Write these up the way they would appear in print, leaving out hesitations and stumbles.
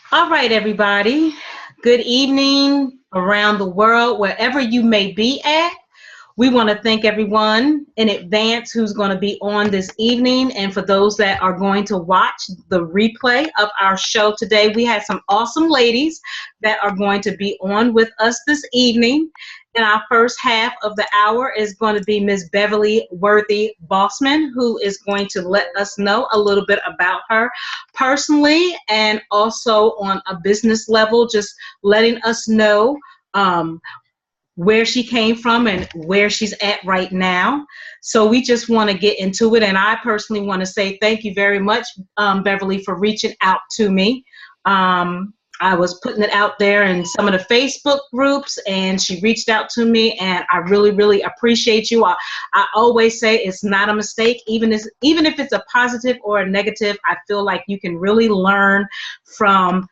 All right, everybody. Good evening around the world, wherever you may be at. We want to thank everyone in advance who's going to be on this evening. And for those that are going to watch the replay of our show today, we had some awesome ladies that are going to be on with us this evening. In our first half of the hour is going to be Miss Beverly Worthy Bossman, who is going to let us know a little bit about her personally and also on a business level, just letting us know um, where she came from and where she's at right now. So we just want to get into it. And I personally want to say thank you very much, Beverly, for reaching out to me. I was putting it out there in some of the Facebook groups, and she reached out to me, and I really, really appreciate you. I always say it's not a mistake, even if it's a positive or a negative. I feel like you can really learn from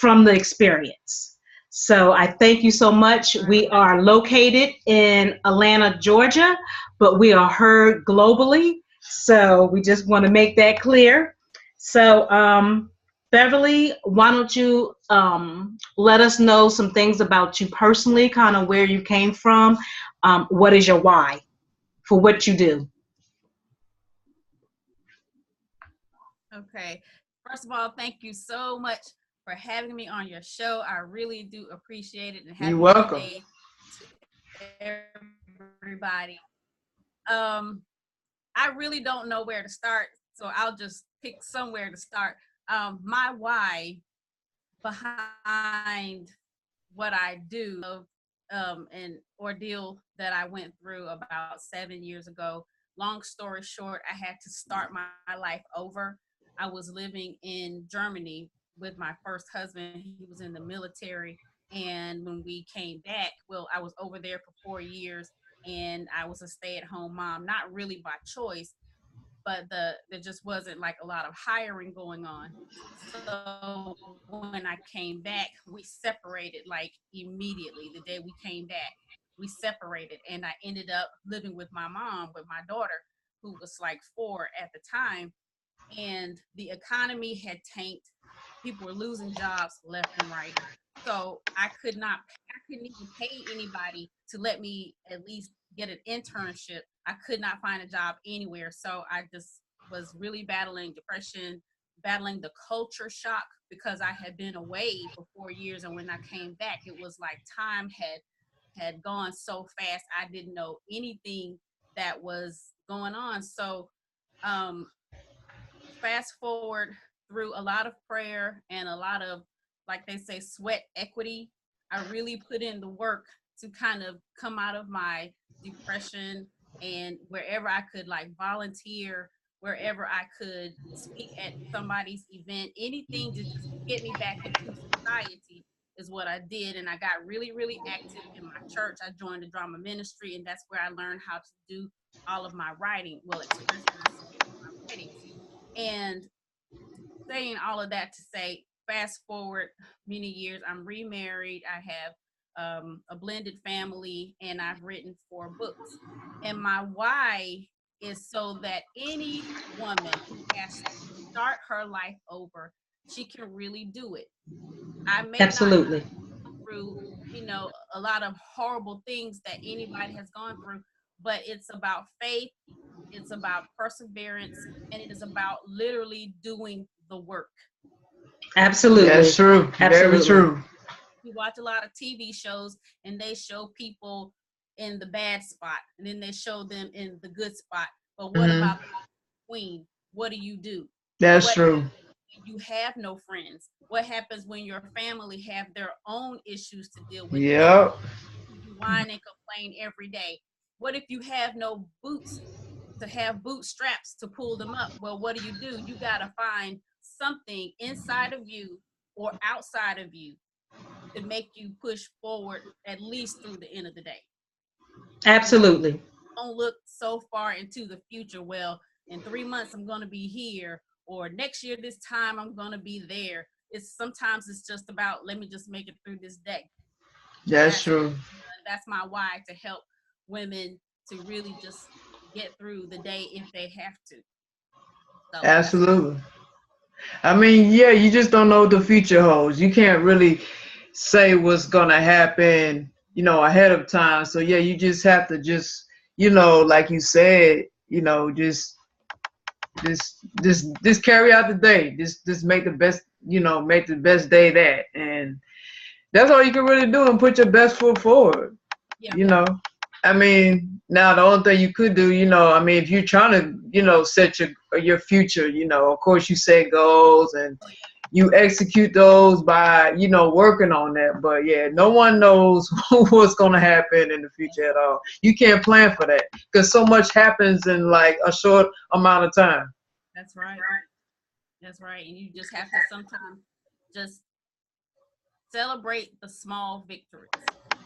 the experience. So I thank you so much. We are located in Atlanta, Georgia, but we are heard globally. So we just want to make that clear. So, Beverly, why don't you let us know some things about you personally, kind of where you came from? What is your why for what you do? Okay. First of all, thank you so much for having me on your show. I really do appreciate it, and You're happy welcome. birthday to everybody. Um, I really don't know where to start, so I'll just pick somewhere to start. My why behind what I do an ordeal that I went through about 7 years ago. Long story short, I had to start my life over. I was living in Germany with my first husband. He was in the military. And when we came back, well, I was over there for 4 years, and I was a stay-at-home mom, not really by choice, but there just wasn't like a lot of hiring going on. So when I came back, we separated like immediately. The day we came back, we separated, and I ended up living with my mom, with my daughter, who was like 4 at the time. And the economy had tanked. People were losing jobs left and right. So I couldn't even pay anybody to let me at least get an internship. I could not find a job anywhere. So I just was really battling depression, battling the culture shock, because I had been away for 4 years. And when I came back, it was like time had gone so fast. I didn't know anything that was going on. So um, fast forward through a lot of prayer and a lot of, like they say, sweat equity. I really put in the work to kind of come out of my depression, and wherever I could like volunteer, wherever I could speak at somebody's event, anything to just get me back into society is what I did. And I got really, really active in my church. I joined the drama ministry, and that's where I learned how to do all of my writing, well, express myself in my writings. And saying all of that to say, fast forward many years, I'm remarried. I have a blended family, and I've written 4 books. And my why is so that any woman who has to start her life over, she can really do it. I may not Absolutely. go through, a lot of horrible things that anybody has gone through, but it's about faith, it's about perseverance, and it is about literally doing the work. Absolutely. That's true. Very Absolutely. true. You watch a lot of TV shows, and they show people in the bad spot, and then they show them in the good spot. But what Hmm. about the queen? What do you do? That's What true. happens when you have no friends? What happens when your family have their own issues to deal with? What Yep. if you whine and complain every day? What if you have no boots to have bootstraps to pull them up? Well, what do? You got to find something inside of you or outside of you to make you push forward at least through the end of the day. Absolutely. Don't look so far into the future. Well, in 3 months I'm going to be here, or next year this time I'm going to be there. It's just about, let me just make it through this day. That's That's true. that's my why, to help women to really just get through the day if they have to. So that's Absolutely. I mean, yeah, you just don't know what the future holds. You can't really say what's gonna happen, ahead of time. So yeah, you just have to like you said, just carry out the day. Just make the best, make the best day that, and that's all you can really do, and put your best foot forward. Yeah. I mean, now the only thing you could do, I mean, if you're trying to, set your future, of course you set goals and you execute those by, working on that. But yeah, no one knows what's going to happen in the future at all. You can't plan for that because so much happens in like a short amount of time. That's right. That's right. And you just have to sometimes just celebrate the small victories.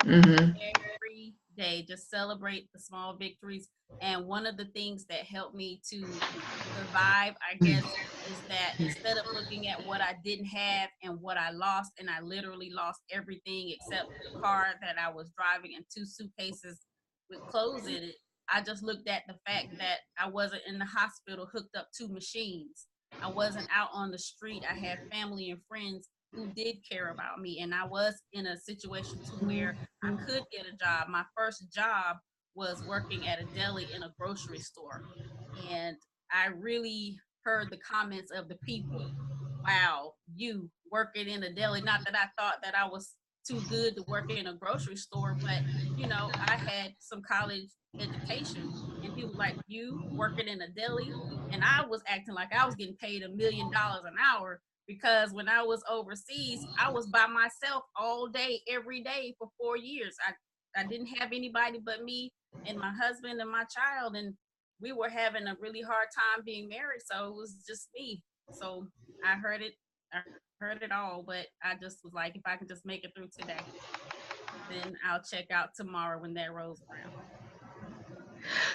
Mm-hmm. Every day, just celebrate the small victories. And one of the things that helped me to survive, I guess, is that instead of looking at what I didn't have and what I lost, and I literally lost everything except the car that I was driving and 2 suitcases with clothes in it, I just looked at the fact that I wasn't in the hospital hooked up to machines. I wasn't out on the street. I had family and friends who did care about me, and I was in a situation to where I could get a job. My first job was working at a deli in a grocery store, and I really heard the comments of the people. Wow, you working in a deli. Not that I thought that I was too good to work in a grocery store, but I had some college education, and people like, you working in a deli. And I was acting like I was getting paid $1 million an hour, because when I was overseas, I was by myself all day, every day for 4 years. I didn't have anybody but me and my husband and my child, and we were having a really hard time being married, so it was just me. So I heard it all, but I just was like, if I can just make it through today, then I'll check out tomorrow when that rolls around.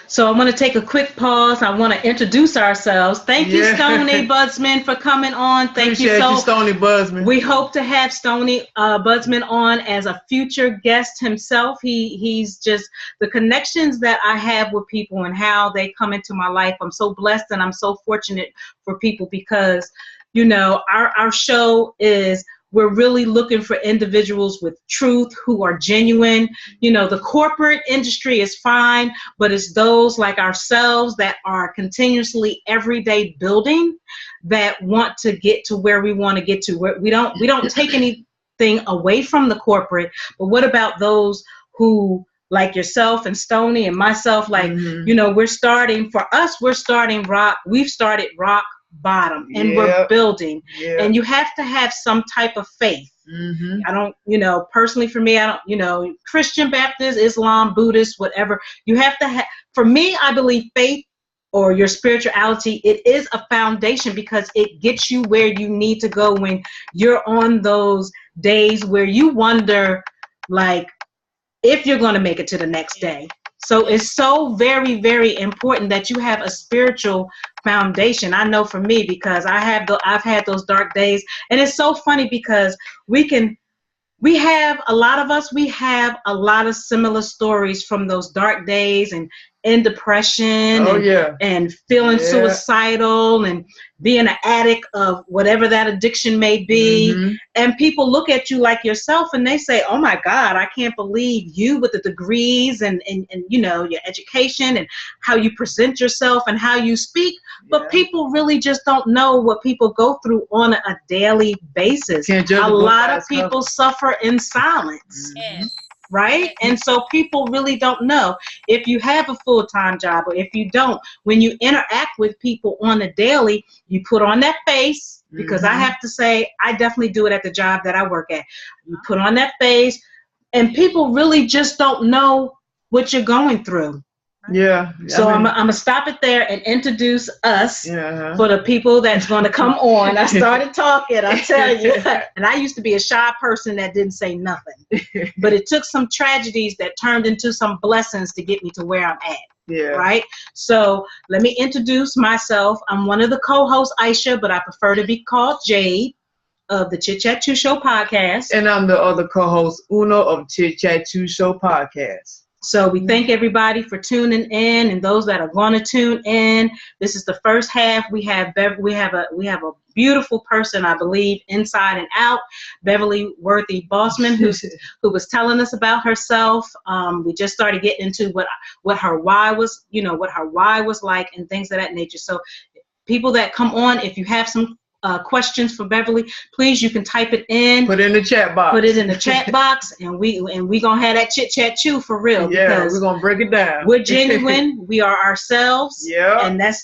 So I want to take a quick pause. I want to introduce ourselves. Thank you, Stony Boseman, for coming on. Thank you, Stony Boseman. We hope to have Stony Boseman on as a future guest himself. He's just the connections that I have with people and how they come into my life. I'm so blessed and I'm so fortunate for people because, our show is, we're really looking for individuals with truth who are genuine. The corporate industry is fine, but it's those like ourselves that are continuously everyday building that want to get to where we want to get to. We don't take anything away from the corporate, but what about those who, like yourself and Stony and myself, like, we're starting rock. We've started rock bottom and we're building, and you have to have some type of faith. I don't, personally for me, I don't, Christian, Baptist, Islam, Buddhist, whatever, you have to have, for me, I believe faith or your spirituality, it is a foundation because it gets you where you need to go when you're on those days where you wonder, like, if you're going to make it to the next day. So it's so very, very important that you have a spiritual foundation. I know for me, because I've had those dark days, and it's so funny because we have a lot of similar stories from those dark days and in depression and feeling suicidal and being an addict of whatever that addiction may be. And people look at you like yourself and they say, oh my God, I can't believe you with the degrees and your education and how you present yourself and how you speak. But people really just don't know what people go through on a daily basis. A lot of people suffer in silence. Right? And so people really don't know if you have a full-time job or if you don't. When you interact with people on a daily, you put on that face, because I have to say, I definitely do it at the job that I work at. You put on that face, and people really just don't know what you're going through. So I'm going to stop it there and introduce us for the people that's going to come on. I started talking, I tell you. And I used to be a shy person that didn't say nothing. But it took some tragedies that turned into some blessings to get me to where I'm at. Right? So let me introduce myself. I'm one of the co-hosts, Aisha, but I prefer to be called Jade of the Chit Chat 2 Show podcast. And I'm the other co-host, Uno of Chit Chat 2 Show podcast. So we thank everybody for tuning in, and those that are going to tune in. This is the first half. We have a beautiful person, I believe, inside and out, Beverley Worthy Boseman, who was telling us about herself. We just started getting into what her why was, what her why was like, and things of that nature. So people that come on, if you have some questions for Beverley, please, you can type it in. Put it in the chat box. Put it in the chat box, and we gonna have that chit chat chew for real. Yeah, we're gonna break it down. We're genuine. We are ourselves. Yeah, and that's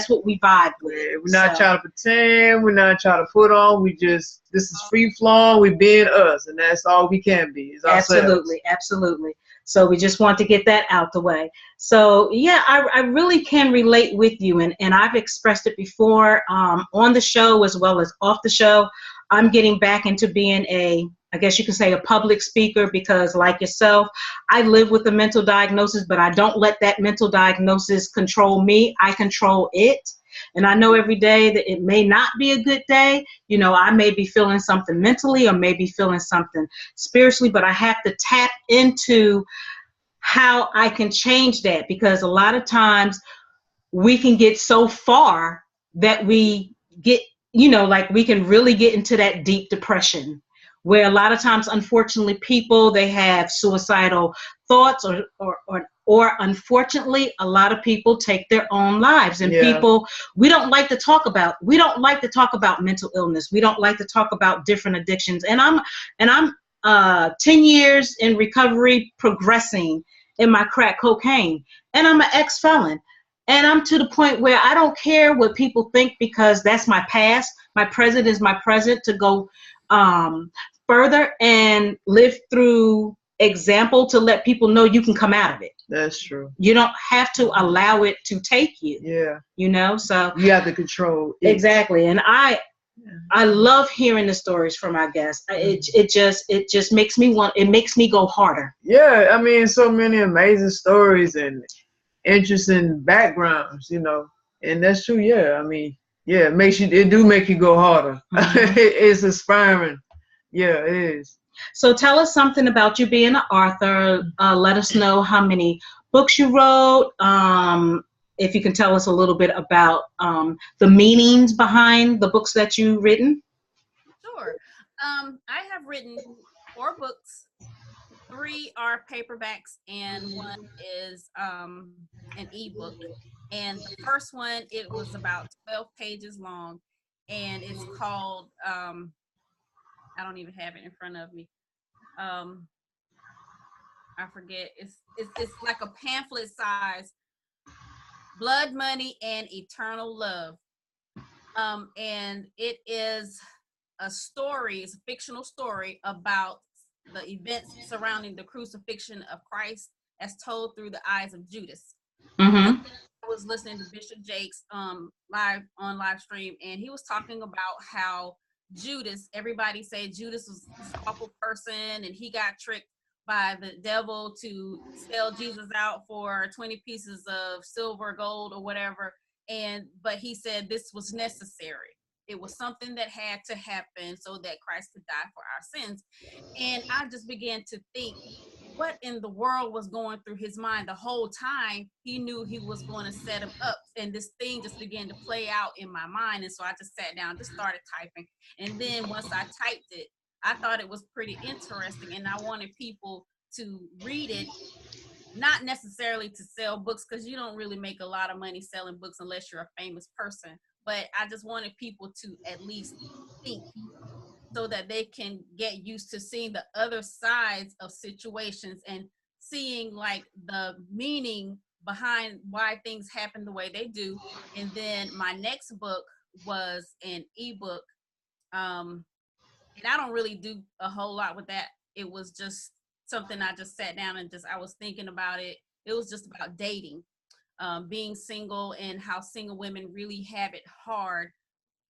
what we vibe with. Yeah, we're not trying to pretend. We're not trying to put on. This is free flowing. We being us, and that's all we can be. Is ourselves. Absolutely. So we just want to get that out the way. So yeah, I really can relate with you, and I've expressed it before on the show as well as off the show. I'm getting back into being I guess you could say, a public speaker, because like yourself, I live with a mental diagnosis, but I don't let that mental diagnosis control me. I control it. And I know every day that it may not be a good day. I may be feeling something mentally or maybe feeling something spiritually, but I have to tap into how I can change that, because a lot of times we can get so far that we get, like we can really get into that deep depression, where a lot of times, unfortunately, people, they have suicidal thoughts, or unfortunately, a lot of people take their own lives. And people, we don't like to talk about mental illness. We don't like to talk about different addictions. And I'm 10 years in recovery, progressing in my crack cocaine, and I'm an ex-felon. And I'm to the point where I don't care what people think, because that's my past. My present is my present, to go further and live through example to let people know you can come out of it. That's true. You don't have to allow it to take you. Yeah. So you have to control it. Exactly. And I love hearing the stories from our guests. It just makes me go harder. Yeah, I mean, so many amazing stories and interesting backgrounds, and that's true. Yeah, I mean, yeah, it do make you go harder. It's inspiring. Yeah, it is. So tell us something about you being an author. Let us know how many books you wrote. If you can tell us a little bit about the meanings behind the books that you've written. Sure. I have written 4 books. 3 are paperbacks, and 1 is an ebook. And the first one, it was about 12 pages long, and it's called I don't even have it in front of me. I forget. It's like a pamphlet size. Blood, Money, and Eternal Love. And it is it's a fictional story about the events surrounding the crucifixion of Christ as told through the eyes of Judas. Mm-hmm. I was listening to Bishop Jakes live stream, and he was talking about how Judas, everybody said Judas was this awful person, and he got tricked by the devil to sell Jesus out for 20 pieces of silver, gold, or whatever. But he said this was necessary. It was something that had to happen so that Christ could die for our sins. And I just began to think, what in the world was going through his mind the whole time? He knew he was going to set him up, and this thing just began to play out in my mind. And so I just sat down, just started typing. And then once I typed it, I thought it was pretty interesting, and I wanted people to read it, not necessarily to sell books, because you don't really make a lot of money selling books unless you're a famous person. But I just wanted people to at least think, so that they can get used to seeing the other sides of situations and seeing like the meaning behind why things happen the way they do. And then my next book was an ebook. And I don't really do a whole lot with that. It was just something I just sat down and I was thinking about it. It was just about dating, being single, and how single women really have it hard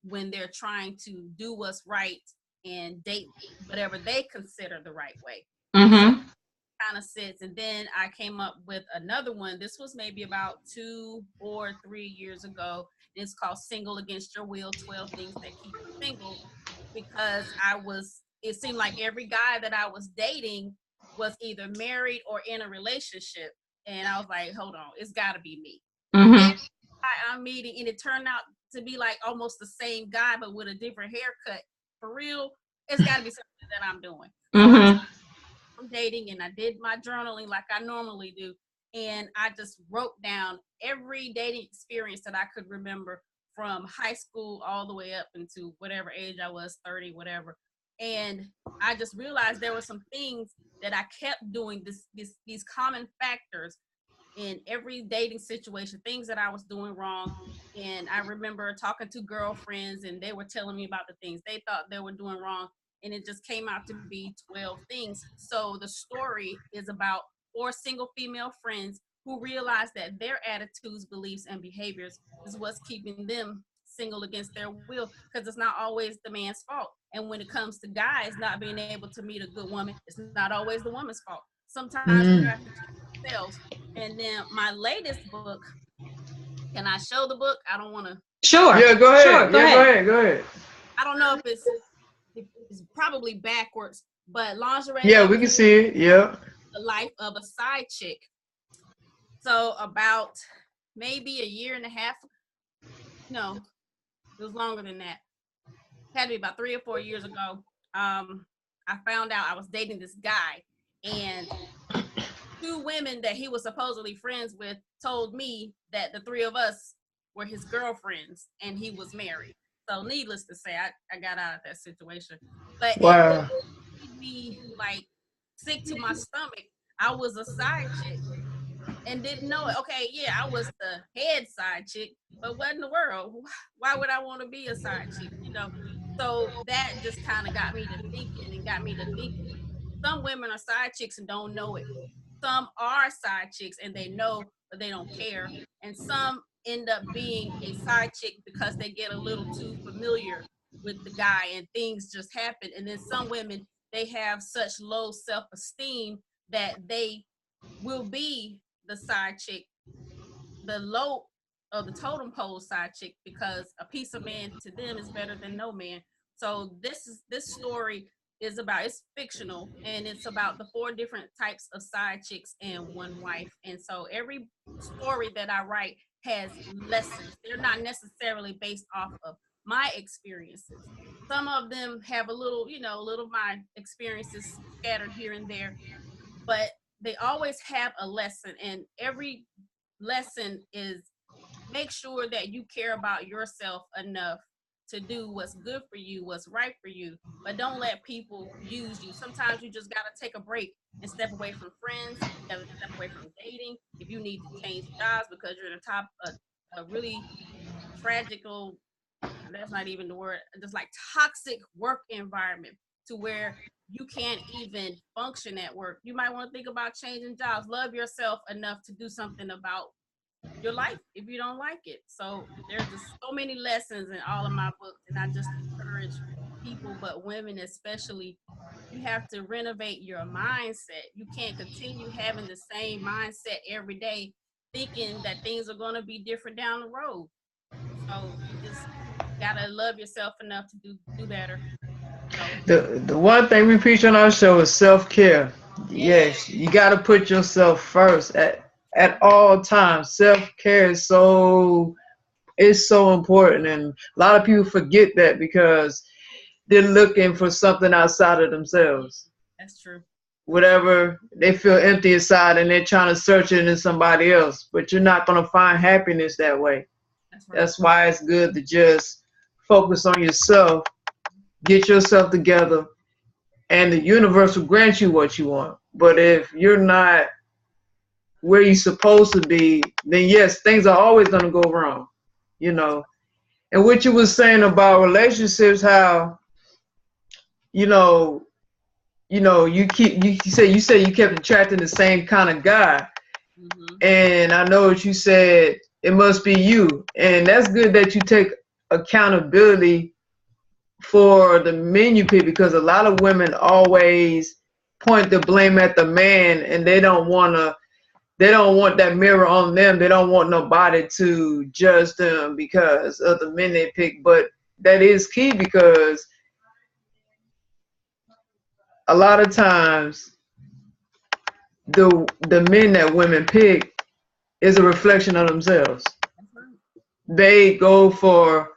when they're trying to do what's right and date whatever they consider the right way. Mm-hmm. Kind of sits. And then I came up with another one. This was maybe about 2 or 3 years ago. It's called Single Against Your Will, 12 Things That Keep You Single, because it seemed like every guy that I was dating was either married or in a relationship. And I was like, hold on, it's got to be me. Mm-hmm. I'm meeting, and it turned out to be like almost the same guy, but with a different haircut. For real, it's got to be something that I'm doing. So I Mm-hmm. started dating, and I did my journaling like I normally do, and I just wrote down every dating experience that I could remember from high school all the way up into whatever age I was, 30, whatever. And I just realized there were some things that I kept doing, these common factors in every dating situation, things that I was doing wrong. And I remember talking to girlfriends, and they were telling me about the things they thought they were doing wrong. And it just came out to be 12 things. So the story is about four single female friends who realized that their attitudes, beliefs, and behaviors is what's keeping them single against their will, because it's not always the man's fault. And when it comes to guys not being able to meet a good woman, it's not always the woman's fault. Sometimes we have to check ourselves. And then my latest book, can I show the book? I don't want to. Sure. Yeah, go Sure. ahead. Go Yeah, go ahead. ahead. Go ahead. I don't know if it's probably backwards, but Lingerie Yeah, we Lovers, can see it. Yeah. the life of a side chick. So about maybe a year and a half, no, it was longer than that. It had to be about 3 or 4 years ago. I found out I was dating this guy, and two women that he was supposedly friends with told me that the three of us were his girlfriends and he was married. So needless to say, I got out of that situation. But it Wow. made me like sick to my stomach. I was a side chick and didn't know it. Okay, yeah, I was the head side chick, but what in the world? Why would I want to be a side chick? So that just kind of got me to thinking and got me to thinking. Some women are side chicks and don't know it. Some are side chicks and they know, but they don't care. And some end up being a side chick because they get a little too familiar with the guy and things just happen. And then some women, they have such low self-esteem that they will be the side chick, the low of the totem pole side chick, because a piece of man to them is better than no man. So this story is about, it's fictional, and it's about the four different types of side chicks and one wife. And so every story that I write has lessons. They're not necessarily based off of my experiences. Some of them have a little, a little of my experiences scattered here and there, but they always have a lesson, and every lesson is, make sure that you care about yourself enough to do what's good for you, what's right for you, but don't let people use you. Sometimes you just got to take a break and step away from friends. You got to step away from dating. If you need to change jobs because you're in the top of a really tragical, that's not even the word, just like toxic work environment to where you can't even function at work, you might want to think about changing jobs. Love yourself enough to do something about your life if you don't like it. So there's just so many lessons in all of my books, and I just encourage people, but women especially, you have to renovate your mindset. You can't continue having the same mindset every day, thinking that things are going to be different down the road. So you just gotta love yourself enough to do better. So The one thing we preach on our show is self care. yeah, Yes, you got to put yourself first at all times. Self care is so important, and a lot of people forget that because they're looking for something outside of themselves. that's true. Whatever, they feel empty inside, and they're trying to search it in somebody else. But you're not gonna find happiness that way. That's right. That's why it's good to just focus on yourself, get yourself together, and the universe will grant you what you want. But if you're not where you're supposed to be, then yes, things are always going to go wrong, you know. And what you were saying about relationships, how you know, you said you kept attracting the same kind of guy, Mm-hmm. and I know what you said. It must be you, and that's good that you take accountability for the men you pick, because a lot of women always point the blame at the man, and they don't want that mirror on them. They don't want nobody to judge them because of the men they pick. But that is key, because a lot of times the men that women pick is a reflection of themselves. They go for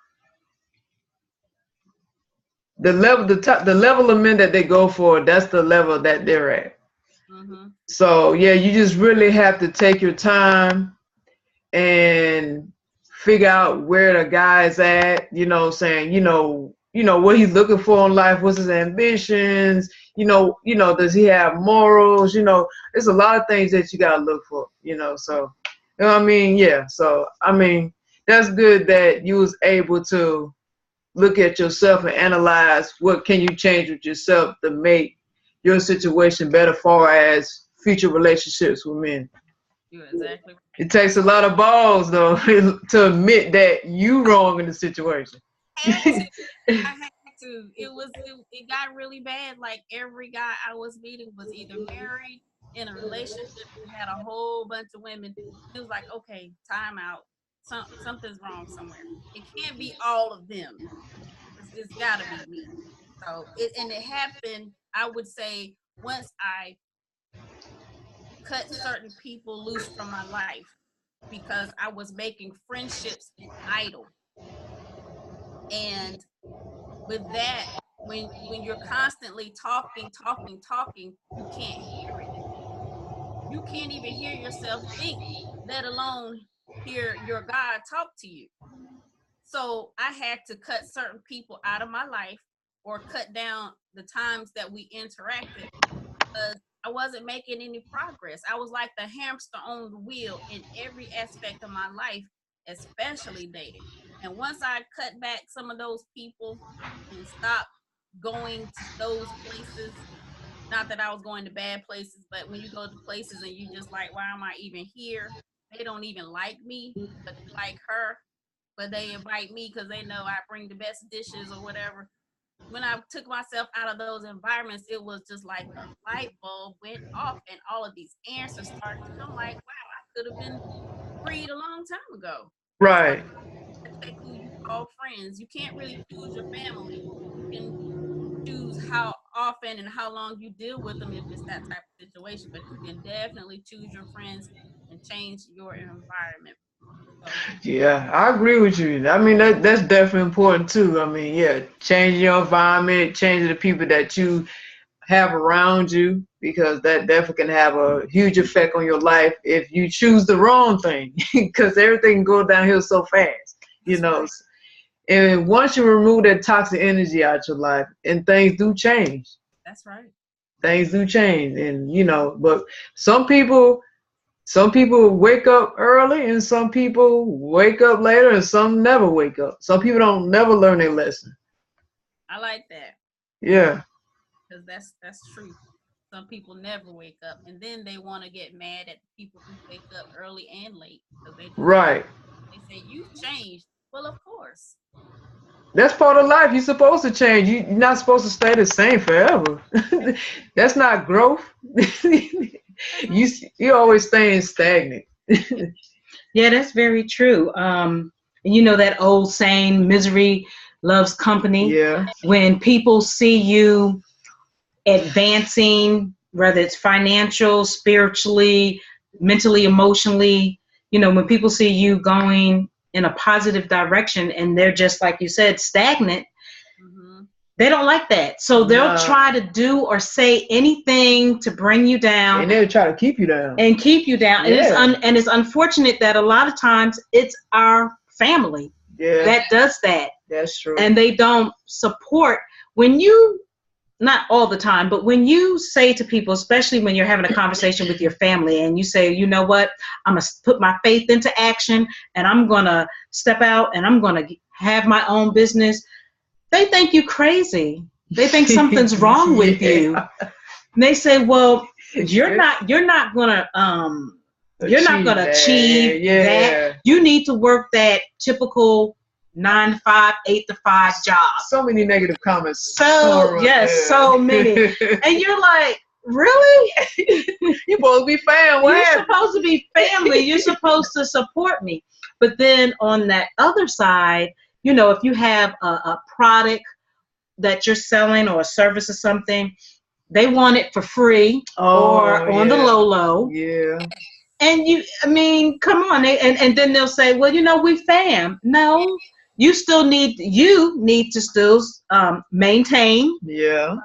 the level of men that they go for. That's the level that they're at. Mm-hmm. So yeah, you just really have to take your time and figure out where the guy's at, saying, what he's looking for in life, what's his ambitions, does he have morals, there's a lot of things that you gotta look for, so I mean, yeah. So I mean, that's good that you was able to look at yourself and analyze what can you change with yourself to make your situation better far as future relationships with men. You're exactly right. It takes a lot of balls, though, to admit that you wrong in the situation. I had to. It got really bad. Like every guy I was meeting was either married, in a relationship, and had a whole bunch of women. It was like, okay, time out. Something's wrong somewhere. It can't be all of them. It's got to be me. So it happened. I would say once I cut certain people loose from my life because I was making friendships an idol. And with that, when you're constantly talking, you can't hear it. You can't even hear yourself think, let alone hear your God talk to you. So I had to cut certain people out of my life or cut down the times that we interacted because I wasn't making any progress. I was like the hamster on the wheel in every aspect of my life, especially dating. And once I cut back some of those people and stopped going to those places, not that I was going to bad places, but when you go to places and you just like, why am I even here? They don't even like me, but they like her, but they invite me because they know I bring the best dishes or whatever. When I took myself out of those environments, it was just like a light bulb went off and all of these answers started to come like, wow, I could have been freed a long time ago. That's why Right. I take who you call friends. You can't really choose your family. You can choose how often and how long you deal with them if it's that type of situation, but you can definitely choose your friends and change your environment. So, Yeah, I agree with you. I mean, that's definitely important too. I mean, yeah, changing your environment, changing the people that you have around you, because that definitely can have a huge effect on your life if you choose the wrong thing, because everything can go downhill so fast, you that's know. right. And once you remove that toxic energy out your life, and things do change. That's right. Things do change, and but some people wake up early, and some people wake up later, and some never wake up. Some people don't never learn their lesson. I like that Yeah, because that's true. Some people never wake up, and then they want to get mad at the people who wake up early and late because they just right. they say you've changed. Well, of course. That's part of life. You're supposed to change. You're not supposed to stay the same forever. That's not growth. That's you right. you're always staying stagnant. Yeah, that's very true. You know that old saying, misery loves company. Yeah, When people see you advancing, whether it's financial, spiritually, mentally, emotionally, when people see you going in a positive direction and they're just, like you said, stagnant, Mm-hmm. they don't like that. So they'll nah. try to do or say anything to bring you down And they'll try to keep you down. and keep you down. Yeah, And it's unfortunate that a lot of times it's our family yeah, that does that, that's true. and they don't support. When you, not all the time, but when you say to people, especially when you're having a conversation with your family, and you say, you know what, I'm going to put my faith into action, and I'm going to step out, and I'm going to have my own business, they think you crazy. They think something's wrong with you. And they say, well, you're not gonna achieve yeah. that. You need to work that typical 9 to 5, 8 to 5 job. So many negative comments. So yes, so many. And you're like, really? You're supposed to be fam. You're supposed to be family. You're supposed to support me. But then on that other side, if you have a product that you're selling or a service or something, they want it for free or Oh on the yeah, low. yeah, And I mean, come on. And then they'll say, well, we fam. No, you need to still maintain yeah,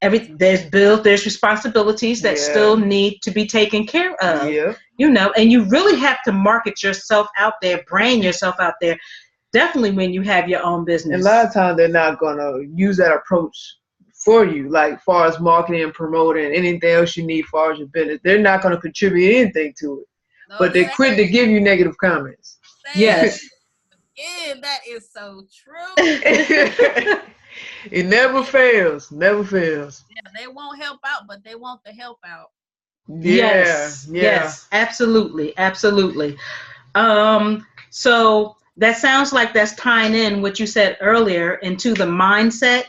there's bills, there's responsibilities that yeah, still need to be taken care of, yeah. and you really have to market yourself out there, brand yourself out there, definitely when you have your own And a business. lot of times they're not gonna use that approach for you, like far as marketing and promoting anything else you need far as your business. They're not gonna contribute anything to it. No, But they're quick to give you negative comments. say Yes. again, that is so true. It never fails. Never fails. Yeah, they won't help out, but they want the help out. Yeah, Yes, yeah. yes, absolutely, absolutely. So that sounds like that's tying in what you said earlier into the mindset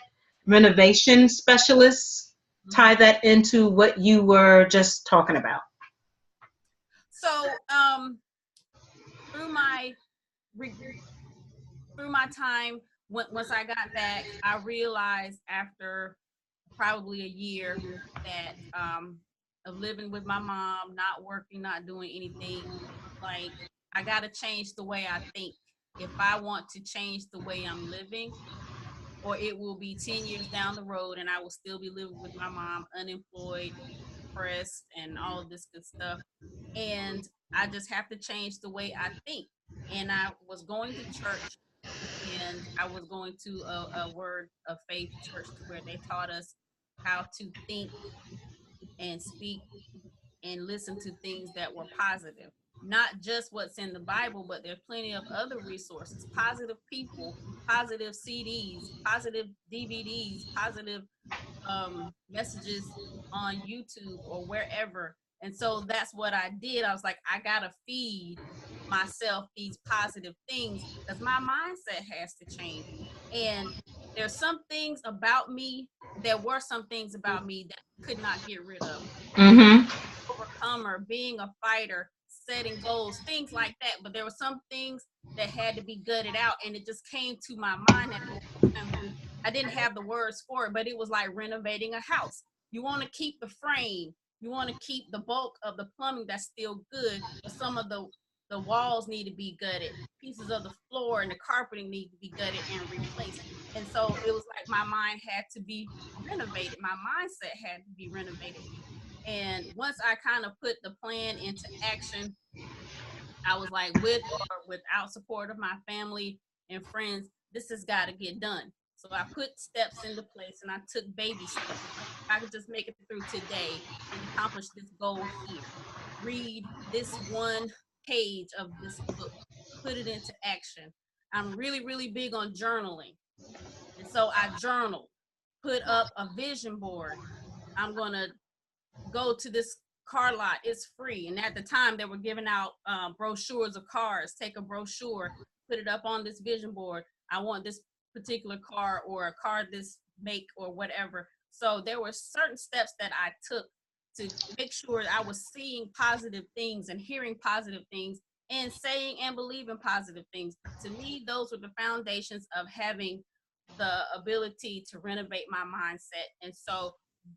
renovation specialists. Mhm. Tie that into what you were just talking about. So, through my re- through my time, once I got back, I realized after probably a year that of living with my mom, not working, not doing anything, like I got to change the way I think if I want to change the way I'm living, or it will be 10 years down the road and I will still be living with my mom, unemployed, depressed, and all of this good stuff. And I just have to change the way I think. And I was going to church, and I was going to a word of faith church to where they taught us how to think and speak and listen to things that were positive. Not just what's in the Bible, but there's plenty of other resources, positive people, positive CDs, positive DVDs, positive messages on YouTube or wherever. And so that's what I did. I was like, I gotta feed myself these positive things because my mindset has to change. And there's some things about me, there were some things about me that I could not get rid of. Mm-hmm. Overcomer, being a fighter, setting goals, things like that. But there were some things that had to be gutted out, and it just came to my mind at the time. I didn't have the words for it, but it was like renovating a house. You want to keep the frame, you want to keep the bulk of the plumbing that's still good, but some of the walls need to be gutted. Pieces of the floor and the carpeting need to be gutted and replaced. And so it was like my mind had to be renovated. My mindset had to be renovated. And once I kind of put the plan into action, I was like, with or without support of my family and friends, this has got to get done. So I put steps into place and I took baby steps. Like, if I could just make it through today and accomplish this goal here, read this one page of this book, put it into action. I'm really, really big on journaling. And so I journaled, put up a vision board. I'm going to go to this car lot, it's free. And at the time they were giving out brochures of cars. Take a brochure, put it up on this vision board. I want this particular car or a car this make or whatever. So there were certain steps that I took to make sure I was seeing positive things and hearing positive things and saying and believing positive things. To me, those were the foundations of having the ability to renovate my mindset. And so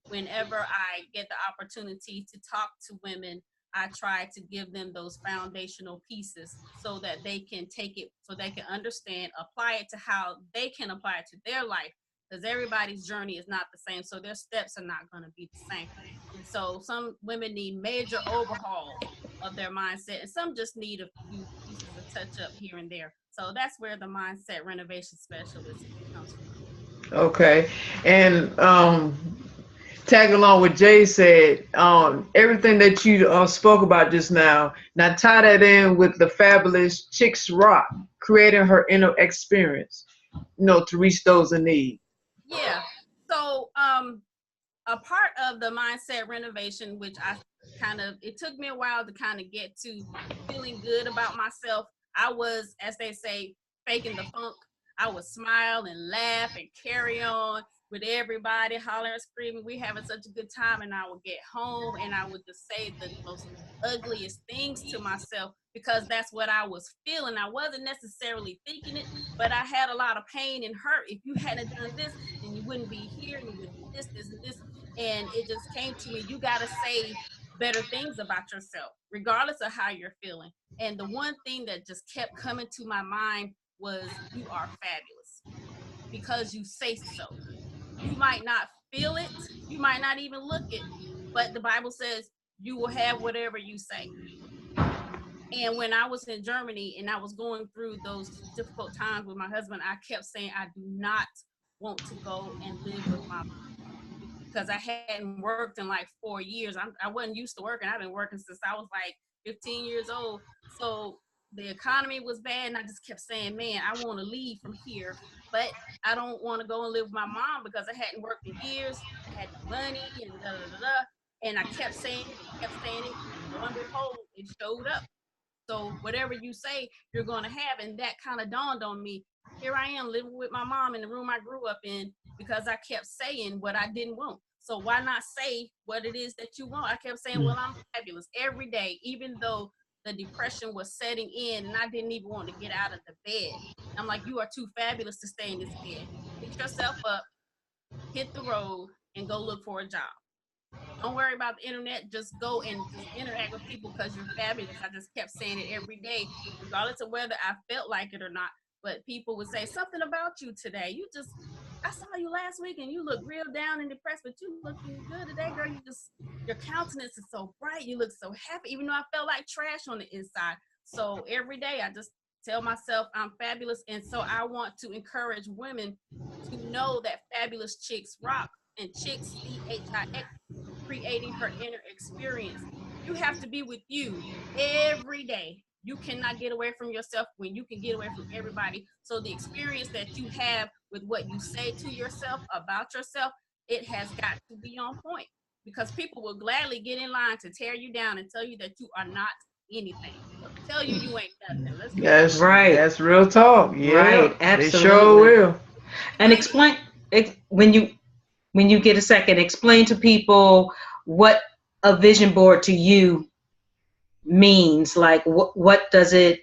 whenever I get the opportunity to talk to women, I try to give them those foundational pieces so that they can take it, so they can understand, apply it to how they can apply it to their life. Because everybody's journey is not the same, so their steps are not going to be the same. And so some women need major overhaul of their mindset, and some just need a few pieces of touch up here and there. So that's where the mindset renovation specialist comes from. Okay. And tag along what Jay said, everything that you spoke about just now. Now tie that in with the fabulous Chicks Rock, creating her inner experience, to reach those in need. Yeah. So a part of the mindset renovation, which I kind of, it took me a while to kind of get to feeling good about myself. I was, as they say, faking the funk. I would smile and laugh and carry on. with everybody hollering and screaming. We having such a good time, and I would get home and I would just say the most ugliest things to myself because that's what I was feeling. I wasn't necessarily thinking it, but I had a lot of pain and hurt. If you hadn't done this, then you wouldn't be here, and you would do this, this, and this. And it just came to me, you got to say better things about yourself, regardless of how you're feeling. And the one thing that just kept coming to my mind was, you are fabulous because you say so. You might not feel it, you might not even look it, but the Bible says you will have whatever you say. And when I was in Germany and I was going through those difficult times with my husband, I kept saying, I do not want to go and live with my because I hadn't worked in like 4 years. I wasn't used to working. I've been working since I was like 15 years old. So the economy was bad, and I just kept saying, man, I want to leave from here, but I don't want to go and live with my mom because I hadn't worked in years. I had no money and da da da da. And I kept saying it, and lo and behold, it showed up. So whatever you say, you're going to have. And that kind of dawned on me. Here I am living with my mom in the room I grew up in because I kept saying what I didn't want. So why not say what it is that you want? I kept saying, well, I'm fabulous every day, even though the depression was setting in and I didn't even want to get out of the bed. I'm like, you are too fabulous to stay in this bed. Pick yourself up, hit the road, and go look for a job. Don't worry about the internet. Just go and just interact with people because you're fabulous. I just kept saying it every day, regardless of whether I felt like it or not. But people would say something about you today. I saw you last week and you look real down and depressed, but you looking good today, girl. Your countenance is so bright. You look so happy, even though I felt like trash on the inside. So every day I just tell myself I'm fabulous. And so I want to encourage women to know that fabulous chicks rock, and chicks, CHIX, creating her inner experience. You have to be with you every day. You cannot get away from yourself when you can get away from everybody. So the experience that you have with what you say to yourself about yourself, it has got to be on point because people will gladly get in line to tear you down and tell you that you are not anything. Tell you you ain't nothing. Let's be honest. Right. That's real talk. Yeah, Right. they sure Absolutely. will. And Anybody explain when you get a second, explain to people what a vision board to you means. Like what does it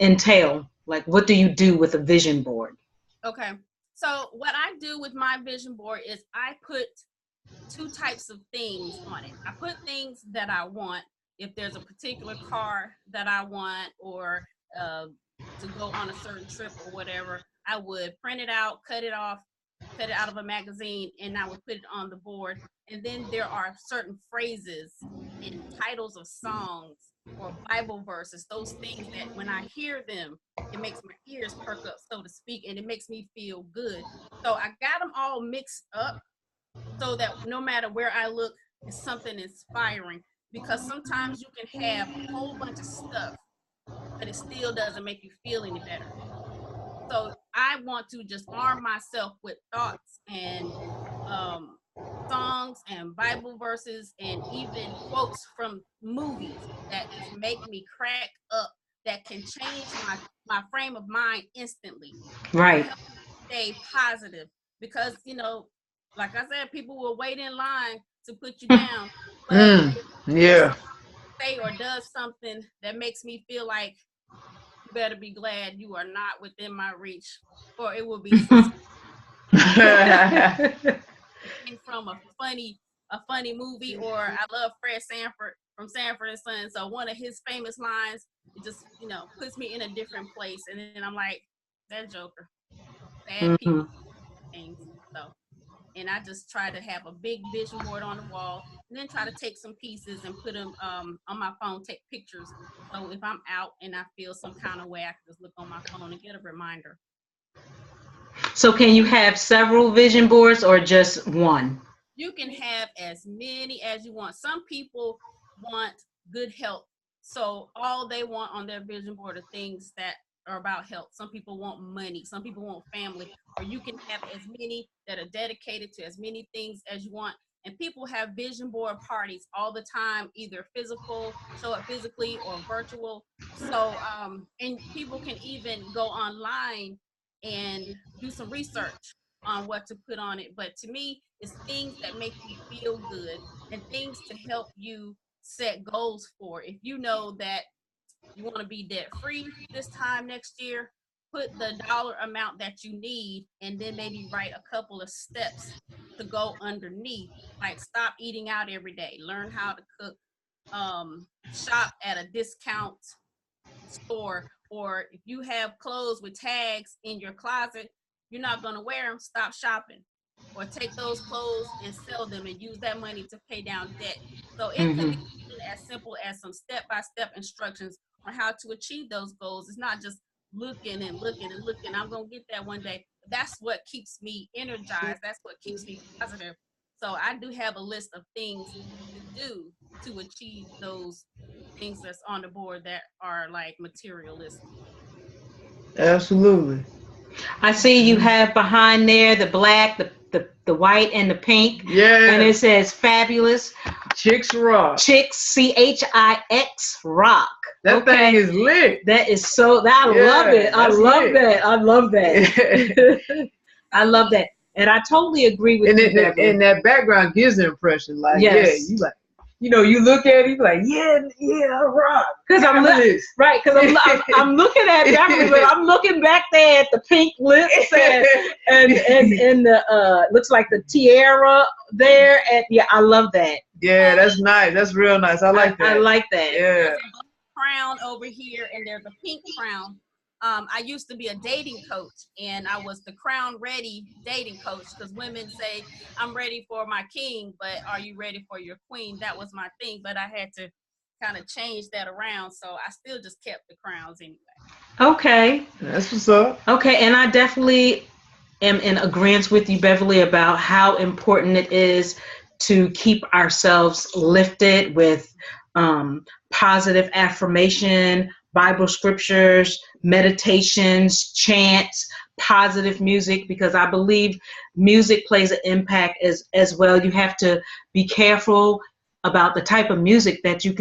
entail? Like what do you do with a vision board? Okay. So what I do with my vision board is I put two types of things on it. I put things that I want. If there's a particular car that I want, or uh, to go on a certain trip or whatever, I would print it out, cut it off, cut it out of a magazine, and I would put it on the board. And then there are certain phrases and titles of songs or Bible verses, those things that when I hear them, it makes my ears perk up, so to speak, and it makes me feel good. So I got them all mixed up so that no matter where I look, it's something inspiring. Because sometimes you can have a whole bunch of stuff, but it still doesn't make you feel any better. So I want to just arm myself with thoughts and um, songs and Bible verses and even quotes from movies that just make me crack up, that can change my frame of mind instantly and Right. help me stay positive. Because, like I said, people will wait in line to put you down. But if Yeah. someone say or does something that makes me feel like, you better be glad you are not within my reach, or it will be some from a funny movie. Or I love Fred Sanford from Sanford and Son. So one of his famous lines, it just puts me in a different place, and then I'm like, that Joker, bad people Mhm. things. So, and I just try to have a big vision board on the wall, and then try to take some pieces and put them on my phone, take pictures. So if I'm out and I feel some kind of way, I can just look on my phone and get a reminder. So can you have several vision boards or just one? You can have as many as you want. Some people want good health, so all they want on their vision board are things that are about health. Some people want money, some people want family, or you can have as many that are dedicated to as many things as you want. And people have vision board parties all the time, either physical, show up physically, or virtual. So and people can even go online and do some research. on what to put on it. But to me, it's things that make you feel good and things to help you set goals for. If you know that you want to be debt free this time next year, put the dollar amount that you need and then maybe write a couple of steps to go underneath. Like stop eating out every day, learn how to cook, shop at a discount store, or if you have clothes with tags in your closet, you're not going to wear them, stop shopping. Or take those clothes and sell them and use that money to pay down debt. So it could be as simple as some step-by-step instructions on how to achieve those goals. It's not just looking and looking and looking. I'm going to get that one day. That's what keeps me energized. That's what keeps me positive. So I do have a list of things to do to achieve those things that's on the board that are like materialistic. Absolutely. I see you have behind there the black, the white, and the pink. Yeah. And it says fabulous. Chicks rock. Chicks, CHIX rock. That thing is lit. That is so, I love it. I love lit. that. I love that. I love that. And I totally agree with you. And that background gives the impression, like, yes. yeah, you like, you know, you look at it, you like, yeah, I rock. Because I'm looking at Beverley, but I'm looking back there at the pink lips and the looks like the tiara there. And yeah, I love that. Yeah, that's nice. That's real nice. I like that. I like that. Yeah. There's a crown over here, and there's a pink crown. I used to be a dating coach, and I was the crown ready dating coach, because women say, I'm ready for my king, but are you ready for your queen? That was my thing, but I had to kind of change that around, so I still just kept the crowns anyway. Okay. That's what's up. Okay, and I definitely am in agreement with you, Beverley, about how important it is to keep ourselves lifted with positive affirmation, Bible scriptures, meditations, chants, positive music, because I believe music plays an impact as well. You have to be careful about the type of music that you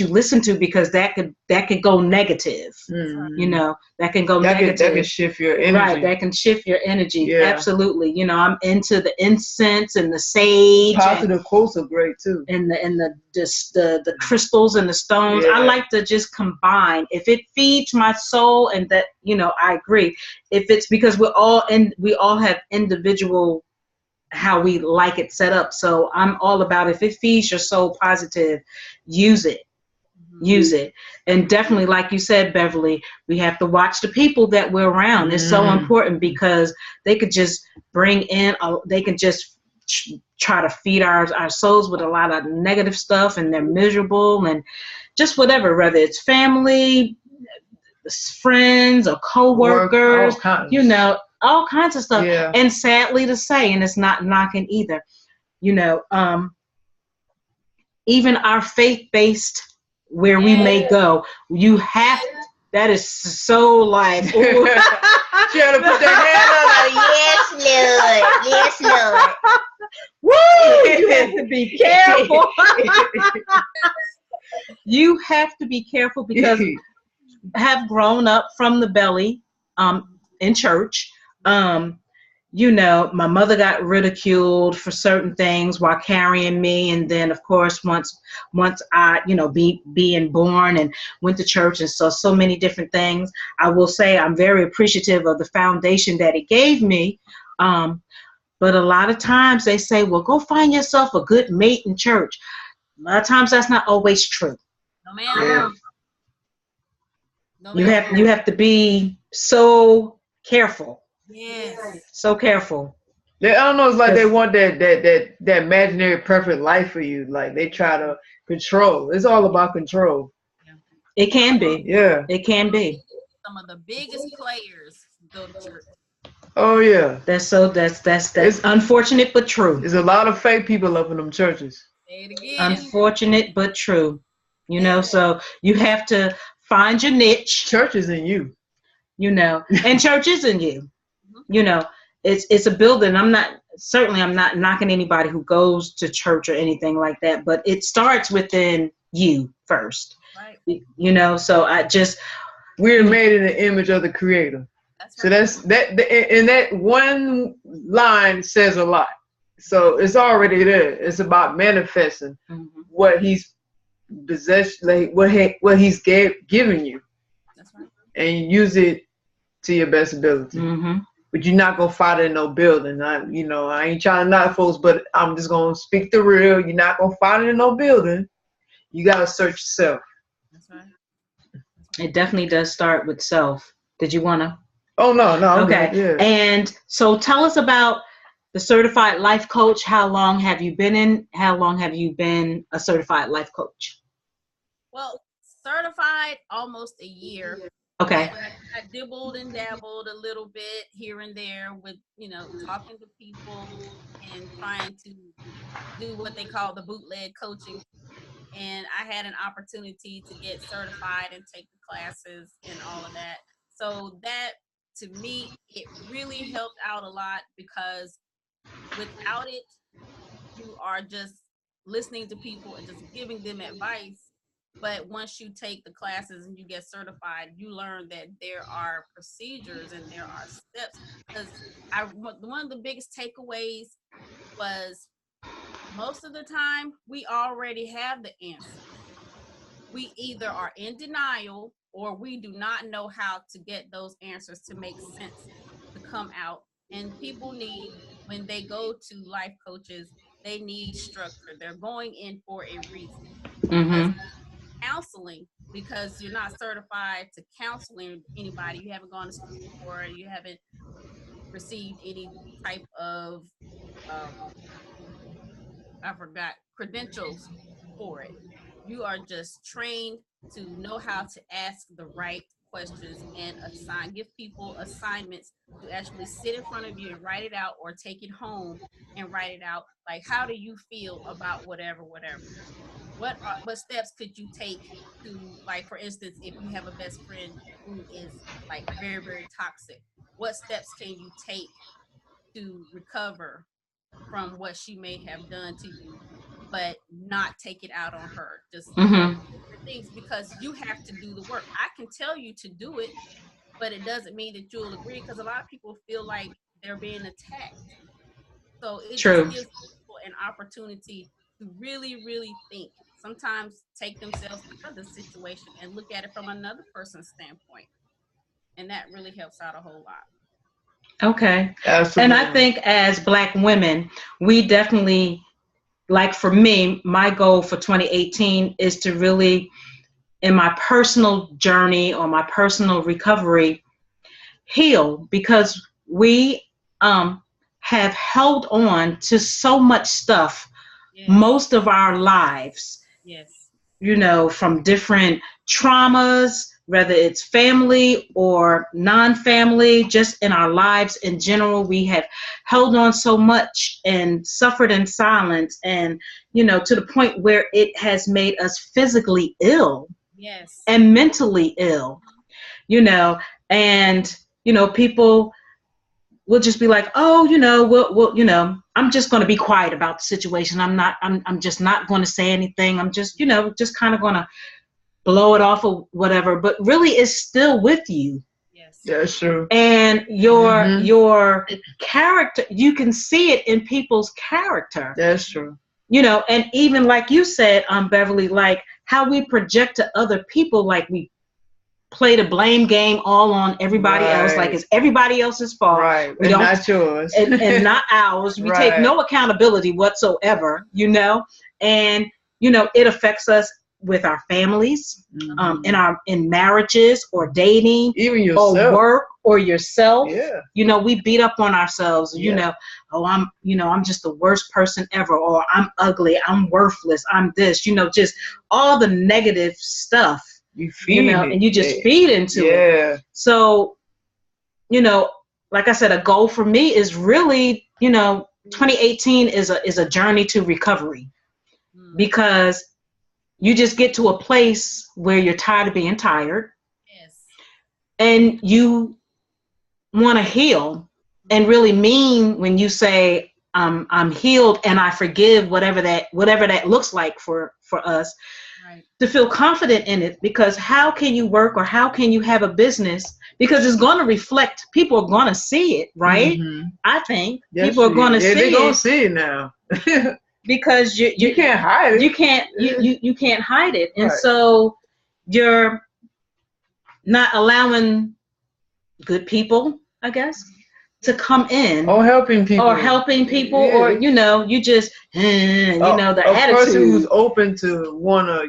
listen to, because that could go negative. Mm-hmm. You know, that can go negative. That can shift your energy. Right, that can shift your energy. Yeah. Absolutely. You know, I'm into the incense and the sage. Positive quotes are great too. And the crystals and the stones. Yeah. I like to just combine. If it feeds my soul, and that, you know, I agree. If it's because we all have individual how we like it set up. So I'm all about, if it feeds your soul positive, use it. Use it. And definitely, like you said, Beverley, we have to watch the people that we're around. It's so important, because they could just bring in, they can just try to feed our souls with a lot of negative stuff, and they're miserable, and just whatever, whether it's family, friends, or co-workers, you know, all kinds of stuff. Yeah. And sadly to say, and it's not knocking either, you know, even our faith-based, where we may go, you have, that is so like, trying to put that Yes, Lord. Yes, Lord. woo, you have to be careful. You have to be careful, because I have grown up from the belly in church. You know, my mother got ridiculed for certain things while carrying me, and then of course once I, you know, being born and went to church and saw so many different things, I will say I'm very appreciative of the foundation that it gave me. But a lot of times they say, well, go find yourself a good mate in church. A lot of times that's not always true. No, ma'am. Yeah. No, You have to be so careful. Yes. So careful. I don't know. It's like they want that imaginary perfect life for you. Like they try to control. It's all about control. It can be. Yeah. It can be. Some of the biggest players go to church. Oh yeah. That's unfortunate but true. There's a lot of fake people up in them churches. Say it again. Unfortunate but true. You know, so you have to find your niche. Church is in you. You know, and church is in you. You know, it's a building. I'm not knocking anybody who goes to church or anything like that, but it starts within you first. Right. You know, so we're made in the image of the Creator. That's So right. and that one line says a lot. So it's already there. It's about manifesting what he's possessed, like what he's given you, That's right. and use it to your best ability. But you're not gonna fight in no building. I ain't trying to knock folks, but I'm just gonna speak the real. You're not gonna fight in no building. You gotta search yourself. That's right. It definitely does start with self. Did you wanna? Oh no, I'm Okay. good, yeah. And so tell us about the certified life coach. How long have you been a certified life coach? Well, certified almost a year. Okay. But I dibbled and dabbled a little bit here and there with, talking to people and trying to do what they call the bootleg coaching. And I had an opportunity to get certified and take the classes and all of that. So that, to me, it really helped out a lot, because without it, you are just listening to people and just giving them advice. But once you take the classes and you get certified, you learn that there are procedures and there are steps. Because one of the biggest takeaways was, most of the time we already have the answers. We either are in denial, or we do not know how to get those answers to make sense, to come out. And people need, when they go to life coaches, they need structure. They're going in for a reason. Because counseling, because you're not certified to counseling anybody, you haven't gone to school for it, you haven't received any type of I forgot credentials for it. You are just trained to know how to ask the right questions and give people assignments to actually sit in front of you and write it out, or take it home and write it out. Like, how do you feel about whatever? What steps could you take to, like, for instance, if you have a best friend who is like very, very toxic, what steps can you take to recover from what she may have done to you, but not take it out on her? Just different things, because you have to do the work. I can tell you to do it, but it doesn't mean that you'll agree, because a lot of people feel like they're being attacked. So it just gives people an opportunity to really, really think. Sometimes take themselves out of the situation and look at it from another person's standpoint. And that really helps out a whole lot. Okay. Absolutely. And I think as Black women, we definitely, like for me, my goal for 2018 is to really, in my personal journey or my personal recovery, heal, because we have held on to so much stuff most of our lives. Yes. From different traumas, whether it's family or non-family, just in our lives in general, we have held on so much and suffered in silence, and to the point where it has made us physically ill. Yes. And mentally ill. And people will just be like, oh, we'll I'm just going to be quiet about the situation. I'm just not going to say anything. I'm just, just kind of going to blow it off or whatever. But really, it's still with you. Yes. That's true. And your character, you can see it in people's character. That's true. And even like you said, Beverly, like how we project to other people, like we play the blame game all on everybody else, like it's everybody else's fault. Right. We don't, not yours. and not ours. We take no accountability whatsoever, and it affects us with our families, in marriages or dating, even yourself, or work, or yourself. Yeah. We beat up on ourselves. Oh, I'm just the worst person ever, or I'm ugly, I'm worthless, I'm this. Just all the negative stuff. You feed it. And you just feed into it. So, like I said, a goal for me is really, 2018 is a journey to recovery, because you just get to a place where you're tired of being tired. Yes. And you want to heal, and really mean when you say, I'm healed and I forgive, whatever that looks like for us. Right. to feel confident in it, because how can you work or how can you have a business, because it's going to reflect, people are going to see it, right? Mm-hmm. I think Yes, people are going to they're see gonna it, see it now. because You can't hide it. you can't hide it. And Right. so you're not allowing good people, I guess, to come in, Or helping people. Yeah. or you just the A person who's attitude. open to wanna,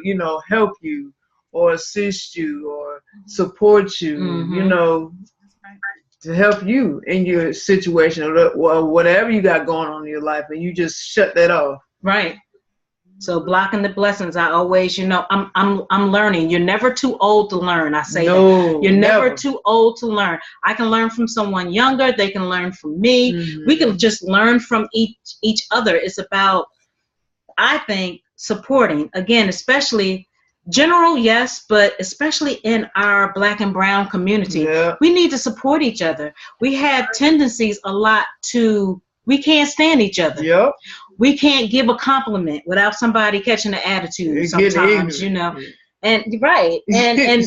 help you or assist you or support you, Mhm. That's right. to help you in your situation or whatever you got going on in your life, and you just shut that off. Right. So blocking the blessings, I always, I'm learning. You're never too old to learn. I say that. No, You're never never. too old to learn. I can learn from someone younger. They can learn from me. Mhm. We can just learn from each other. It's about, I think, supporting. Again, especially general, yes, but especially in our Black and brown community, Yeah. we need to support each other. We have tendencies a lot we can't stand each other. Yep. We can't give a compliment without somebody catching the attitude It's getting sometimes, ignorant. and right. And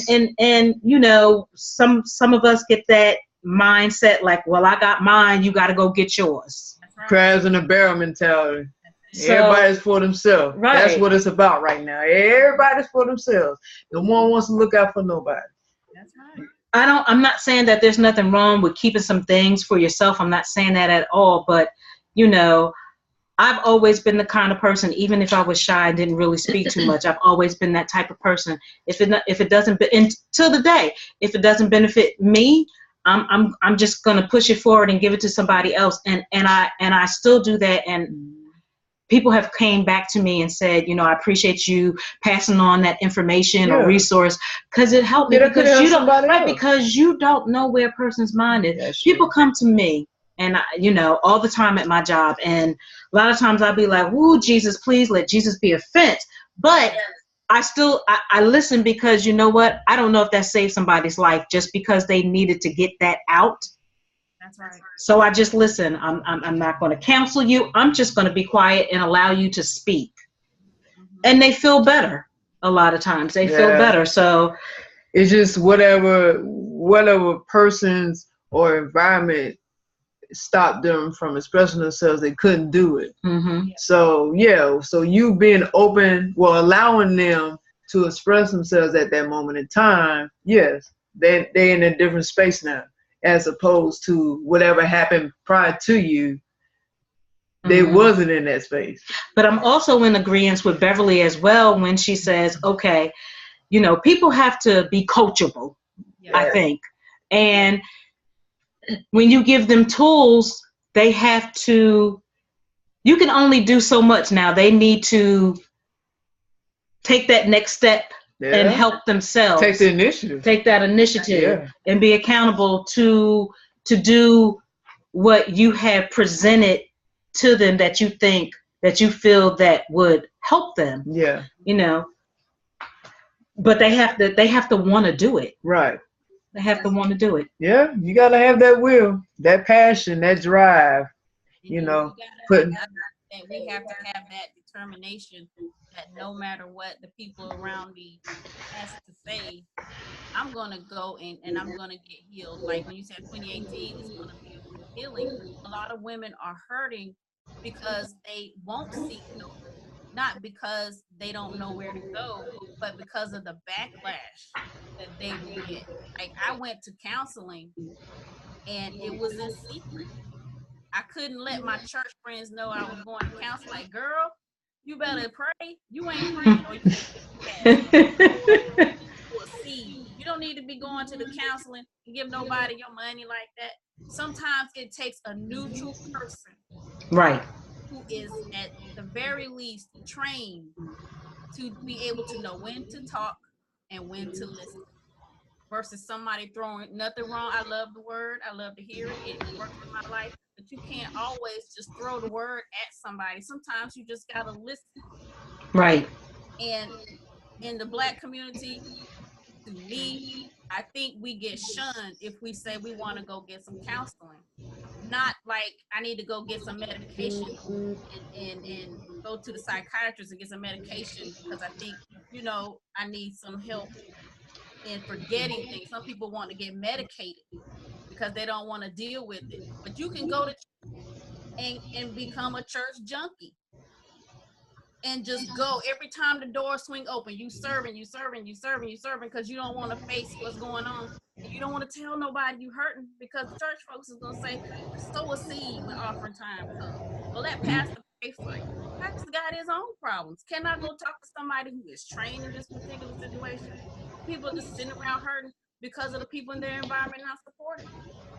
some of us get that mindset like, well, I got mine, you got to go get yours. That's right. Crabs in a barrel mentality. So, Everybody's for themselves. Right. That's what it's about right now. Everybody's for themselves. No one wants to look out for nobody. That's right. I'm not saying that there's nothing wrong with keeping some things for yourself. I'm not saying that at all, but I've always been the kind of person, even if I was shy and didn't really speak too much, I've always been that type of person. If it doesn't, until the day, if it doesn't benefit me, I'm just gonna push it forward and give it to somebody else. And I still do that. And people have came back to me and said, I appreciate you passing on that information or resource, because it helped me, because you don't know where a person's mind is. That's People true. come to me, and all the time at my job, and a lot of times I'll be like, "Ooh, Jesus, please let Jesus be a fence." But I still I listen, because you know what? I don't know if that saved somebody's life just because they needed to get that out. That's right. So I just listen. I'm not going to counsel you. I'm just going to be quiet and allow you to speak. Mhm. And they feel better. A lot of times they feel better. So it's just whatever person's or environment stopped them from expressing themselves, they couldn't do it. mhm. So so you being open, allowing them to express themselves at that moment in time, yes, they in a different space now, as opposed to whatever happened prior to you. They wasn't in that space. But I'm also in agreement with Beverley as well when she says, okay, people have to be coachable, Yeah. I think. And when you give them tools, they have to, you can only do so much now. They need to take that next step and help themselves. Take the initiative. Take that initiative and be accountable to do what you have presented to them, that you think, that you feel that would help them. Yeah. But they have to want to do it. Right. They have to want to do it. Yeah, you gotta have that will, that passion, that drive. We have to have that determination that no matter what the people around me has to say, I'm gonna go and I'm gonna get healed. Like when you said 2018 is gonna be a healing, a lot of women are hurting because they won't seek help, not because they don't know where to go, but because of the backlash that they will get. Like I went to counseling and it was in secret. I couldn't let my church friends know I was going to counsel. Like, girl, you better pray. You ain't praying, or you will see. You don't need to be going to the counseling and give nobody your money like that. Sometimes it takes a neutral person, Right. who is at the very least trained to be able to know when to talk and when to listen, versus somebody throwing nothing wrong. I love the word. I love to hear it. It works in my life. But you can't always just throw the word at somebody. Sometimes you just got to listen. Right. And in the Black community, to me, I think we get shunned if we say we want to go get some counseling. Not like I need to go get some medication and go to the psychiatrist and get some medication because I think, I need some help in forgetting things. Some people want to get medicated because they don't want to deal with it. But you can go to and become a church junkie and just go every time the doors swing open. You serving because you don't want to face what's going on. And you don't want to tell nobody you hurting because church folks is going to say, sow a seed when offering time comes. Or let pastor pray for you. Pastor got his own problems. Can I go talk to somebody who is trained in this particular situation? People just sitting around hurting because of the people in their environment not supporting.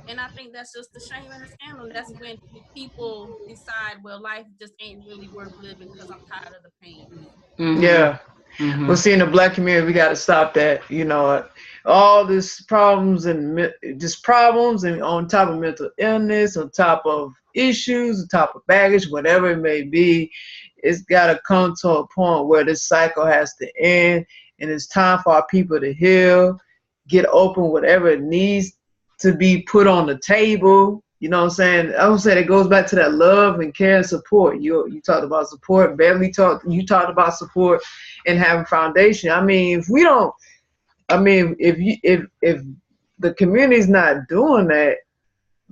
And I think that's just the shame and the scandal. That's when people decide, well, life just ain't really worth living because I'm tired of the pain. Mm-hmm. Yeah. Mm-hmm. Well, see, in the Black community, we got to stop that. All this problems and just problems, and on top of mental illness, on top of issues, on top of baggage, whatever it may be, it's got to come to a point where this cycle has to end, and it's time for our people to heal, get open, whatever it needs to be put on the table. You know what I'm saying? I would say it goes back to that love and care and support. You talked about support. Beverly talked about support and having foundation. I mean, if the community's not doing that,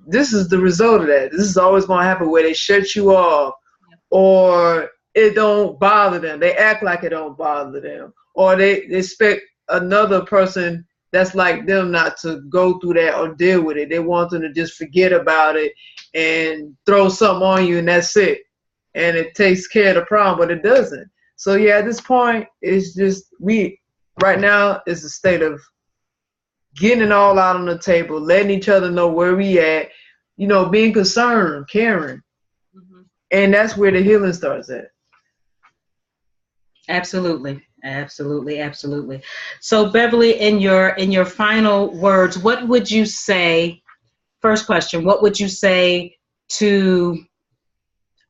this is the result of that. This is always going to happen where they shut you off, or it don't bother them. They act like it don't bother them, or they expect another person that's like them not to go through that or deal with it. They want them to just forget about it and throw something on you, and that's it. And it takes care of the problem, but it doesn't. So yeah, at this point, it's just right now is a state of getting it all out on the table, letting each other know where we at, being concerned, caring. Mm-hmm. And that's where the healing starts at. Absolutely. So Beverley, in your final words, what would you say? First question, what would you say to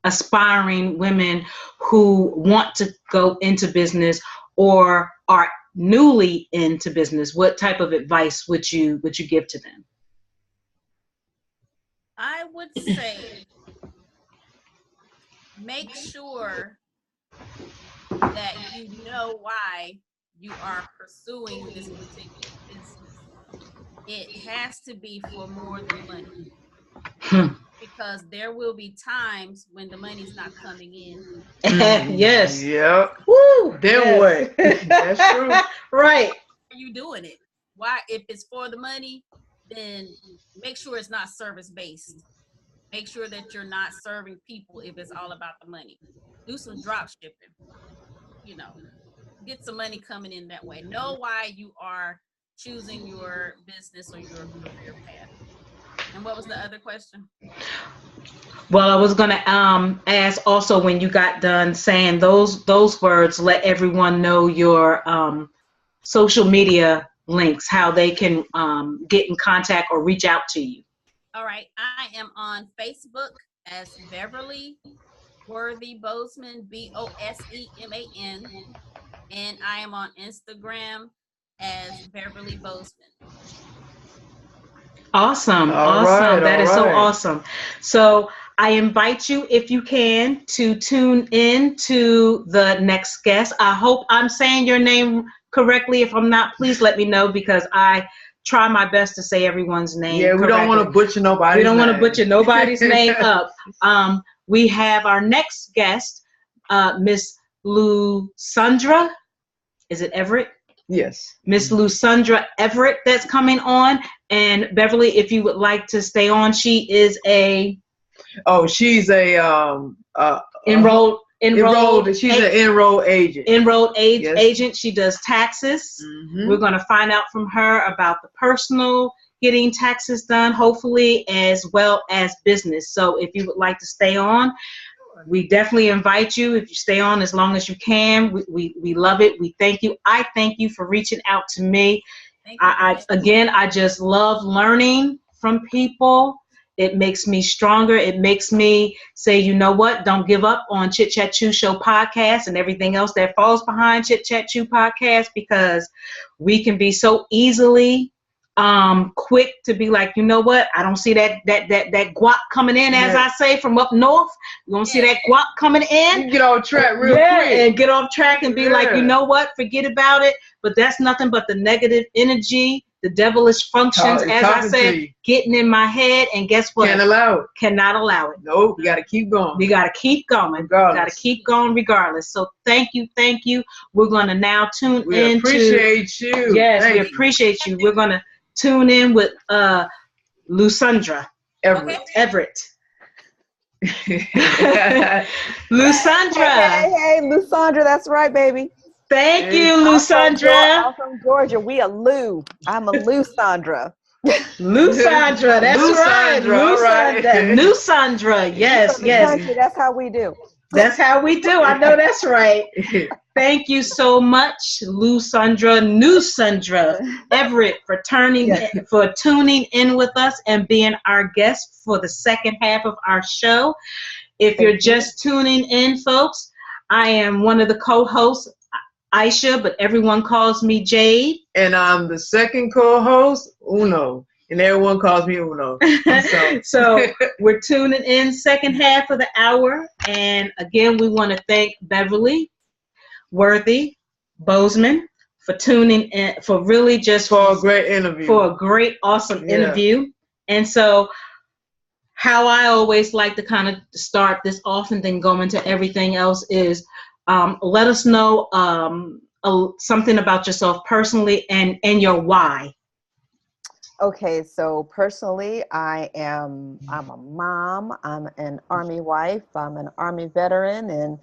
aspiring women who want to go into business or are newly into business? What type of advice would you give to them? I would say make sure that you know why you are pursuing this particular business. It has to be for more than money. Because there will be times when the money's not coming in. Yes. Yep. Woo. Damn way. That's true. Right. Why are you doing it? Why? If it's for the money, then make sure it's not service based. Make sure that you're not serving people if it's all about the money. Do some drop shipping. Get some money coming in that way. Know why you are choosing your business or your career path. And what was the other question? Well, I was going to ask also, when you got done saying those words, let everyone know your social media links, how they can get in contact or reach out to you. All right. I am on Facebook as Beverley Worthy Boseman, Boseman, and I am on Instagram as Beverley Boseman. Awesome. That is so awesome. So I invite you, if you can, to tune in to the next guest. I hope I'm saying your name correctly. If I'm not, please let me know, because I try my best to say everyone's name correctly. We don't want to butcher nobody's name. We don't want to butcher nobody's name up. We have our next guest, Miss LuSundar. Is it Everett? Yes. Miss LuSundar Everett that's coming on. And Beverley, if you would like to stay on, she is she's a enrolled. She's an enrolled agent. Agent. She does taxes. Mm-hmm. We're going to find out from her about the personal, getting taxes done, hopefully, as well as business. So if you would like to stay on, we definitely invite you. If you stay on as long as you can, we love it. We thank you. I thank you for reaching out to me. I just love learning from people. It makes me stronger. It makes me say, you know what? Don't give up on Chit Chat Chew Show podcast and everything else that falls behind Chit Chat Chew podcast, because we can be so easily quick to be like, you know what? I don't see that guap coming in, as I say, from up north. You don't see that guap coming in. You get off track real quick. And get off track and be like, you know what? Forget about it. But that's nothing but the negative energy, the devilish functions, as I said, getting in my head. And guess what? Can't allow it. Cannot allow it. Nope. You got to keep going. We got to keep going. Regardless. Got to keep going regardless. So thank you. We're going to now tune in. We appreciate you. Yes, we appreciate you. We're going to tune in with LuSundar. Everett. LuSundar. Hey, LuSundar, that's right, baby. Thank you, LuSundar. I'm from Georgia. We a Lou. I'm a LuSundar. LuSundar, that's right. LuSundar. LuSundar, yes. That's how we do. That's how we do. I know that's right. Thank you so much, LuSundar Everett, for tuning in with us and being our guest for the second half of our show. If you're just tuning in, folks, I am one of the co-hosts, Aisha, but everyone calls me Jade. And I'm the second co-host, Uno. And everyone calls me Uno. So we're tuning in second half of the hour. And again, we want to thank Beverley, Worthy, Boseman for tuning in, for really just for a great interview. For a great, awesome interview. And so how I always like to kind of start this off and then go into everything else is let us know something about yourself personally and your why. Okay, so personally, I'm a mom, I'm an Army wife, I'm an Army veteran, and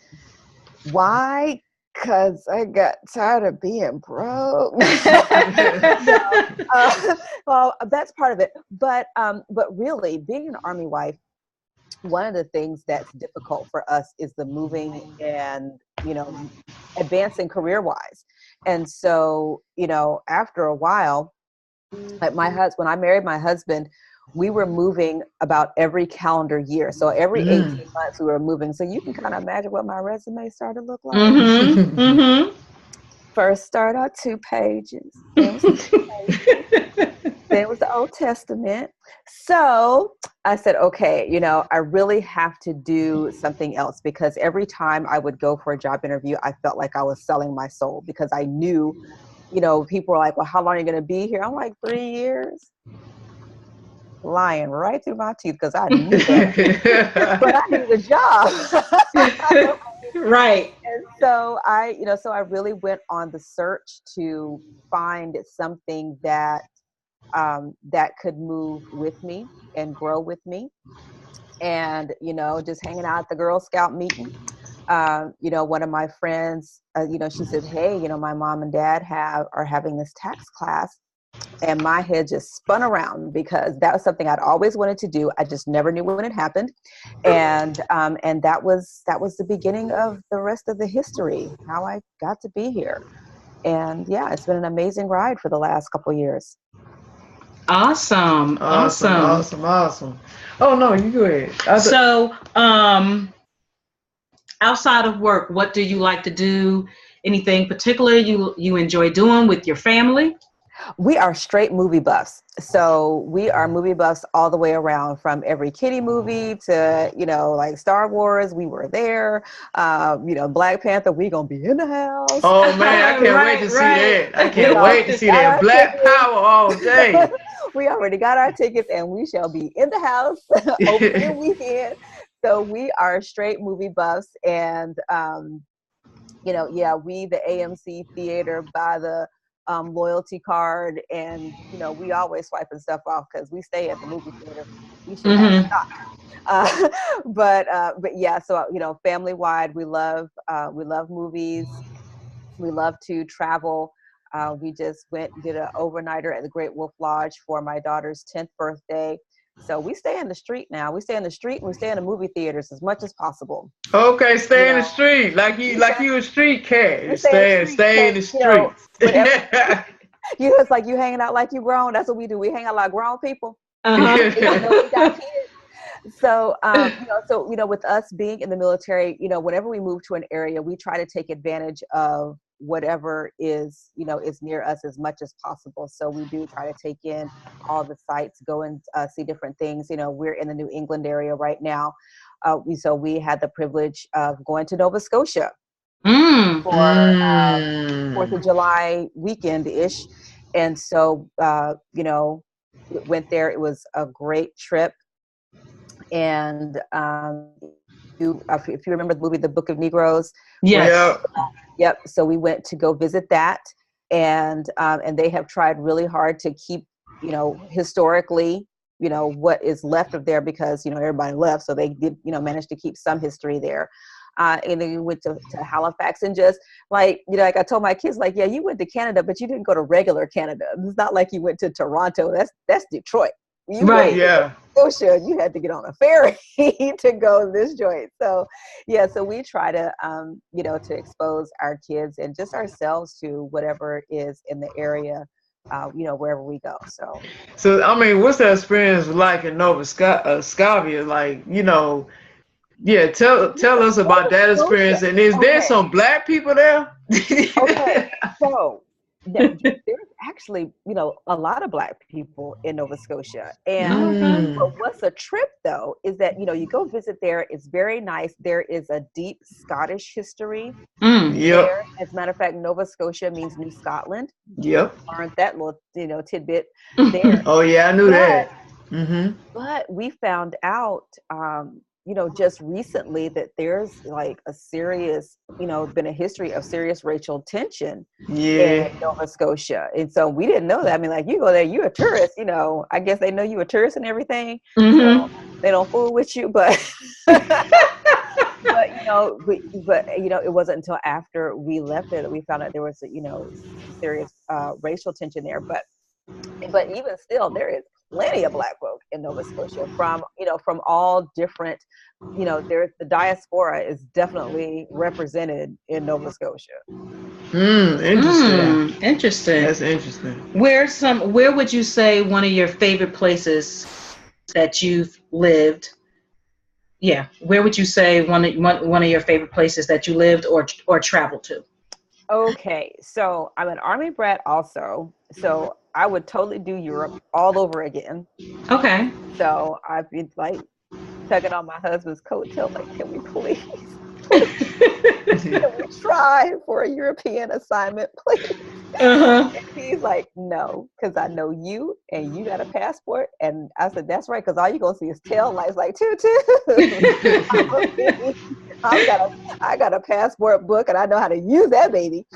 why? Because I got tired of being broke. Well, that's part of it, but really, being an Army wife, one of the things that's difficult for us is the moving and, advancing career-wise. And so, after a while, like when I married my husband, we were moving about every calendar year. So every 18 months we were moving. So you can kind of imagine what my resume started to look like. Mm-hmm. Mm-hmm. First start out 2 pages. Then it was the Old Testament. So I said, okay, I really have to do something else, because every time I would go for a job interview, I felt like I was selling my soul, because I knew, people were like, well, how long are you going to be here? I'm like, 3 years. Lying right through my teeth, because I knew that. But I needed a job. Right. And so I really went on the search to find something that could move with me and grow with me. And, just hanging out at the Girl Scout meeting. One of my friends, she said, hey, my mom and dad are having this tax class. And my head just spun around, because that was something I'd always wanted to do. I just never knew when it happened. And that was the beginning of the rest of the history, how I got to be here. And yeah, it's been an amazing ride for the last couple of years. Awesome. Oh no, you go ahead. So, outside of work, what do you like to do? Anything particular you enjoy doing with your family? We are straight movie buffs. So we are movie buffs all the way around, from every kiddie movie to, like Star Wars, we were there. Black Panther, we gonna be in the house. Oh man, I can't wait to see that. I can't wait to see that. Black Power all day. We already got our tickets, and we shall be in the house opening weekend. So we are straight movie buffs, and we the AMC theater by the loyalty card, and we always swiping stuff off because we stay at the movie theater. We should have stock. But yeah, so family wide, we love movies. We love to travel. We just went and did an overnighter at the Great Wolf Lodge for my daughter's 10th birthday. So we stay in the street now. We stay in the street, and we stay in the movie theaters as much as possible. Okay, stay in the street, like you a street cat. You stay in the street. It's like you hanging out like you grown. That's what we do. We hang out like grown people. We got kids. So, with us being in the military, whenever we move to an area, we try to take advantage of whatever is, is near us as much as possible. So we do try to take in all the sites, go and see different things. We're in the New England area right now. We had the privilege of going to Nova Scotia for 4th of July weekend-ish. And so, went there. It was a great trip. And if you remember the movie, The Book of Negroes. Yes. Yep. So we went to go visit that. And they have tried really hard to keep, historically, what is left of there, because, everybody left. So they did, manage to keep some history there. And then we went to Halifax, and just like, like I told my kids, like, yeah, you went to Canada, but you didn't go to regular Canada. It's not like you went to Toronto. That's Detroit. You right. Yeah. Scotia, you had to get on a ferry to go to this joint. So, yeah, so we try to, to expose our kids and just ourselves to whatever is in the area, wherever we go. So, I mean, what's that experience like in Nova Scotia? Like, yeah, tell us about that experience. And is there some Black people there? Okay, so there's actually, a lot of Black people in Nova Scotia. And but what's a trip, though, is that, you go visit there. It's very nice. There is a deep Scottish history there. As a matter of fact, Nova Scotia means New Scotland. Yep. Learned that little, tidbit there. Oh, yeah, I knew that. But we found out, just recently, that there's like a serious, been a history of serious racial tension in Nova Scotia. And so we didn't know that. I mean, like, you go there, you're a tourist, I guess they know you're a tourist and everything. So they don't fool with you, but but it wasn't until after we left there that we found out there was serious racial tension there. But even still, there is plenty of Black folk in Nova Scotia from all different, there's the diaspora is definitely represented in Nova Scotia. Interesting. Interesting. That's interesting. Where would you say one of your favorite places that you've lived? Yeah. Where would you say one of your favorite places that you lived or traveled to? Okay. So I'm an Army brat also. So I would totally do Europe all over again. Okay. So I've been like tugging on my husband's coattail, like, can we please can we try for a European assignment, please? And he's like, no, because I know you and you got a passport. And I said, that's right, because all you're gonna see is tail lights, like toot toot. I got a passport book and I know how to use that baby.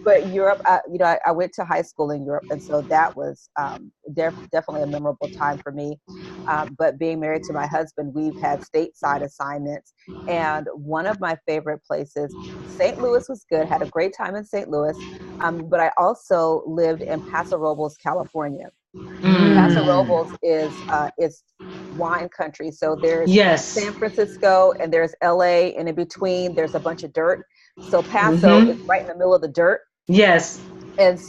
But Europe, I went to high school in Europe, and so that was definitely a memorable time for me. But being married to my husband, we've had stateside assignments, and one of my favorite places, St. Louis, was good. Had a great time in St. Louis, but I also lived in Paso Robles, California. Paso Robles is it's wine country, so there's San Francisco and there's LA, and in between there's a bunch of dirt. So Paso is right in the middle of the dirt. Yes. And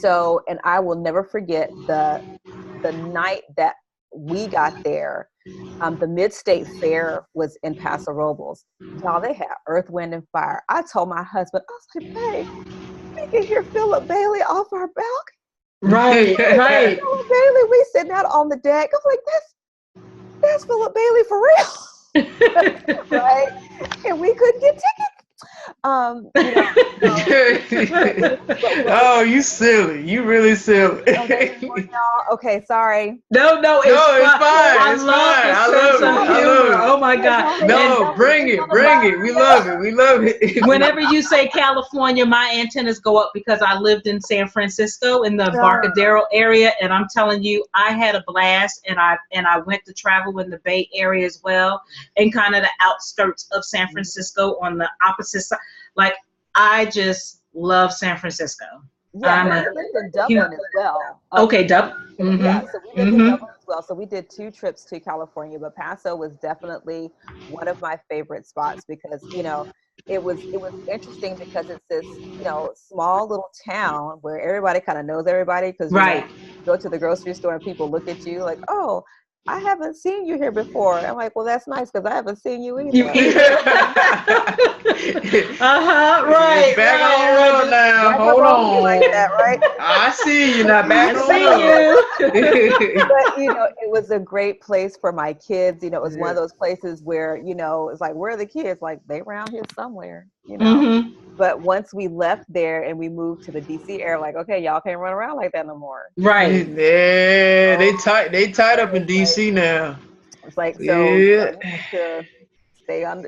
I will never forget the night that we got there. The Mid-State Fair was in Paso Robles. Y'all, they had Earth, Wind, and Fire. I told my husband, I was like, babe, we can hear Philip Bailey off our balcony. Right. Philip Bailey, we sitting out on the deck. I'm like, that's Philip Bailey for real. Right? And we couldn't get tickets. Oh, you silly. You really silly. Okay, sorry. No, it's fine. I love it. Oh my God. No, bring it. We love it. Whenever you say California, my antennas go up because I lived in San Francisco in the Embarcadero area, and I'm telling you, I had a blast, and I went to travel in the Bay Area as well, and kind of the outskirts of San Francisco on the opposite side. Like, I just love San Francisco. Yeah, we lived in Dublin as well. Okay, Dublin. Yeah, so we lived in Dublin as well. So we did 2 trips to California, but Paso was definitely one of my favorite spots because, it was interesting because it's this, small little town where everybody kind of knows everybody because you go to the grocery store and people look at you like, oh, I haven't seen you here before. I'm like, well, that's nice because I haven't seen you either. You either. Right. Back on the right. road now. Back Hold up on on. me like that, right? I see you now. Back I on see you. up. But it was a great place for my kids. It was one of Yeah. those places where it's like, where are the kids? Like, they around here somewhere. Mhm. But once we left there and we moved to the DC area, like, okay, y'all can't run around like that no more. Right. Yeah, they tied up in It's like, DC now. it's like, so Yeah. you need to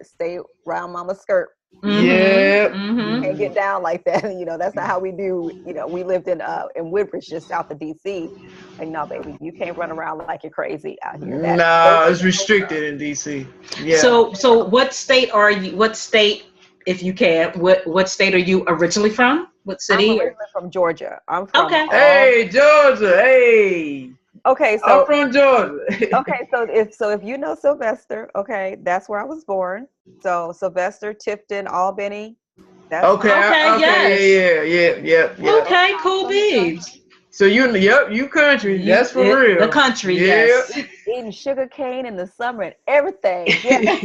stay around mama's skirt. Yeah. You can't get down like that. That's not how we do. We lived in Woodbridge, just south of DC. Like, no, baby, you can't run around like you're crazy out here. Nah, it's restricted in DC. Yeah. So what state are you? What state, if you can? What state are you originally from? What I'm city? originally from Georgia. I'm from Okay. Hey, Georgia. Hey. Okay, I'm so from Georgia. if you know Sylvester, okay, that's where I was born. So Sylvester, Tifton, Albany. That's Okay. Okay, Yeah. Okay, cool beans. So you country. That's for real. The country, Yeah. yes. eating sugar cane in the summer and everything. Yeah.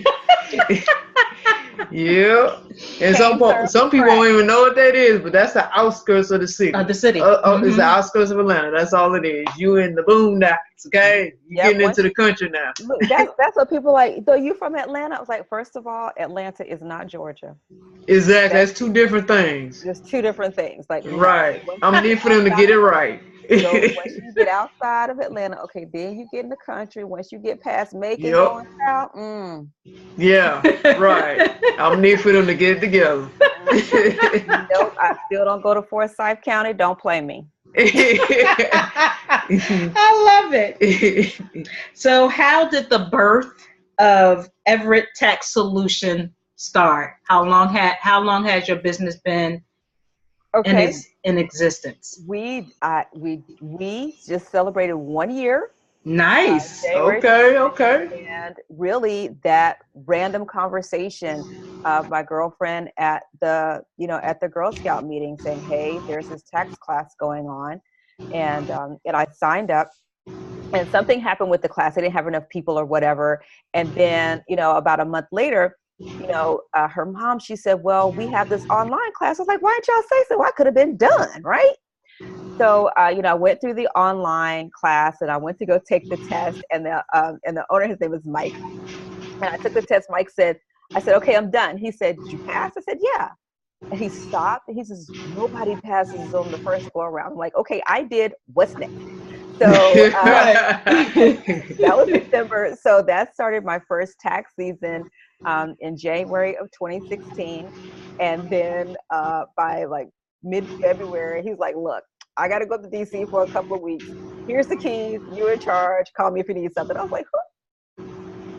Yeah. And Cane syrup some and people crack. don't even know what that is, but that's the outskirts of the city. The city. It's the outskirts of Atlanta. That's all it is. You in the boondocks, okay? You Yep, getting into the country now. Look, that's what people like. Though you from Atlanta, I was like, first of all, Atlanta is not Georgia. Exactly. That's two different things. There's two different things. Like, no. Right. Once I'm you need get for them to get it right. once you get outside of Atlanta, okay, then you get in the country. Once you get past Macon Yep. going south, Yeah, right. I'm need for them to get it together. nope, I still don't go to Forsyth County. Don't play me. I love it. So how did the birth of Everett Tax Solution start? How long has your business been Okay, in existence? we just celebrated 1 year. Nice. January Okay. And really, that random conversation of my girlfriend at the Girl Scout meeting saying, "Hey, there's this tax class going on," and I signed up. And something happened with the class. They didn't have enough people or whatever. And then, about a month later, her mom, she said, "Well, we have this online class." I was like, "Why didn't y'all say so? I could have been done, right?" So, I went through the online class and I went to go take the test, and the owner, his name was Mike. And I took the test. Mike said, I said, "Okay, I'm done." He said, "Did you pass?" I said, "Yeah." And he stopped and he says, "Nobody passes on the first go around." I'm like, "Okay, I did. What's next?" So that was December. So that started my first tax season in January of 2016. And then by like mid-February, he's like, "Look, I got to go to DC for a couple of weeks. Here's the keys. You're in charge. Call me if you need something." I was like,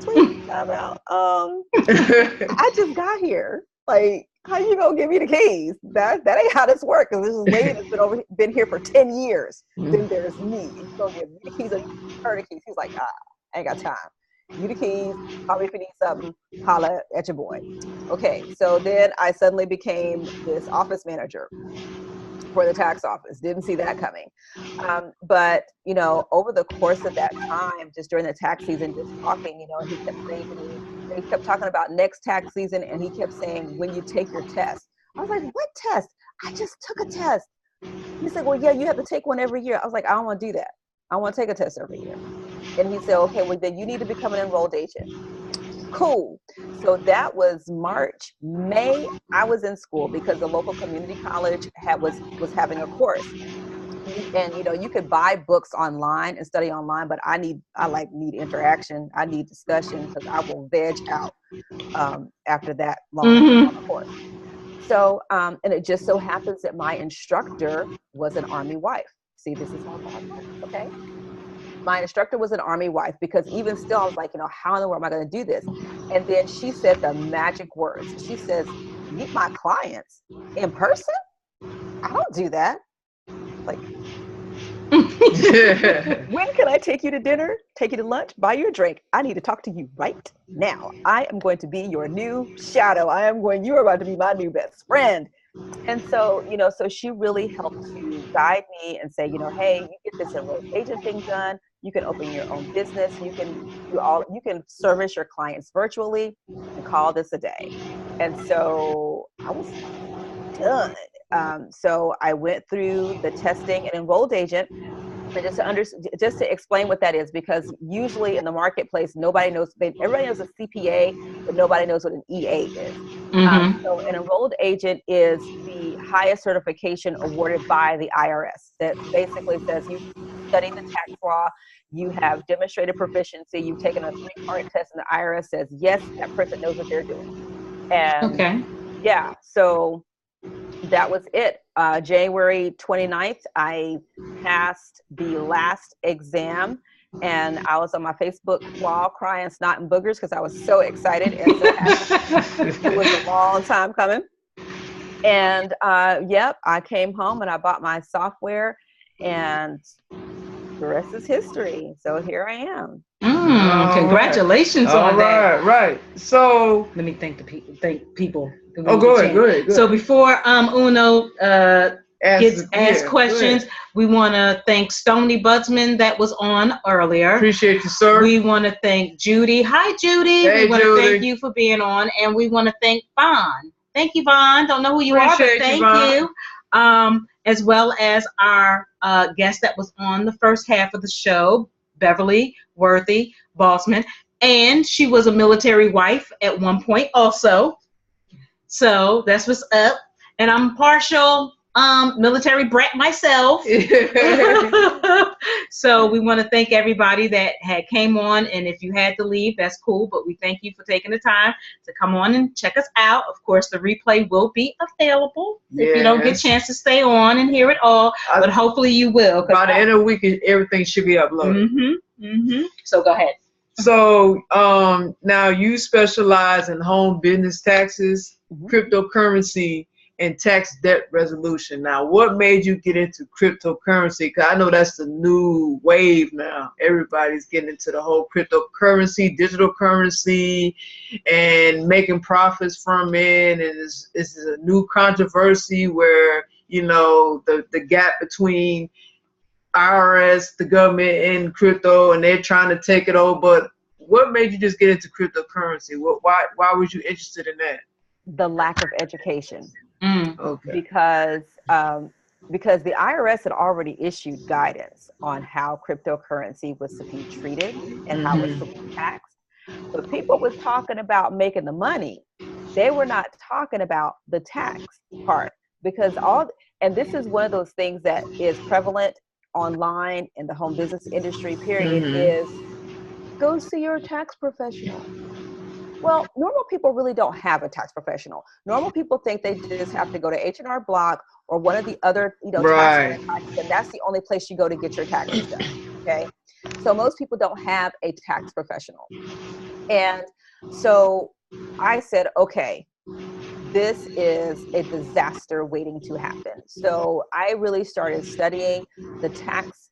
"Sweet, time out. I just got here. Like, how you gonna give me the keys? That ain't how this works. Because this is lady that's been here for 10 years. Then there's me. He's gonna give me the keys or her the keys." He's like, "I ain't got time. You the keys. Call me if you need something. Holla at your boy." Okay, so then I suddenly became this office manager for the tax office. Didn't see that coming. But, over the course of that time, just during the tax season, just talking, he kept saying to me, he kept talking about next tax season, and he kept saying, "When you take your test." I was like, "What test? I just took a test." He said, "Well, yeah, you have to take one every year." I was like, "I don't want to do that. I want to take a test every year." And he said, "Okay, well, then you need to become an enrolled agent." Cool. So that was March. May, I was in school because the local community college was having a course. And you could buy books online and study online, but I need interaction. I need discussion because I will veg out after that long course. So and it just so happens that my instructor was an Army wife. See, this is how God works. Okay. My instructor was an Army wife, because even still, I was like, how in the world am I going to do this? And then she said the magic words. She says, "Meet my clients in person? I don't do that." Like, when can I take you to dinner, take you to lunch, buy you a drink? I need to talk to you right now. I am going to be your new shadow. You are about to be my new best friend. And so, so she really helped to guide me and say, "Hey, you get this enrolled agent thing done. You can open your own business. You can do all. You can service your clients virtually and call this a day. And so I was done. So I went through the testing and enrolled agent. And just to explain what that is, because usually in the marketplace, nobody knows. Everybody knows a CPA, but nobody knows what an EA is. So an enrolled agent is the highest certification awarded by the IRS. That basically says you studied the tax law, you have demonstrated proficiency, you've taken a 3-part test, and the IRS says yes, that person knows what they're doing. And yeah, so that was it. January 29th, I passed the last exam, and I was on my Facebook wall crying snot and boogers because I was so excited and so happy. It was a long time coming. And yep, I came home and I bought my software, and the rest is history. So here I am. Congratulations on that. Right. So let me thank people. Oh, go ahead. So before Uno gets asked questions, we want to thank Stony Budsman that was on earlier. Appreciate you, sir. We want to thank Judy. Hi, Judy. Hey, we want to thank you for being on, and we want to thank Vaughn. Thank you, Vaughn. Don't know who you are, but thank you. As well as our guest that was on the first half of the show, Beverley Worthy Boseman, and she was a military wife at one point also. So that's what's up. And I'm partial military brat myself. So we want to thank everybody that had came on, and if you had to leave, that's cool, but we thank you for taking the time to come on and check us out. Of course, the replay will be available if you don't get a chance to stay on and hear it all, but hopefully you will. By the end of the week, everything should be uploaded. So go ahead. So now you specialize in home business taxes, cryptocurrency, and tax debt resolution. Now, what made you get into cryptocurrency? Because I know that's the new wave now. Everybody's getting into the whole cryptocurrency, digital currency, and making profits from it. And it's a new controversy where, you know, the gap between IRS, the government, and crypto, and they're trying to take it over. But what made you just get into cryptocurrency? Why was you interested in that? The lack of education. Okay. Because the IRS had already issued guidance on how cryptocurrency was to be treated and how it's to be taxed. But people was talking about making the money. They were not talking about the tax part, because and this is one of those things that is prevalent online in the home business industry, period, is go see your tax professional. Well, normal people really don't have a tax professional. Normal people think they just have to go to H&R Block or one of the other, tax, and that's the only place you go to get your taxes done. Okay, so most people don't have a tax professional, and so I said, okay, this is a disaster waiting to happen. So I really started studying the tax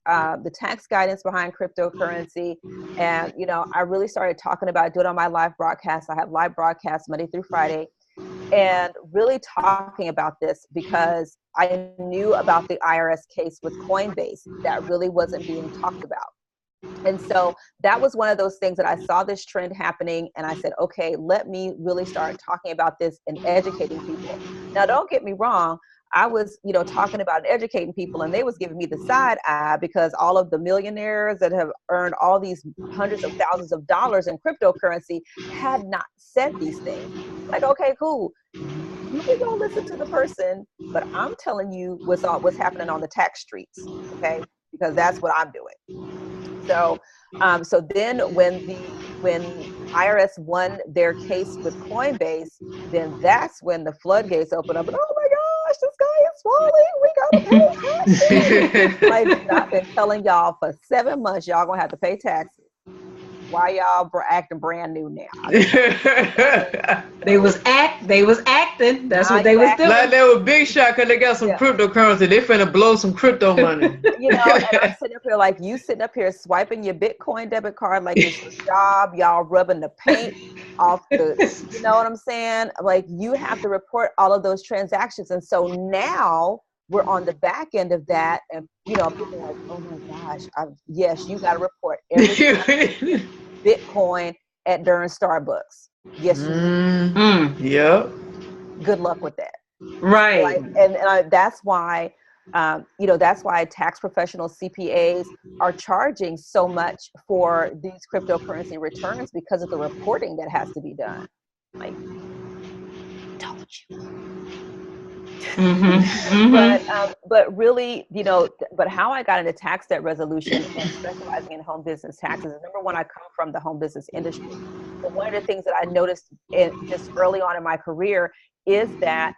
guidance behind cryptocurrency. And, I really started talking about it, doing it on my live broadcast. I have live broadcasts Monday through Friday, and really talking about this because I knew about the IRS case with Coinbase that really wasn't being talked about. And so that was one of those things that I saw this trend happening, and I said, okay, let me really start talking about this and educating people. Now, don't get me wrong. I was, talking about and educating people, and they was giving me the side eye because all of the millionaires that have earned all these hundreds of thousands of dollars in cryptocurrency had not said these things. Like, okay, cool. You can go listen to the person, but I'm telling you what's happening on the tax streets, okay? Because that's what I'm doing. So, so then when IRS won their case with Coinbase, then that's when the floodgates open up. And oh my gosh, this guy is falling. We gotta pay taxes. Like, I've been telling y'all for 7 months, y'all gonna have to pay taxes. Why y'all acting brand new now? They was acting. That's what they was doing. Like they were big shot because they got some cryptocurrency. They finna blow some crypto money. And I'm sitting up here like you sitting up here swiping your Bitcoin debit card like it's your job. Y'all rubbing the paint off the, you know what I'm saying? Like you have to report all of those transactions. And so now we're on the back end of that, and you know, people are like, oh my gosh, yes, you got to report every Bitcoin during Starbucks. Yes, you do. Yep. Good luck with that. Right. Like, and that's why, you know, that's why tax professionals, CPAs, are charging so much for these cryptocurrency returns, because of the reporting that has to be done. Like, told you. But really, you know, but how I got into tax debt resolution and specializing in home business taxes is, number one, I come from the home business industry. But one of the things that I noticed just early on in my career is that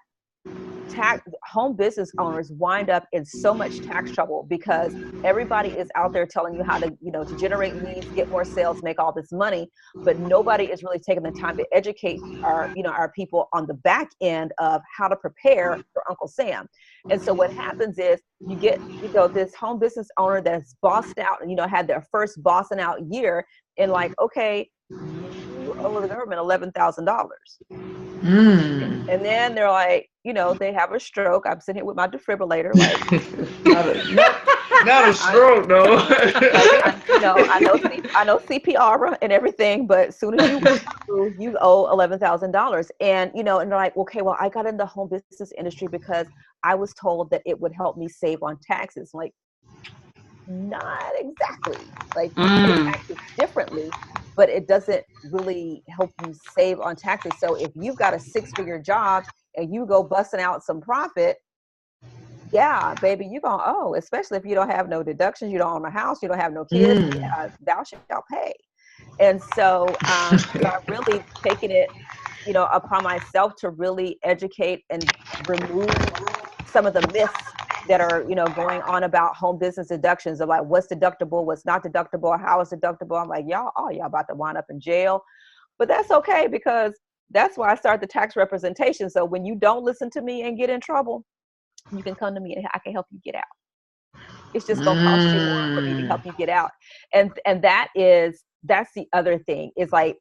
home business owners wind up in so much tax trouble, because everybody is out there telling you how to, you know, to generate leads, get more sales, make all this money, but nobody is really taking the time to educate our, you know, our people on the back end of how to prepare for Uncle Sam. And so what happens is you get, you know, this home business owner that's bossed out, and, you know, had their first bossing out year, and like, okay, you owe the government $11,000. And then they're like, you know, they have a stroke. I'm sitting here with my defibrillator, like, not a stroke though. you know, I know CPR and everything, but as soon as you walk through, you owe $11,000. And you know, and they're like, okay, well, I got in the home business industry because I was told that it would help me save on taxes. Like, not exactly. Like, you pay taxes differently, but it doesn't really help you save on taxes. So if you've got a 6-figure job and you go busting out some profit, yeah, baby, you're going to owe, especially if you don't have no deductions, you don't own a house, you don't have no kids. Yeah, thou shalt pay. And so I've really taken it, you know, upon myself to really educate and remove some of the myths that are, you know, going on about home business deductions, of like what's deductible, what's not deductible, how is deductible. I'm like, y'all about to wind up in jail. But that's okay, because that's why I started the tax representation. So when you don't listen to me and get in trouble, you can come to me and I can help you get out. It's just gonna cost you more for me to help you get out. And that's the other thing, is like,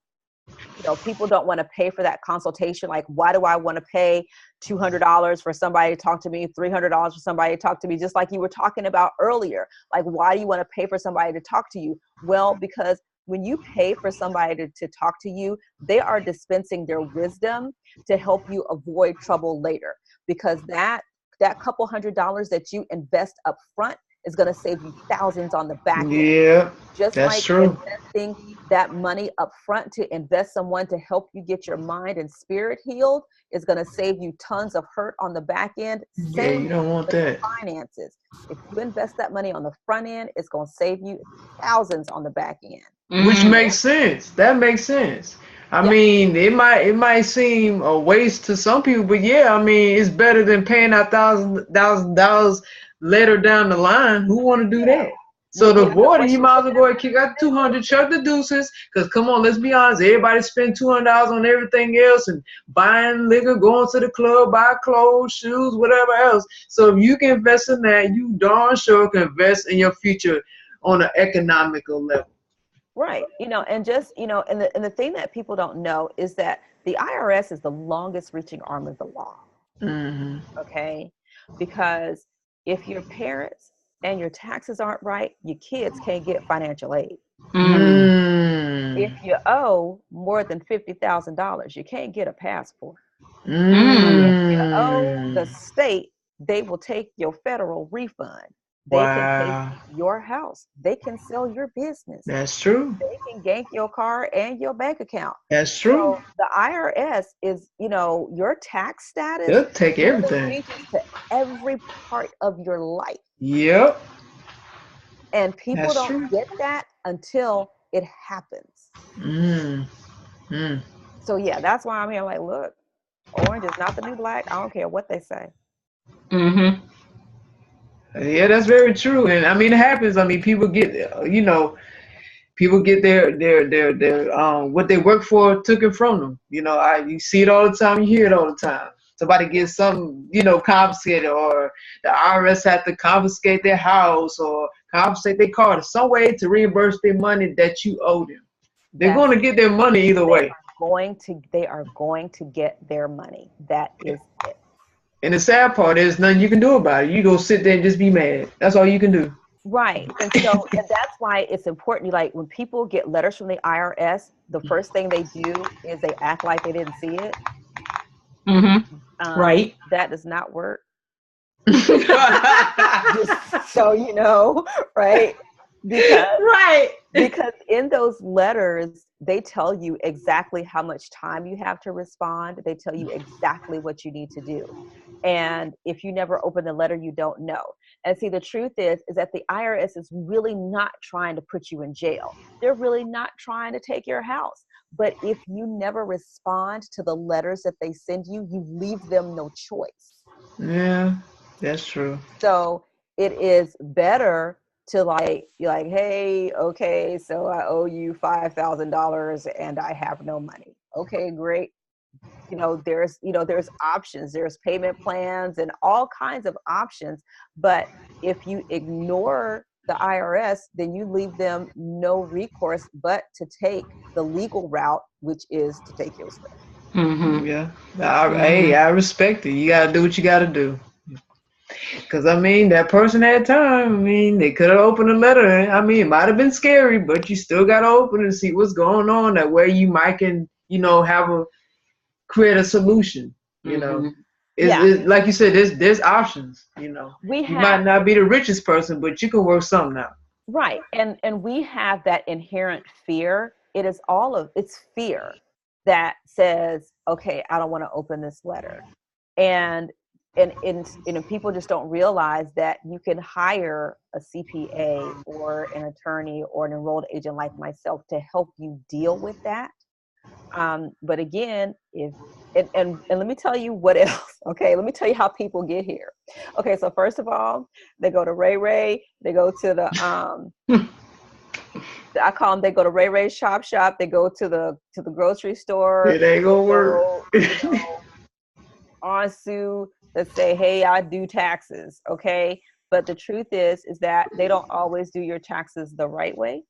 you know, people don't want to pay for that consultation. Like, why do I want to pay $200 for somebody to talk to me, $300 for somebody to talk to me? Just like you were talking about earlier, like, why do you want to pay for somebody to talk to you? Well, because when you pay for somebody to talk to you, they are dispensing their wisdom to help you avoid trouble later, because that couple $100s that you invest up front is going to save you thousands on the back end. Yeah, just that's like true. Investing that money up front to invest someone to help you get your mind and spirit healed is going to save you tons of hurt on the back end. Yeah, you don't want that. Finances. If you invest that money on the front end, it's going to save you thousands on the back end. Which makes sense. That makes sense. I mean, it might seem a waste to some people, but yeah, I mean, it's better than paying out $1,000 later down the line. Who want to do that? So to avoid it, you might as well go and kick out 200, chuck the deuces. Because come on, let's be honest, everybody spend $200 on everything else and buying liquor, going to the club, buy clothes, shoes, whatever else. So if you can invest in that, you darn sure can invest in your future on an economical level. Right. You know, and just, you know, and the thing that people don't know is that the IRS is the longest reaching arm of the law. Okay. Because if your parents and your taxes aren't right, your kids can't get financial aid. If you owe more than $50,000, you can't get a passport. If you owe the state, they will take your federal refund. They can take your house. They can sell your business. That's true. They can gank your car and your bank account. That's true. So the IRS is, you know, your tax status. They'll take everything. Changes to every part of your life. Yep. And people don't get that until it happens. So yeah, that's why I'm here. Like, look, orange is not the new black. I don't care what they say. Yeah, that's very true. And I mean, it happens. I mean, people get, you know, people get their what they work for taken from them. You know, you see it all the time. You hear it all the time. Somebody gets something, you know, confiscated, or the IRS have to confiscate their house or confiscate their car, some way to reimburse their money that you owe them. They're going to get their money either way. They are going to get their money. That is it. And the sad part is nothing you can do about it. You go sit there and just be mad. That's all you can do. Right. And so and that's why it's important. Like when people get letters from the IRS, the first thing they do is they act like they didn't see it. Right. That does not work. Right. Just so you know, right? Because in those letters, they tell you exactly how much time you have to respond. They tell you exactly what you need to do. And if you never open the letter, you don't know. And see, the truth is that the IRS is really not trying to put you in jail. They're really not trying to take your house. But if you never respond to the letters that they send you, you leave them no choice. Yeah, that's true. So it is better to you're like, hey, okay, so I owe you $5,000 and I have no money. Okay, great. There's options, there's payment plans and all kinds of options. But if you ignore the IRS, then you leave them no recourse but to take the legal route, which is to take your stuff. Yeah. Hey, I respect it. You gotta do what you gotta do. Because, I mean, that person had time. I mean, they could have opened a letter. I mean, it might have been scary, but you still got to open and see what's going on. That way you might can, create a solution, It's like you said, there's options, You might not be the richest person, but you can work something out. Right. And we have that inherent fear. It's fear that says, okay, I don't want to open this letter. And people just don't realize that you can hire a CPA or an attorney or an enrolled agent like myself to help you deal with that. But again, and let me tell you what else. Okay, let me tell you how people get here. Okay, so first of all, they go to Ray. They go to the I call them. They go to Ray shop. They go to the grocery store. It ain't gonna work. On Sue that say, hey, I do taxes. Okay, but the truth is that they don't always do your taxes the right way.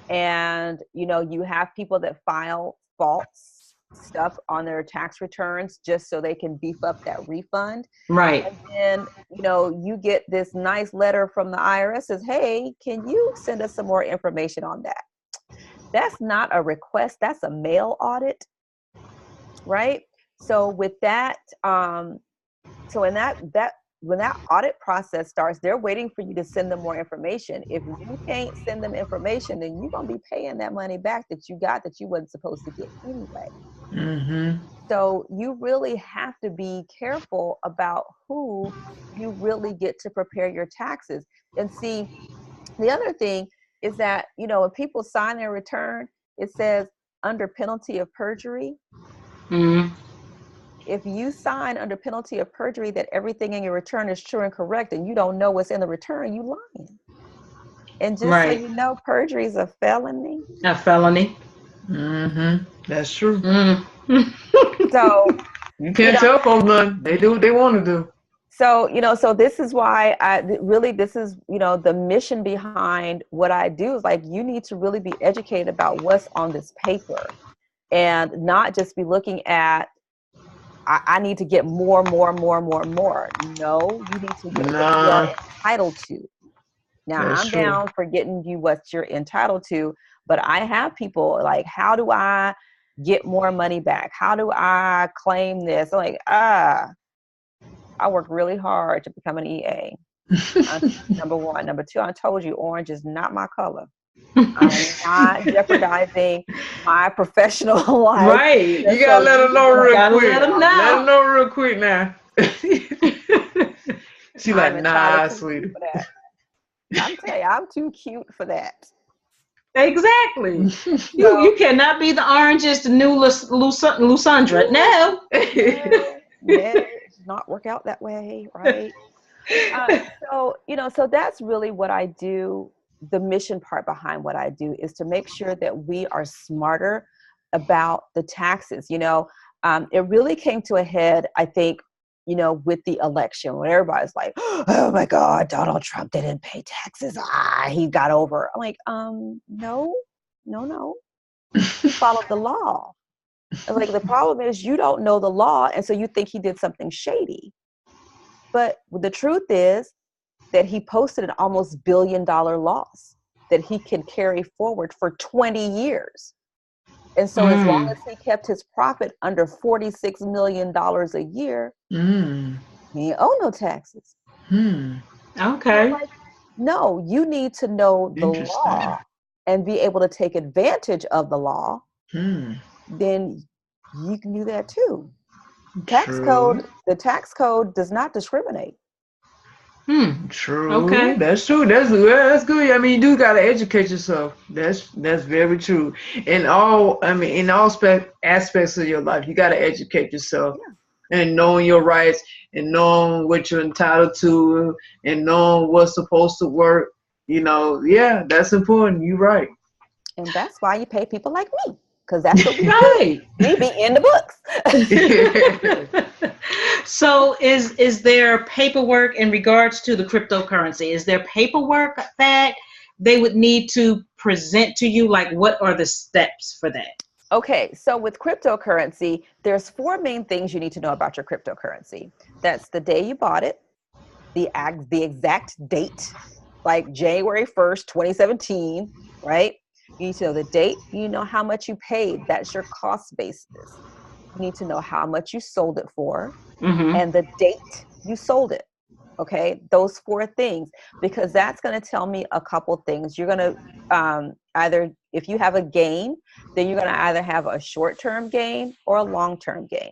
And you have people that file false stuff on their tax returns just so they can beef up that refund. Right. And then you get this nice letter from the IRS says, hey, can you send us some more information on that? That's not a request, that's a mail audit, right? So with that, when that audit process starts, they're waiting for you to send them more information. If you can't send them information, then you're going to be paying that money back that you got that you wasn't supposed to get anyway. So you really have to be careful about who you really get to prepare your taxes. And see, the other thing is that, when people sign their return, it says under penalty of perjury. If you sign under penalty of perjury that everything in your return is true and correct and you don't know what's in the return, you lying. And just so you know, perjury is a felony. A felony. That's true. So you can't tell folks nothing. They do what they want to do. So, so this is why this is, the mission behind what I do is like, you need to really be educated about what's on this paper and not just be looking at, I need to get more. No, you need to get what you're entitled to. Now, That's I'm true. down for getting you what you're entitled to, but I have people like, how do I get more money back? How do I claim this? I'm like, I work really hard to become an EA. Number one. Number two, I told you orange is not my color. I'm not jeopardizing my professional life. Right. You gotta let them know real quick. Let them know real quick now. She's like, nah, sweetie. I'm telling you, I'm too cute for that. Exactly. You cannot be the orange is the new LuSundar. No. Yeah, it does not work out that way, right? So that's really what I do. The mission part behind what I do is to make sure that we are smarter about the taxes. It really came to a head, I think, with the election when everybody's like, oh my God, Donald Trump didn't pay taxes. He got over. I'm like, no. He followed the law. Like, the problem is you don't know the law, and so you think he did something shady. But the truth is that he posted an almost $1 billion loss that he can carry forward for 20 years. And so as long as he kept his profit under $46 million a year, he ain't owe no taxes. Okay. Like, no, you need to know the law and be able to take advantage of the law. Then you can do that too. The tax code does not discriminate. True. Okay. That's true. That's good. I mean, you do gotta educate yourself. That's very true. In all aspects of your life, you gotta educate yourself. And knowing your rights, and knowing what you're entitled to, and knowing what's supposed to work. That's important. You're right. And that's why you pay people like me, because that's what we do. Right. We be in the books. So is there paperwork in regards to the cryptocurrency? Is there paperwork that they would need to present to you? Like, what are the steps for that? Okay, so with cryptocurrency, there's 4 main things you need to know about your cryptocurrency. That's the day you bought it, the exact date, like January 1st, 2017, right? You need to know the date. You know how much you paid. That's your cost basis. You need to know how much you sold it for, and the date you sold it. Okay, those 4 things, because that's going to tell me a couple things. You're going to either, if you have a gain, then you're going to either have a short-term gain or a long-term gain.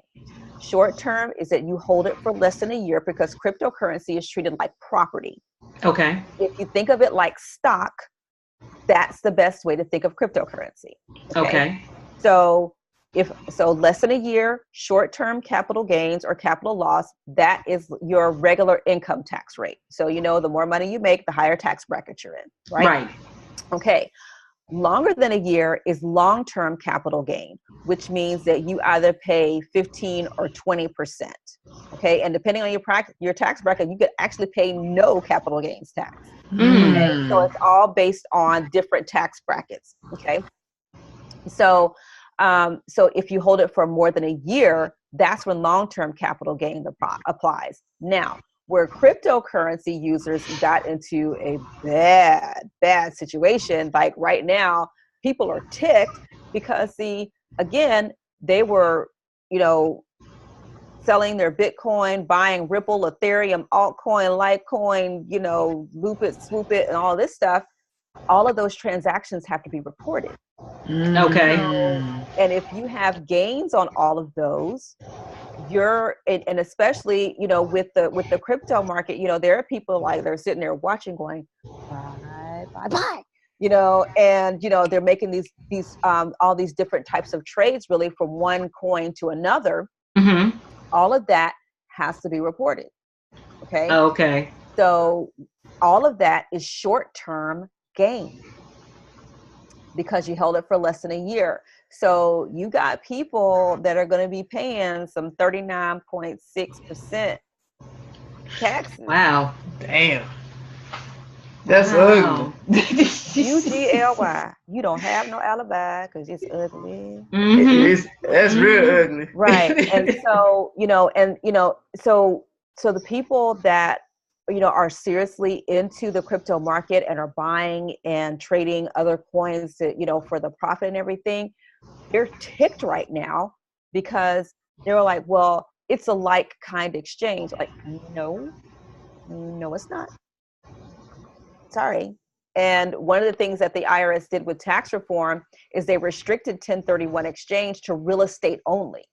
Short-term is that you hold it for less than a year, because cryptocurrency is treated like property. Okay. If you think of it like stock, that's the best way to think of cryptocurrency. Okay. So less than a year, short-term capital gains or capital loss, that is your regular income tax rate. So, the more money you make, the higher tax bracket you're in, right? Right. Okay. Longer than a year is long-term capital gain, which means that you either pay 15 or 20%. Okay. And depending on your tax bracket, you could actually pay no capital gains tax. Okay? So it's all based on different tax brackets. Okay. So if you hold it for more than a year, that's when long-term capital gain applies. Now, where cryptocurrency users got into a bad situation, like right now, people are ticked because again, they were, selling their Bitcoin, buying Ripple, Ethereum, altcoin, Litecoin, Loop it, swoop it, and all this stuff. All of those transactions have to be reported. Okay. And if you have gains on all of those, and especially, with the crypto market, there are people like they're sitting there watching going, buy, and, they're making these all these different types of trades really from one coin to another. All of that has to be reported. Okay. Okay. So all of that is short-term gain, because you held it for less than a year. So you got people that are going to be paying some 39.6% taxes. Wow. Damn. That's ugly. UGLY. You don't have no alibi because it's ugly. That's real ugly. Right. And so, so the people that, are seriously into the crypto market and are buying and trading other coins to, for the profit and everything, they're ticked right now because they're like, well, it's a like kind exchange. Like, no, it's not. Sorry. And one of the things that the IRS did with tax reform is they restricted 1031 exchange to real estate only.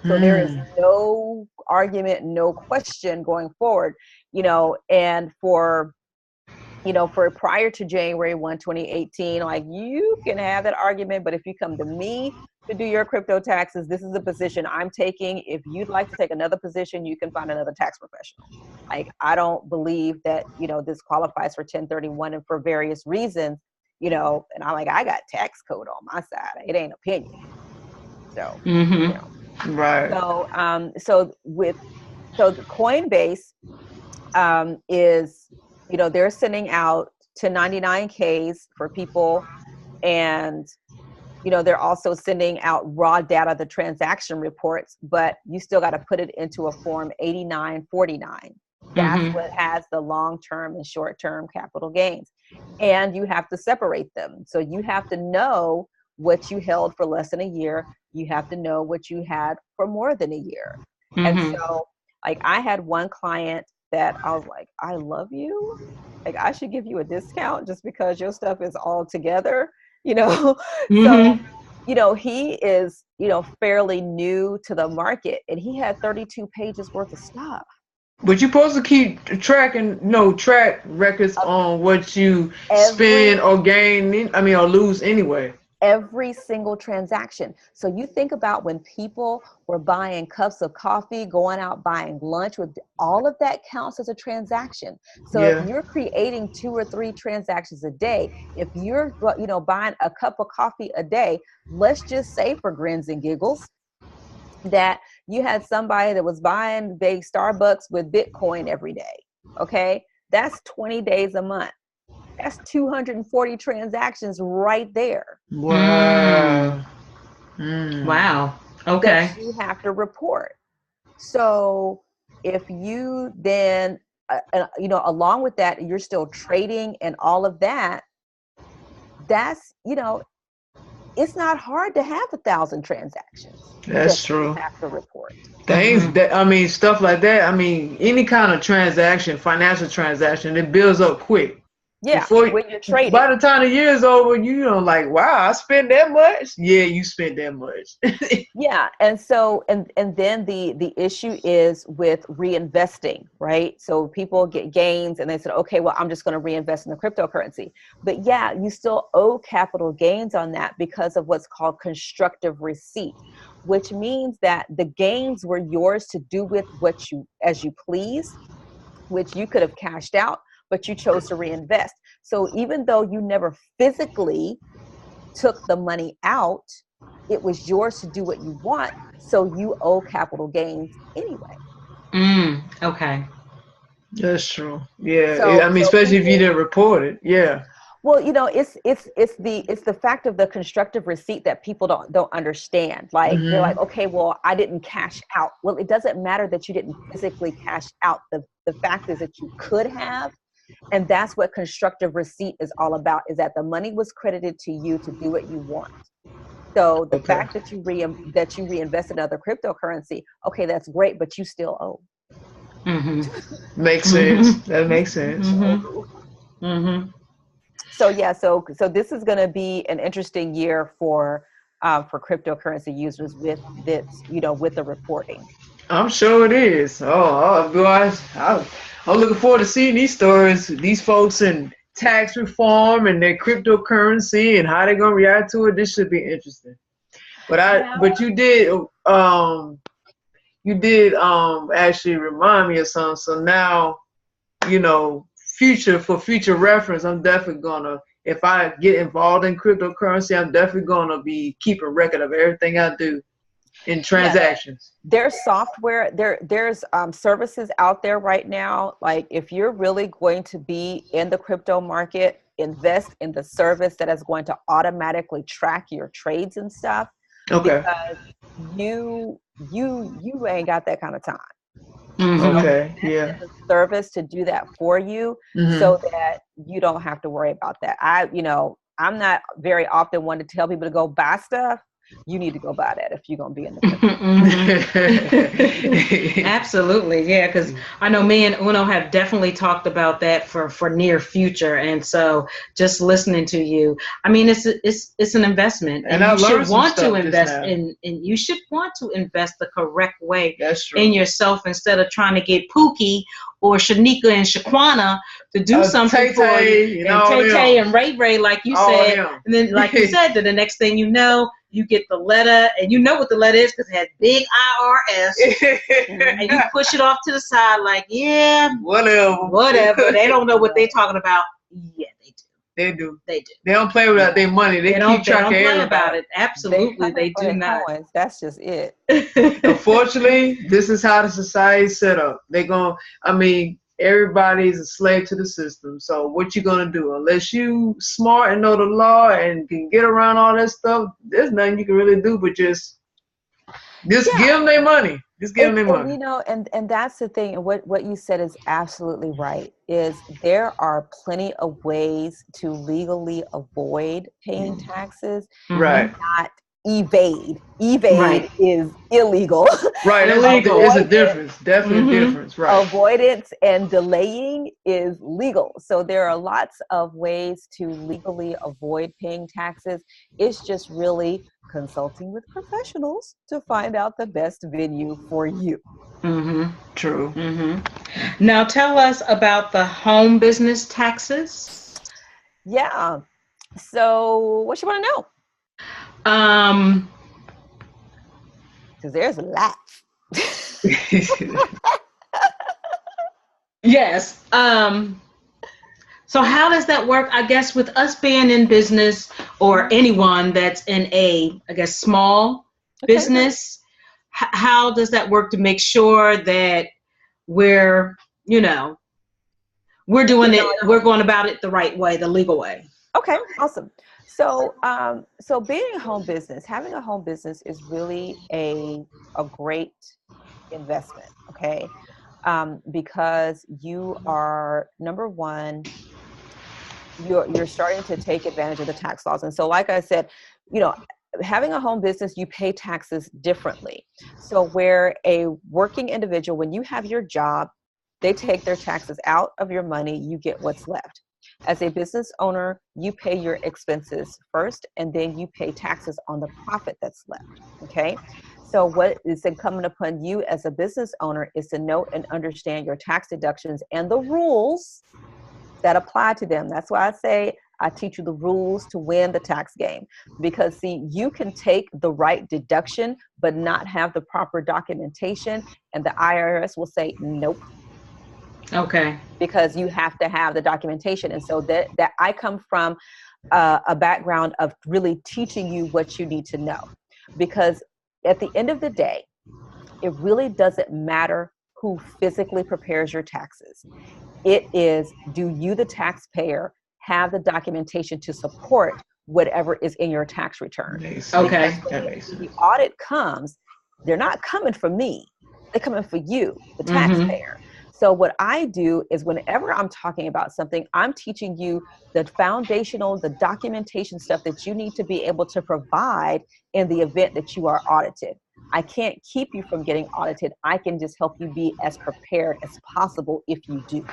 So there is no argument, no question going forward, and for prior to January 1, 2018, like, you can have that argument, but if you come to me to do your crypto taxes, this is the position I'm taking. If you'd like to take another position, you can find another tax professional. Like, I don't believe that, this qualifies for 1031 and for various reasons, and I'm like, I got tax code on my side. It ain't opinion. So, Right. So, so the Coinbase is, they're sending out to 99Ks for people, and they're also sending out raw data, the transaction reports, but you still got to put it into a form 8949. That's what has the long-term and short-term capital gains. And you have to separate them. So you have to know what you held for less than a year. You have to know what you had for more than a year. And so, like, I had one client that I was like, I love you. Like, I should give you a discount just because your stuff is all together, So, he is, fairly new to the market, and he had 32 pages worth of stuff. But you're supposed to keep track records on what you spend or gain, or lose anyway. Every single transaction. So you think about when people were buying cups of coffee, going out buying lunch, with all of that counts as a transaction. So if you're creating 2 or 3 transactions a day, if you're buying a cup of coffee a day, let's just say for grins and giggles that you had somebody that was buying big Starbucks with Bitcoin every day. Okay, that's 20 days a month. That's 240 transactions right there. Wow. Wow. Okay. That you have to report. So if you then, along with that, you're still trading and all of that, that's, it's not hard to have 1,000 transactions. That's true. You have to report. Things that, stuff like that. Any kind of transaction, financial transaction, it builds up quick. Yeah, when you're trading. By the time the year is over, like, wow, I spent that much? Yeah, you spent that much. Yeah, and so, and then the issue is with reinvesting, right? So people get gains and they said, okay, well, I'm just going to reinvest in the cryptocurrency. But yeah, you still owe capital gains on that because of what's called constructive receipt, which means that the gains were yours to do with as you please, which you could have cashed out, but you chose to reinvest. So even though you never physically took the money out, it was yours to do what you want. So you owe capital gains anyway. Okay. That's true. Yeah. Especially if you didn't report it. Yeah. Well, it's the fact of the constructive receipt that people don't understand. Like they're like, okay, well, I didn't cash out. Well, it doesn't matter that you didn't physically cash out. The fact is that you could have. And that's what constructive receipt is all about, is that the money was credited to you to do what you want. So the fact that you reinvest in other cryptocurrency, okay, that's great, but you still owe. Makes sense. That makes sense. So yeah, so this is going to be an interesting year for cryptocurrency users with this, with the reporting. I'm sure it is. Boy, I'm looking forward to seeing these stories, these folks in tax reform and their cryptocurrency and how they're gonna react to it. This should be interesting. But you did actually remind me of something. So now, for future reference, I'm definitely gonna, if I get involved in cryptocurrency, I'm definitely gonna be keeping record of everything I do in transactions. There's software, there's services out there right now. Like if you're really going to be in the crypto market, invest in the service that is going to automatically track your trades and stuff. Okay. Because you ain't got that kind of time. Okay. Yeah. The service to do that for you, so that you don't have to worry about that. I'm not very often one to tell people to go buy stuff. You need to go buy that if you're going to be in the Absolutely. Yeah. Because I know me and Uno have definitely talked about that for near future. And so just listening to you, it's an investment, and you should want to invest you should want to invest the correct way in yourself, instead of trying to get Pookie or Shanika and Shaquana to do something for you, and Tay and Ray Ray, like you said. And then, like you said, the next thing you know, you get the letter, and you know what the letter is because it has big IRS, and you push it off to the side like, yeah, whatever. They don't know what they're talking about. Yeah, they do. They do. They don't play without their money. They keep track of everybody. About it. Absolutely, they do not. Coins. That's just it. Unfortunately, this is how the society's set up. everybody's a slave to the system. So what you gonna do? Unless you smart and know the law and can get around all that stuff, there's nothing you can really do but just give them their money. Just give them their money. You know, and that's the thing. And what you said is absolutely right. Is there are plenty of ways to legally avoid paying taxes, Right. not evade. Right. Is illegal. Right. Illegal. There's a difference. Definitely a difference. Right. Avoidance and delaying is legal. So there are lots of ways to legally avoid paying taxes. It's just really consulting with professionals to find out the best venue for you. True. Now tell us about the home business taxes. Yeah. So what you want to know? Because there's lots. Yes. So how does that work? I guess with us being in business, or anyone that's in a, I guess, small business, how does that work to make sure that we're, we're doing it, we're going about it the right way, the legal way? Okay, awesome. So, so being a home business, having a home business is really a great investment. Okay, because you are, number one, you're starting to take advantage of the tax laws. And so, like I said, having a home business, you pay taxes differently. So where a working individual, when you have your job, they take their taxes out of your money, you get what's left. As a business owner, you pay your expenses first, and then you pay taxes on the profit that's left. Okay. So what is incumbent upon you as a business owner is to know and understand your tax deductions and the rules that apply to them. That's why I say I teach you the rules to win the tax game. Because see, you can take the right deduction, but not have the proper documentation, and the IRS will say, nope. Okay. Because you have to have the documentation. And so that I come from a background of really teaching you what you need to know. Because at the end of the day, it really doesn't matter who physically prepares your taxes. It is, do you, the taxpayer, have the documentation to support whatever is in your tax return? Okay. When the audit comes, they're not coming from me. They're coming for you, the taxpayer. So what I do is whenever I'm talking about something, I'm teaching you the foundational, the documentation stuff that you need to be able to provide in the event that you are audited. I can't keep you from getting audited. I can just help you be as prepared as possible if you do.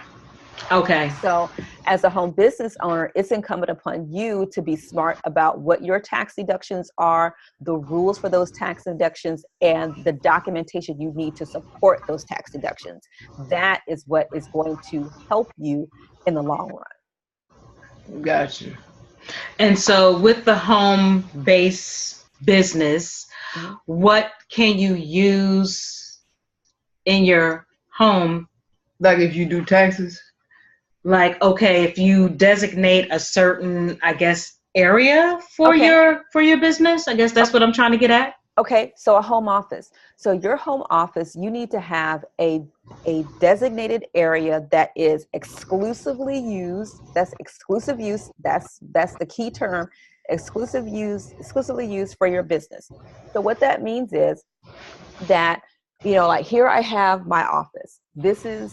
Okay. So as a home business owner, it's incumbent upon you to be smart about what your tax deductions are, the rules for those tax deductions, and the documentation you need to support those tax deductions. That is what is going to help you in the long run. Gotcha. And so with the home-based business, what can you use in your home? Like if you do taxes? Like, okay, if you designate a certain, I guess, area for your business, I guess that's what I'm trying to get at. Okay, so a home office. So your home office, you need to have a designated area that is exclusively used. That's exclusive use. That's the key term. Exclusively used for your business. So what that means is that, like here I have my office. This is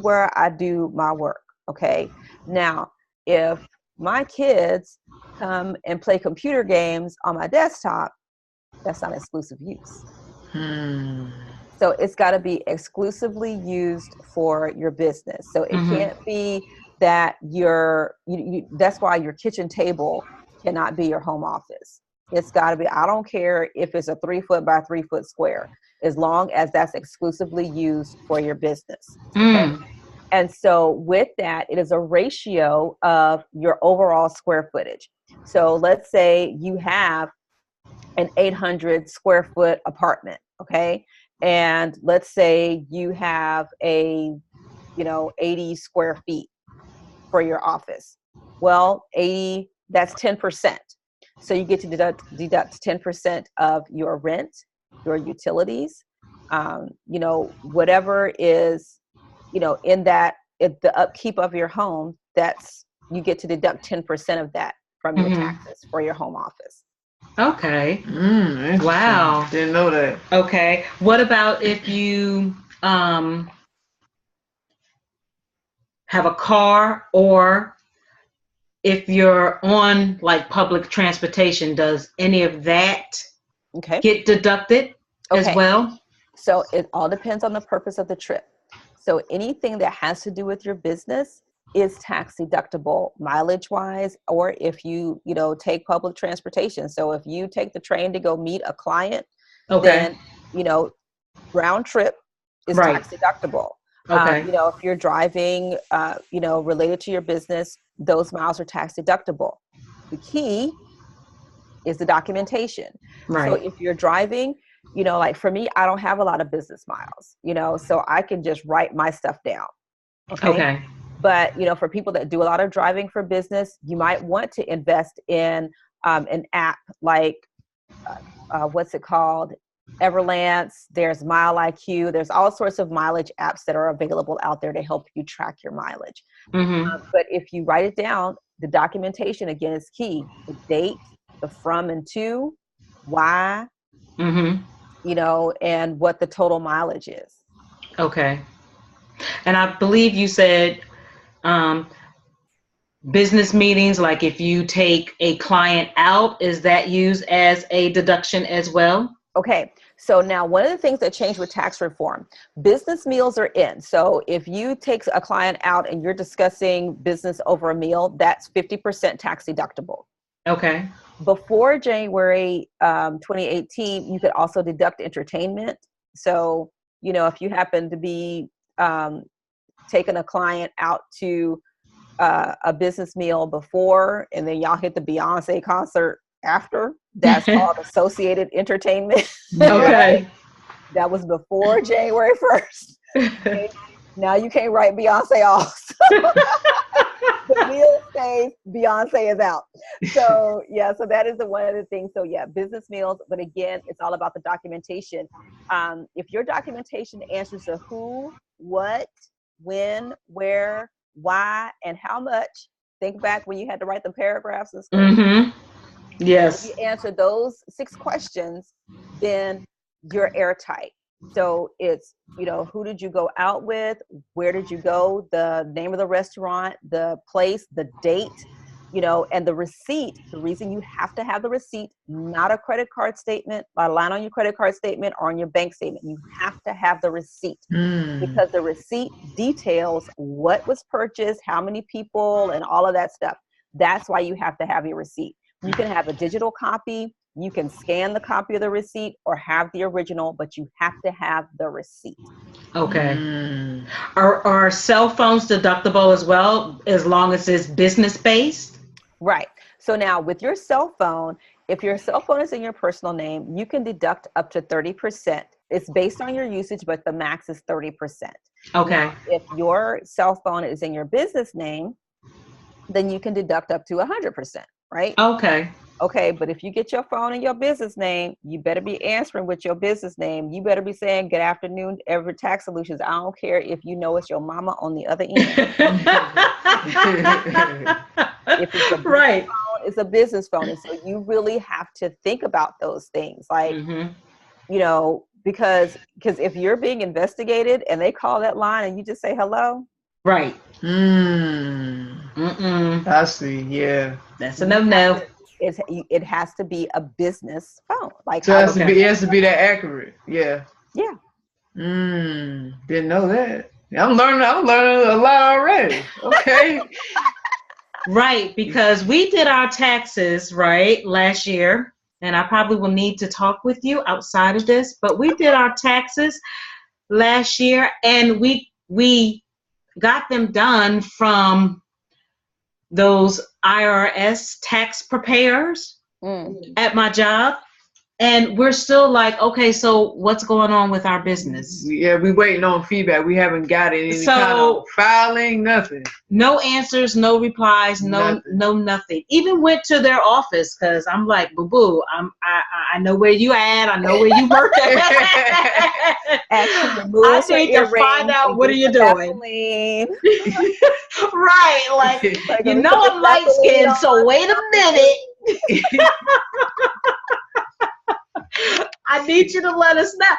where I do my work. Okay. Now, if my kids come and play computer games on my desktop, that's not exclusive use. So it's got to be exclusively used for your business. So it can't be that that's why your kitchen table cannot be your home office. It's got to be, I don't care if it's a 3 foot by 3 foot square, as long as that's exclusively used for your business. Okay? And so with that, it is a ratio of your overall square footage. So let's say you have an 800 square foot apartment, okay? And let's say you have a, 80 square feet for your office. Well, 80, that's 10%. So you get to deduct 10% of your rent, your utilities, You know, whatever is, you know, in that, the upkeep of your home, you get to deduct 10% of that from your taxes for your home office. Okay. Wow. Didn't know that. Okay. What about if you have a car, or if you're on like public transportation, does any of that get deducted as well? So it all depends on the purpose of the trip. So anything that has to do with your business is tax deductible mileage wise, or if you take public transportation. So if you take the train to go meet a client, then, round trip is tax deductible. If you're driving, related to your business, those miles are tax deductible. The key is the documentation. So if you're driving, like for me, I don't have a lot of business miles, so I can just write my stuff down. Okay. But, for people that do a lot of driving for business, you might want to invest in an app like, what's it called? Everlance. There's Mile IQ. There's all sorts of mileage apps that are available out there to help you track your mileage. But if you write it down, the documentation again is key. The date, the from and to, why, and what the total mileage is. Okay. And I believe you said business meetings, like if you take a client out, is that used as a deduction as well? Okay. So now one of the things that changed with tax reform, business meals are in. So if you take a client out and you're discussing business over a meal, that's 50% tax deductible. Okay. Before January 2018, you could also deduct entertainment. So, if you happen to be taking a client out to a business meal before, and then y'all hit the Beyonce concert after, that's called associated entertainment. Okay. That was before January 1st. Okay? Now you can't write Beyonce off. The meal stays, Beyonce is out. So so that is one of the things. So business meals, but again, it's all about the documentation. If your documentation answers the who, what, when, where, why, and how much, think back when you had to write the paragraphs and stuff. Yes. If you answer those 6 questions, then you're airtight. So it's, who did you go out with? Where did you go? The name of the restaurant, the place, the date, and the receipt. The reason you have to have the receipt, not a credit card statement, a line on your credit card statement or on your bank statement. You have to have the receipt because the receipt details what was purchased, how many people, and all of that stuff. That's why you have to have your receipt. You can have a digital copy. You can scan the copy of the receipt or have the original, but you have to have the receipt. Okay. Are cell phones deductible as well, as long as it's business based? Right. So now with your cell phone, if your cell phone is in your personal name, you can deduct up to 30%. It's based on your usage, but the max is 30%. Okay. Now, if your cell phone is in your business name, then you can deduct up to 100%, right? Okay. Okay, but if you get your phone in your business name, you better be answering with your business name. You better be saying, "Good afternoon, Everett Tax Solutions." I don't care if you know it's your mama on the other end. If it's a business phone, it's a business phone. And so you really have to think about those things. Like, because if you're being investigated and they call that line and you just say hello. Right. I see. Yeah. That's a no. It has to be a business phone. Like, so it has to be that accurate. Yeah. Yeah. Didn't know that. I'm learning a lot already. Okay. Right, because we did our taxes last year, and I probably will need to talk with you outside of this, but we did our taxes last year, and we got them done from those IRS tax preparers at my job, and we're still like, okay, so what's going on with our business? Yeah, we waiting on feedback. We haven't got any kind of filing, nothing. No answers, no replies, no nothing. Even went to their office because I'm like, boo boo, I know where you at, I know where you work at. she I removes her need to find earrings out and what are gets you the doing. Vaseline. Right, like Like, you let me know put this I'm light Vaseline skinned, so on. wait a minute. I need you to let us know.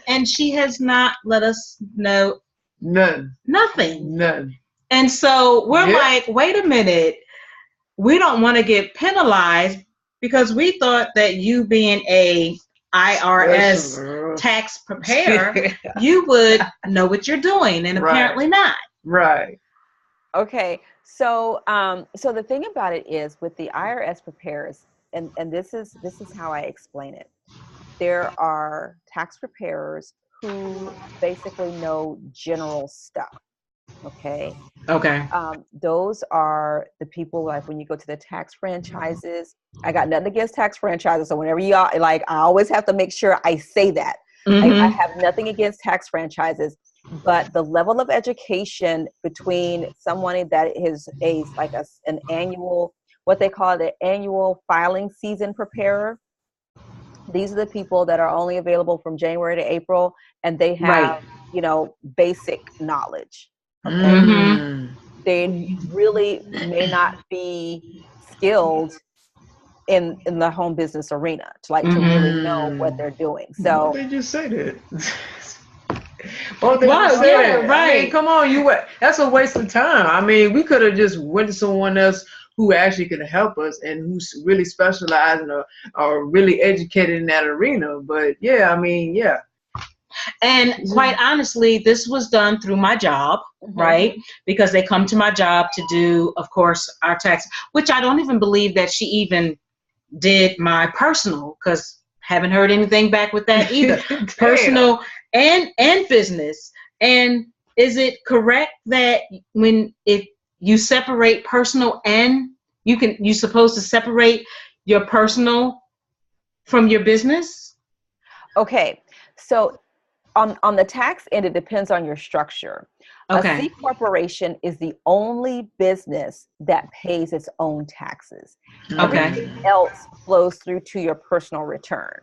And she has not let us know None. nothing. None. And so we're Yeah. like, wait a minute. We don't want to get penalized because we thought that you being a IRS Special. tax preparer, you would know what you're doing, and Right. apparently not. Right. Okay, so so the thing about it is with the IRS preparers, and this is how I explain it. There are tax preparers who basically know general stuff. Okay, Okay. those are the people like when you go to the tax franchises. I got nothing against tax franchises, so whenever you are like, I always have to make sure I say that. I have nothing against tax franchises, but the level of education between someone that is an annual, what they call the annual filing season preparer. These are the people that are only available from January to April, and they have, Right. basic knowledge. Okay. Mm. They really may not be skilled in the home business arena to really know what they're doing. Why So they just say that? Why they Wow, just say yeah, that? I right. mean, come on, that's a waste of time. I mean, we could have just went to someone else who actually could help us and who's really specialized or really educated in that arena. But yeah, I mean, yeah. And quite honestly, this was done through my job, right? Because they come to my job to do, of course, our tax, which I don't even believe that she even did my personal, because haven't heard anything back with that either. Personal and business. And is it correct that if you separate personal and you're supposed to separate your personal from your business? Okay, so on the tax end, it depends on your structure. Okay. A C corporation is the only business that pays its own taxes. Okay. Everything else flows through to your personal return.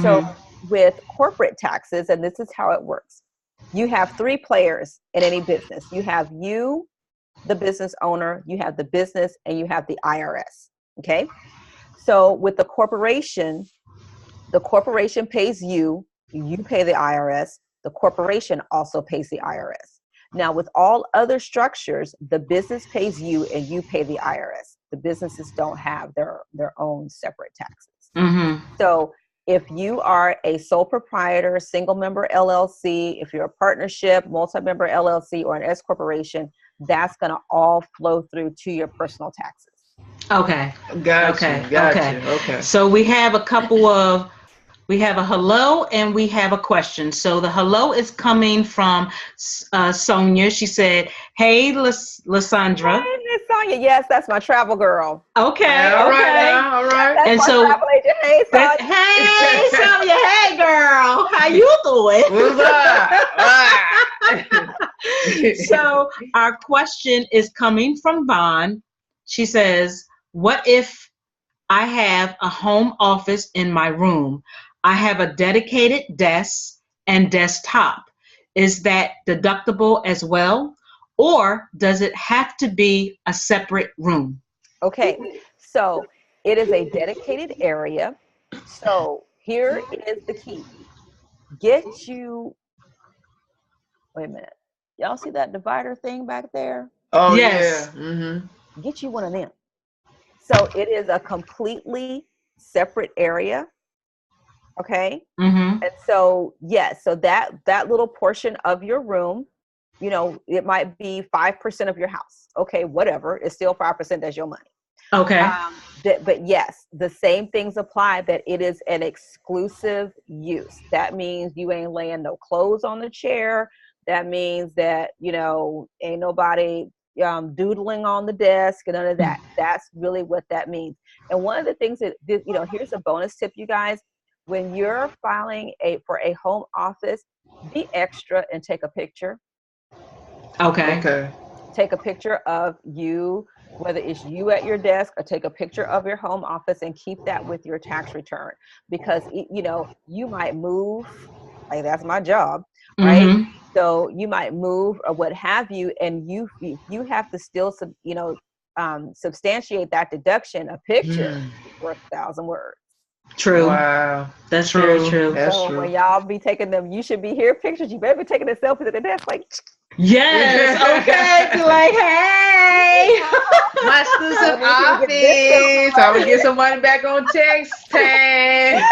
So Mhm. with corporate taxes, and this is how it works, you have three players in any business. You have you, the business owner, you have the business, and you have the IRS. Okay. So with the corporation pays you, you pay the IRS, the corporation also pays the IRS. Now, with all other structures, the business pays you and you pay the IRS. The businesses don't have their own separate taxes. Mhm. So if you are a sole proprietor, single member LLC, if you're a partnership, multi-member LLC, or an S corporation, that's going to all flow through to your personal taxes. Okay. Gotcha. Okay. So we have a hello and we have a question. So the hello is coming from Sonia. She said, "Hey, LuSundar." Hey, Miss Sonia. Yes, that's my travel girl. Okay. All right Okay. now. All right. That's And my so travel agent. Hey, Sonia. hey, Sonia. Hey, girl. How you doing? What's up? So our question is coming from Vaughn. She says, "What if I have a home office in my room? I have a dedicated desk and desktop. Is that deductible as well? Or does it have to be a separate room?" Okay, so it is a dedicated area. So here is the key. Get you, wait a minute. Y'all see that divider thing back there? Oh Yes. yeah. Mm-hmm. Get you one of them. So it is a completely separate area. Okay. Mm-hmm. And so, yes, so that little portion of your room, it might be 5% of your house. Okay, whatever. It's still 5%. That's your money. Okay. But yes, the same things apply, that it is an exclusive use. That means you ain't laying no clothes on the chair. That means that, ain't nobody doodling on the desk and none of that. That's really what that means. And one of the things that, here's a bonus tip, you guys. When you're filing for a home office, be extra and take a picture. Okay. Take a picture of you, whether it's you at your desk, or take a picture of your home office and keep that with your tax return, because you might move Like that's my job, right? Mhm. So you might move or what have you, and you have to still, substantiate that deduction. A picture Mm. is worth 1,000 words. True. Wow. That's very True. true. That's So true. when y'all be taking them, you should be here pictures. You better be taking the selfies at the desk, like, Yes. Okay. Be like, hey. My exclusive I need you to get this office. I would get some money back on text tag.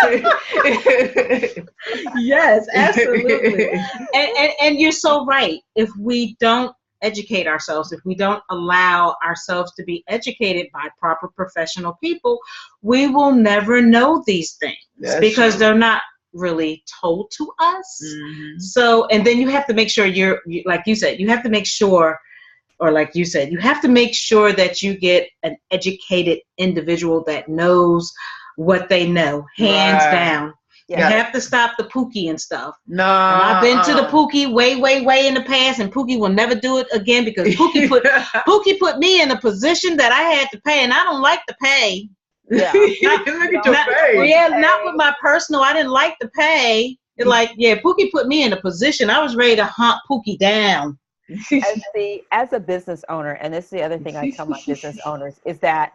Yes, absolutely. And you're so right. If we don't educate ourselves, if we don't allow ourselves to be educated by proper professional people, we will never know these things That's because true. they're not really told to us. Mhm. So, and then you have to make sure like you said, you have to make sure, or like you said, you have to make sure that you get an educated individual that knows what they know, hands Right. down. You Yeah. have to stop the Pookie and stuff. No. And I've been to the Pookie way, way, way in the past, and Pookie will never do it again because Pookie put me in a position that I had to pay, and I don't like to pay. Yeah. Look at your face. Yeah, not with my personal. I didn't like to pay. Pookie put me in a position. I was ready to hunt Pookie down. As a business owner, and this is the other thing I tell my business owners, is that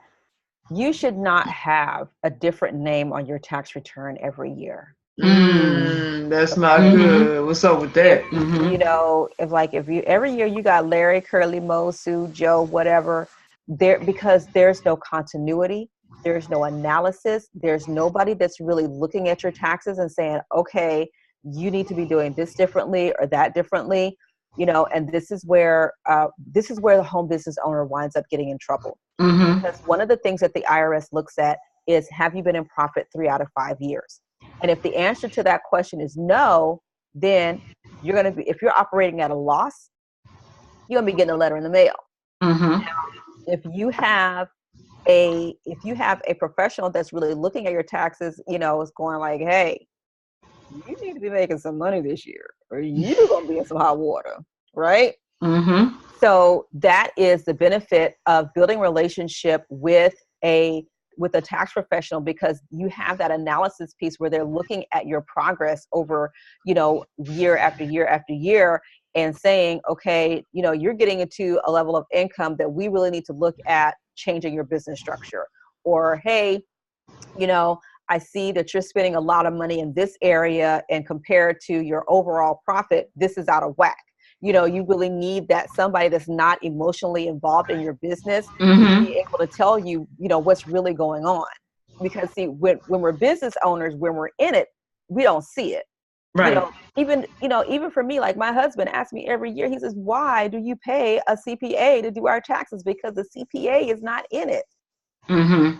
you should not have a different name on your tax return every year. That's not Mhm. good. What's up with that? You know, if you every year you got Larry, Curly, Mo, Sue, Joe, whatever, because there's no continuity, there's no analysis, there's nobody that's really looking at your taxes and saying, okay, you need to be doing this differently or that differently, you know, and this is where the home business owner winds up getting in trouble. Mhm. Because one of the things that the IRS looks at is, have you been in profit 3 out of 5 years? And if the answer to that question is no, then you're going to be, if you're operating at a loss, you're going to be getting a letter in the mail. Mhm. If you have a professional that's really looking at your taxes, you know, is going like, hey, you need to be making some money this year, or you're going to be in some hot water, right? Mhm. So that is the benefit of building relationship with a tax professional, because you have that analysis piece where they're looking at your progress over, you know, year after year after year, and saying, okay, you know, you're getting into a level of income that we really need to look at changing your business structure. Or, hey, you know, I see that you're spending a lot of money in this area, and compared to your overall profit, this is out of whack. You know, you really need that somebody that's not emotionally involved in your business to Mhm. be able to tell you, you know, what's really going on. Because see, when we're business owners, when we're in it, we don't see it. Right. You know, even for me, like my husband asks me every year, he says, why do you pay a CPA to do our taxes? Because the CPA is not in it. Mhm.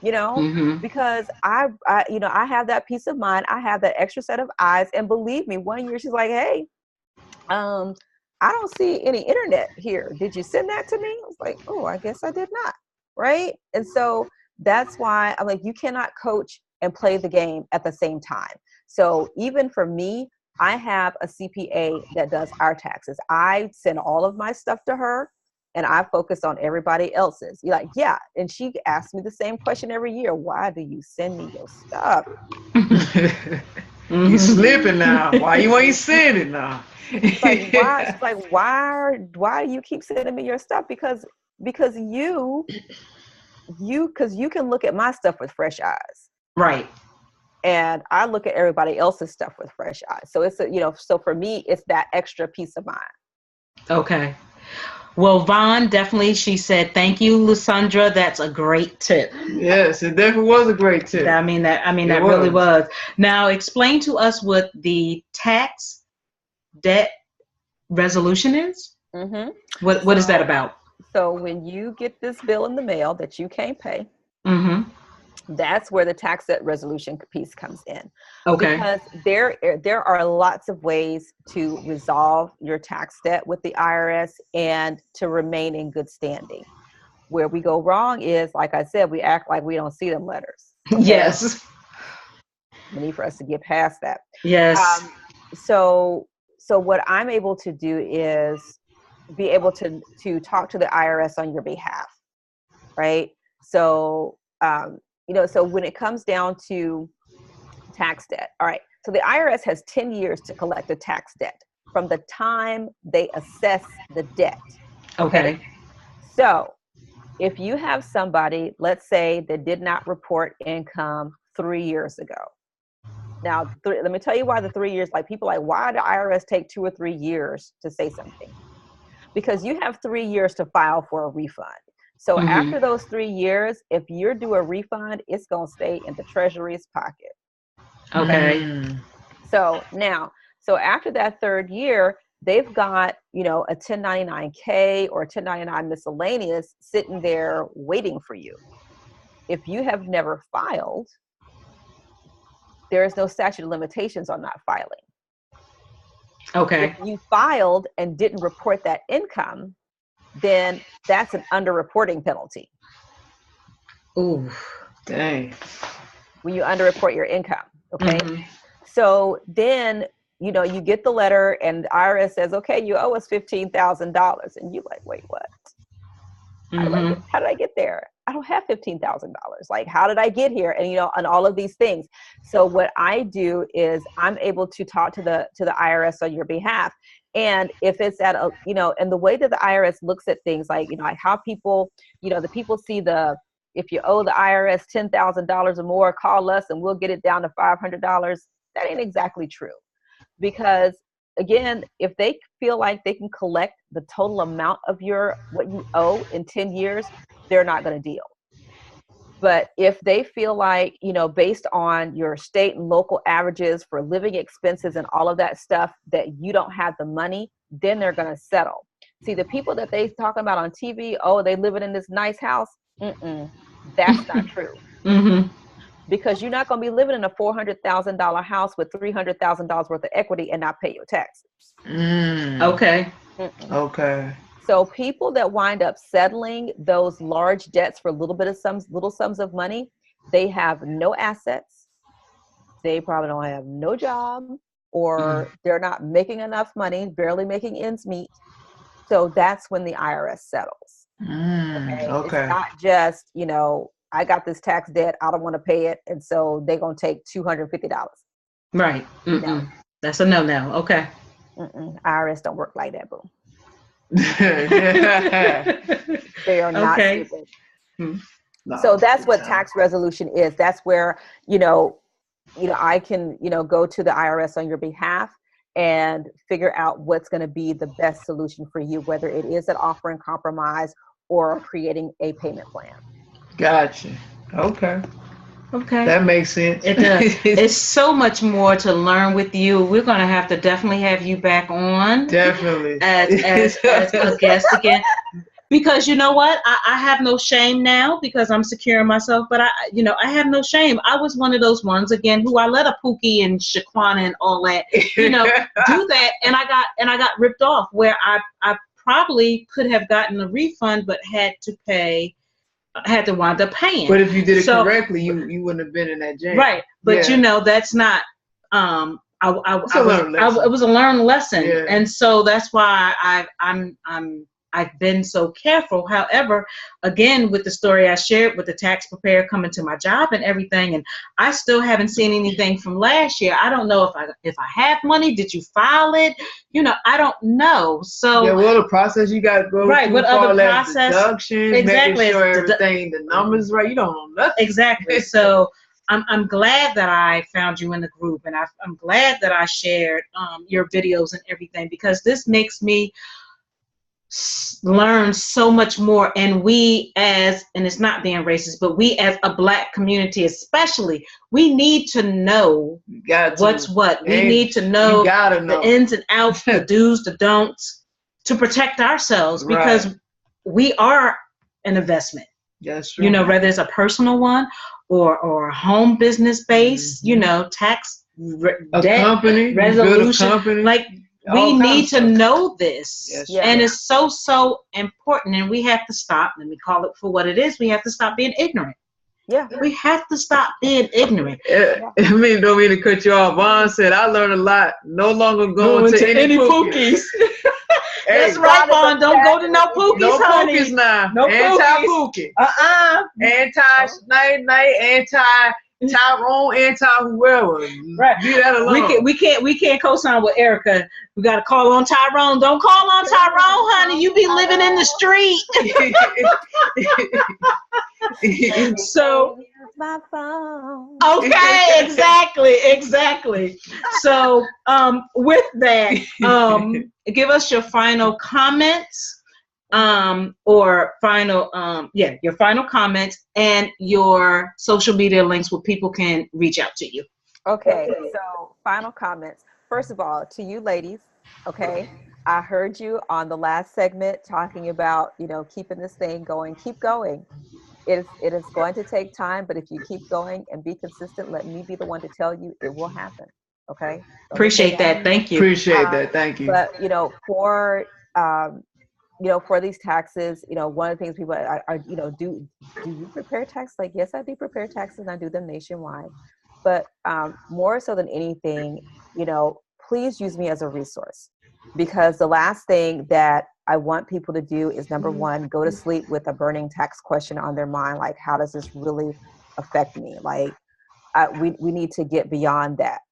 You know, Mhm. because I you know, I have that peace of mind. I have that extra set of eyes. And believe me, one year she's like, hey, I don't see any internet here. Did you send that to me? I was like, oh, I guess I did not. Right. And so that's why I'm like, you cannot coach and play the game at the same time. So even for me, I have a CPA that does our taxes. I send all of my stuff to her, and I focus on everybody else's. You're like, yeah. And she asks me the same question every year. Why do you send me your stuff? You slipping now. Why you ain't saying it now? She's like, why? She's like, why do you keep sending me your stuff? Because you can look at my stuff with fresh eyes. Right. And I look at everybody else's stuff with fresh eyes. So it's you know, so for me, it's that extra peace of mind. Okay. Well, Vaughn, definitely, she said, thank you, LuSundar. That's a great tip. Yes, it definitely was a great tip. That It really was. was. Now, explain to us what the tax debt resolution is. Mm-hmm. What is that about? So when you get this bill in the mail that you can't pay, Mm-hmm. that's where the tax debt resolution piece comes in. Okay. Because there are lots of ways to resolve your tax debt with the IRS and to remain in good standing. Where we go wrong is, like I said, we act like we don't see them letters. Okay? Yes. We need for us to get past that. Yes. So what I'm able to do is be able to talk to the IRS on your behalf, right? So you know, so when it comes down to tax debt, all right. So the IRS has 10 years to collect a tax debt from the time they assess the debt. Okay. So if you have somebody, let's say, that did not report income 3 years ago. Now, let me tell you why the 3 years, like people like, why did the IRS take 2 or 3 years to say something? Because you have 3 years to file for a refund. So after those 3 years, if you're due a refund, it's going to stay in the Treasury's pocket. Okay. So now, so after that 3rd year, they've got, you know, a 1099K or a 1099 miscellaneous sitting there waiting for you. If you have never filed, there is no statute of limitations on not filing. Okay. If you filed and didn't report that income, then that's an underreporting penalty. Ooh. Dang. When you underreport your income, okay? So then, you know, you get the letter and the IRS says, okay, you owe us $15,000. And you're like, wait, what? How did I get there? I don't have $15,000. Like, how did I get here? And, you know, and all of these things. So what I do is I'm able to talk to the IRS on your behalf. And if it's at a, you know, and the way that the IRS looks at things, like, you know, like how people, you know, the people see if you owe the IRS $10,000 or more, call us and we'll get it down to $500. That ain't exactly true. Because again, if they feel like they can collect the total amount of what you owe in 10 years, they're not going to deal. But if they feel like, you know, based on your state and local averages for living expenses and all of that stuff, that you don't have the money, then they're going to settle. See, the people that they talking about on TV, oh, they living in this nice house. That's not true. Because you're not going to be living in a $400,000 house with $300,000 worth of equity and not pay your taxes. Okay. Okay. So people that wind up settling those large debts for little sums of money, they have no assets. They probably don't have no job, or they're not making enough money, barely making ends meet. So that's when the IRS settles. Okay. It's not just, you know, I got this tax debt, I don't want to pay it, and so they're going to take $250. Right. No. That's a no. Okay. IRS don't work like that, boo. They are not stupid. No, so that's what tax resolution is. That's where, you know, I can, you know, go to the IRS on your behalf and figure out what's going to be the best solution for you, whether it is an offer in compromise or creating a payment plan. Gotcha. Okay. That makes sense. It does. It's so much more to learn with you. We're going to have to definitely have you back on. Definitely. As a guest again. Because you know what? I have no shame now because I'm securing myself, but I have no shame. I was one of those ones again who I let a Pookie and Shaquana and all that, do that, and I got ripped off, where I probably could have gotten a refund but had to wind up paying. But if you did it correctly, you wouldn't have been in that jam. Right. But that's not it was a learned lesson. Yeah. And so that's why I've been so careful. However, again, with the story I shared with the tax preparer coming to my job and everything, and I still haven't seen anything from last year. I don't know if I have money. Did you file it? I don't know. So the process you got to go through. What other process? Deductions, exactly. Making sure everything, the numbers right. You don't know nothing. Exactly. So I'm glad that I found you in the group, and I'm glad that I shared your videos and everything, because this makes me learn so much more. And and it's not being racist, but we as a Black community especially, we need to know what's what. We need to know the ins and outs, the do's, the don'ts, to protect ourselves, because we are an investment. That's true. Whether it's a personal one or a home business base, tax, debt, company, resolution, like we need to know this. Yes, and it's so important, and we have to stop, let me call it for what it is, we have to stop being ignorant. Yeah. We have to stop being ignorant. Don't mean to cut you off. Vaughn said, I learned a lot. No longer going to any pookies. That's right, Vaughn. Don't go to no pookies, honey. No pookies now. No Anti-pookie. Anti-night, anti Tyrone, anti-whoever. Right. Leave that alone. We can't co-sign with Erica. We got to call on Tyrone. Don't call on Tyrone, honey. You be living in the street. So my phone. okay, exactly. So with that, give us your final comments, or final your final comments and your social media links where people can reach out to you. Okay, so final comments. First of all, to you ladies, okay, I heard you on the last segment talking about, keeping this thing going. Keep going. It is going to take time, but if you keep going and be consistent, let me be the one to tell you it will happen. Okay. Appreciate that. Thank you. Appreciate that. Thank you. But for these taxes, one of the things people are do you prepare taxes? Like, yes, I do prepare taxes and I do them nationwide. But more so than anything, please use me as a resource, because the last thing that I want people to do is, number one, go to sleep with a burning tax question on their mind. Like, how does this really affect me? Like, we need to get beyond that.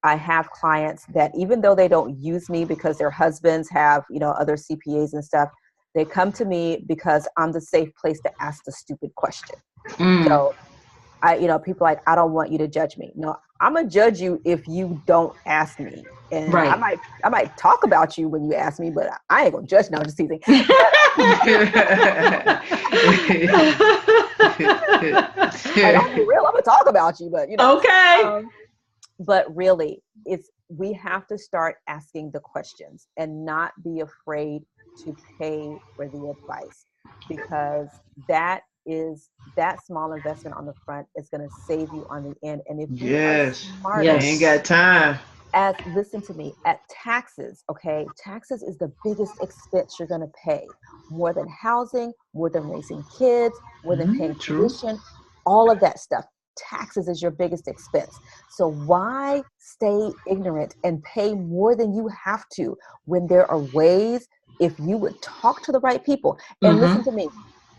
I have clients that, even though they don't use me because their husbands have, other CPAs and stuff, they come to me because I'm the safe place to ask the stupid question. So people like, I don't want you to judge me. No, I'm gonna judge you if you don't ask me. And right. I might talk about you when you ask me, but I ain't gonna judge. No, just teasing. I'm for real. I'm gonna talk about you, but okay. But really, we have to start asking the questions and not be afraid to pay for the advice, because that small investment on the front is going to save you on the end. And if you are smart, ain't got time. Listen to me, at taxes, okay? Taxes is the biggest expense you're going to pay, more than housing, more than raising kids, more than paying tuition, all of that stuff. Taxes is your biggest expense. So why stay ignorant and pay more than you have to when there are ways, if you would talk to the right people? And listen to me,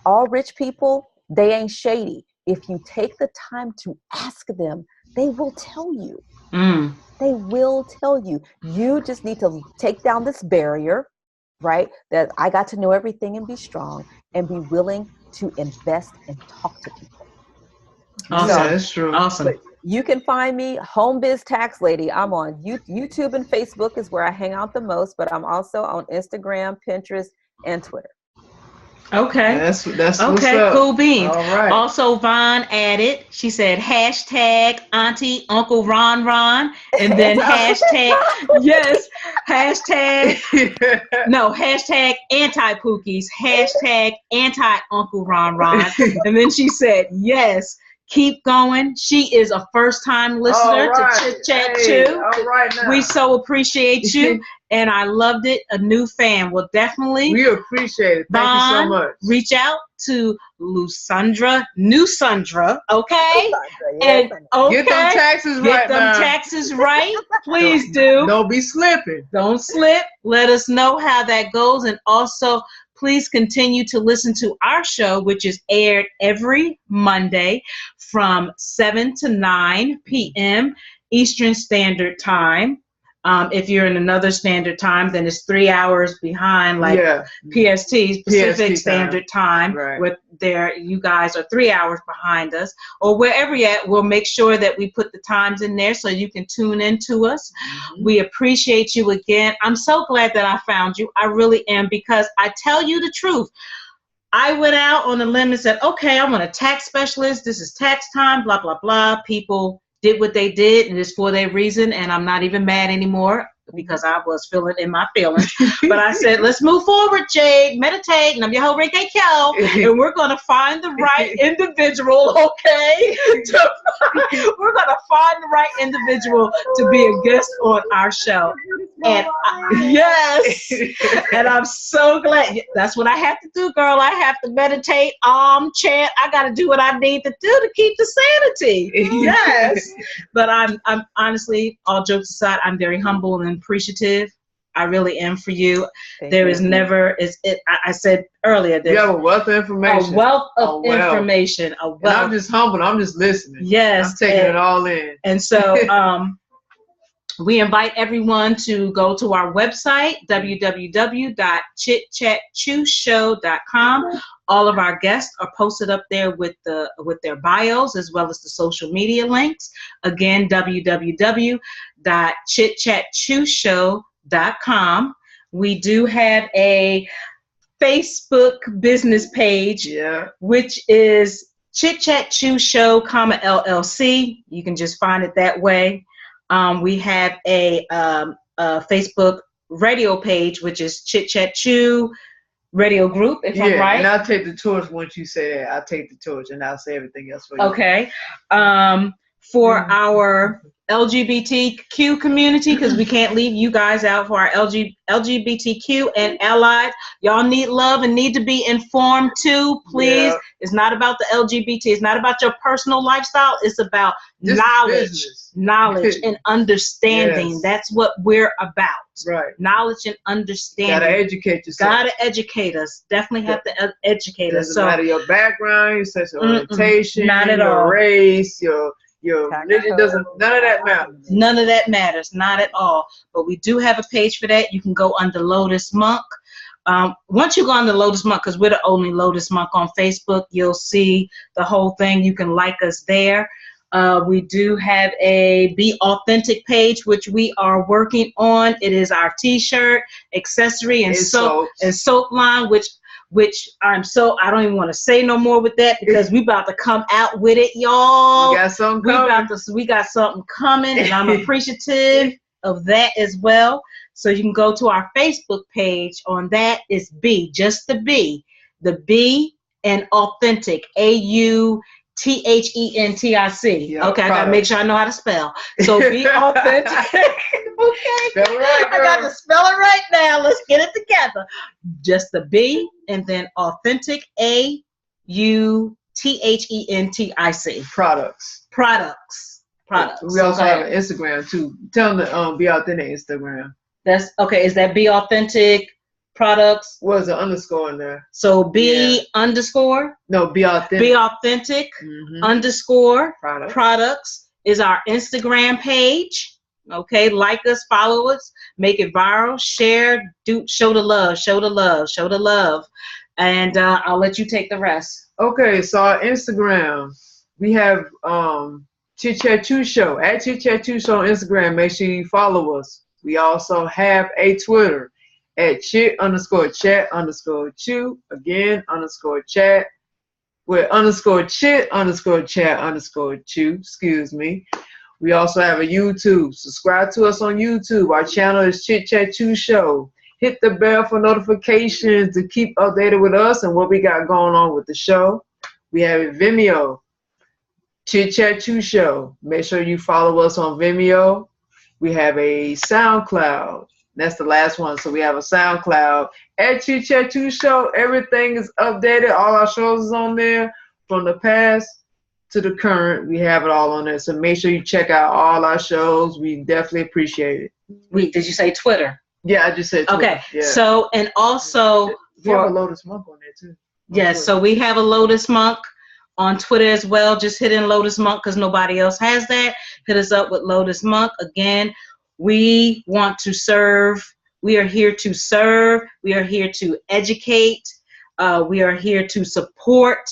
all rich people, they ain't shady. If you take the time to ask them, they will tell you. They will tell you. You just need to take down this barrier, right? That I got to know everything and be strong and be willing to invest and talk to people. Awesome. Yeah, that's true. Awesome. You can find me, Home Biz Tax Lady. I'm on YouTube and Facebook is where I hang out the most, but I'm also on Instagram, Pinterest, and Twitter. Okay. That's what's okay. up. Cool beans. All right. Also, Vaughn added. She said hashtag Auntie Uncle Ron, and then hashtag hashtag anti Pookies, hashtag anti Uncle Ron, and then she said yes. Keep going. She is a first-time listener to Chit Chat too. All right now. We so appreciate you, and I loved it. A new fan. Well, definitely. We appreciate it. Thank you so much. Reach out to LuSundar, okay? Yes, and okay, get them taxes right. Get them taxes right. Please do. Don't be slipping. Don't slip. Let us know how that goes, and also, please continue to listen to our show, which is aired every Monday from 7 to 9 p.m. Eastern Standard Time. If you're in another standard time, then it's 3 hours behind, like PST, Pacific Standard Time, where you guys are 3 hours behind us, or wherever you're at. We'll make sure that we put the times in there so you can tune in to us. We appreciate you again. I'm so glad that I found you. I really am, because I tell you the truth. I went out on a limb and said, okay, I want a tax specialist. This is tax time, blah, blah, blah. People did what they did, and it's for their reason, and I'm not even mad anymore because I was feeling in my feelings. But I said, let's move forward, Jade, meditate, and I'm your whole Reiki Kel, and we're going to find the right individual, okay? We're going to find the right individual to be a guest on our show. And yes, and I'm so glad. That's what I have to do, girl. I have to meditate, chant. I got to do what I need to do to keep the sanity. Yes, but I'm honestly, all jokes aside, I'm very humble and appreciative I really am for you. Thank There you. is never I said earlier, You there's have a wealth of information. a wealth of A wealth. information. A And wealth. I'm just humble. I'm just listening. Yes. I'm taking it all in. And so we invite everyone to go to our website, www.chitchatchewshow.com. All of our guests are posted up there with their bios as well as the social media links. Again, www.chitchatchewshow.com. We do have a Facebook business page, which is Chit Chat Chew Show, LLC. You can just find it that way. We have a Facebook radio page, which is Chit Chat Chew Radio Group, if I'm right. And I'll take the torch once you say that. I'll take the torch and I'll say everything else for you. Okay. For our LGBTQ community, because we can't leave you guys out, for our LGBTQ and allies, y'all need love and need to be informed too, please. Yeah. It's not about the LGBT. It's not about your personal lifestyle. It's about This knowledge and understanding. Yes. That's what we're about. Right. Knowledge and understanding. Gotta educate yourself. Gotta educate us. Definitely have to educate us. Doesn't matter your background, your sexual orientation, not at your all. race, your religion, none of that matters. None of that matters, not at all. But we do have a page for that. You can go under Lotus Monk. Once you go on the Lotus Monk, because we're the only Lotus Monk on Facebook, you'll see the whole thing. You can like us there. We do have a Be Authentic page, which we are working on. It is our t-shirt, accessory, and soap line, which I don't even want to say no more with that, because we about to come out with it, y'all. We got something coming. We got something coming, and I'm appreciative of that as well. So you can go to our Facebook page. On that is B, just the B and Authentic, AUTHENTIC. Yeah, okay, I gotta make sure I know how to spell. So Be Authentic. Okay, spell it right, girl. I got to spell it right now. Let's get it together. Just the B and then Authentic, AUTHENTIC. Products. We also have an Instagram too. Tell them to Be Authentic Instagram. That's okay. Is that Be Authentic Products? What's the underscore in there? So B underscore? No, Be Authentic. Be Authentic underscore products is our Instagram page. Okay, like us, follow us, make it viral, share, show the love. And I'll let you take the rest. Okay, so our Instagram, we have Chit Chat Chew Show, at Chit Chat Chew Show on Instagram. Make sure you follow us. We also have a Twitter at chit_chat_chew. Again, _chat with _chit_chat_chew. Excuse me. We also have a YouTube. Subscribe to us on YouTube. Our channel is Chit Chat Chew Show. Hit the bell for notifications to keep updated with us and what we got going on with the show. We have a Vimeo, Chit Chat Chew Show. Make sure you follow us on Vimeo. We have a SoundCloud. That's the last one. So we have a SoundCloud at Chit Chat Chew Show. Everything is updated. All our shows is on there from the past to the current. We have it all on there. So make sure you check out all our shows. We definitely appreciate it. Wait, did you say Twitter? Yeah, I just said Twitter. Okay. Yeah. So, and also we have a Lotus Monk on there too. Yes, so we have a Lotus Monk on Twitter as well. Just hit in Lotus Monk because nobody else has that. Hit us up with Lotus Monk. Again, we want to serve. We are here to serve. We are here to educate. We are here to support.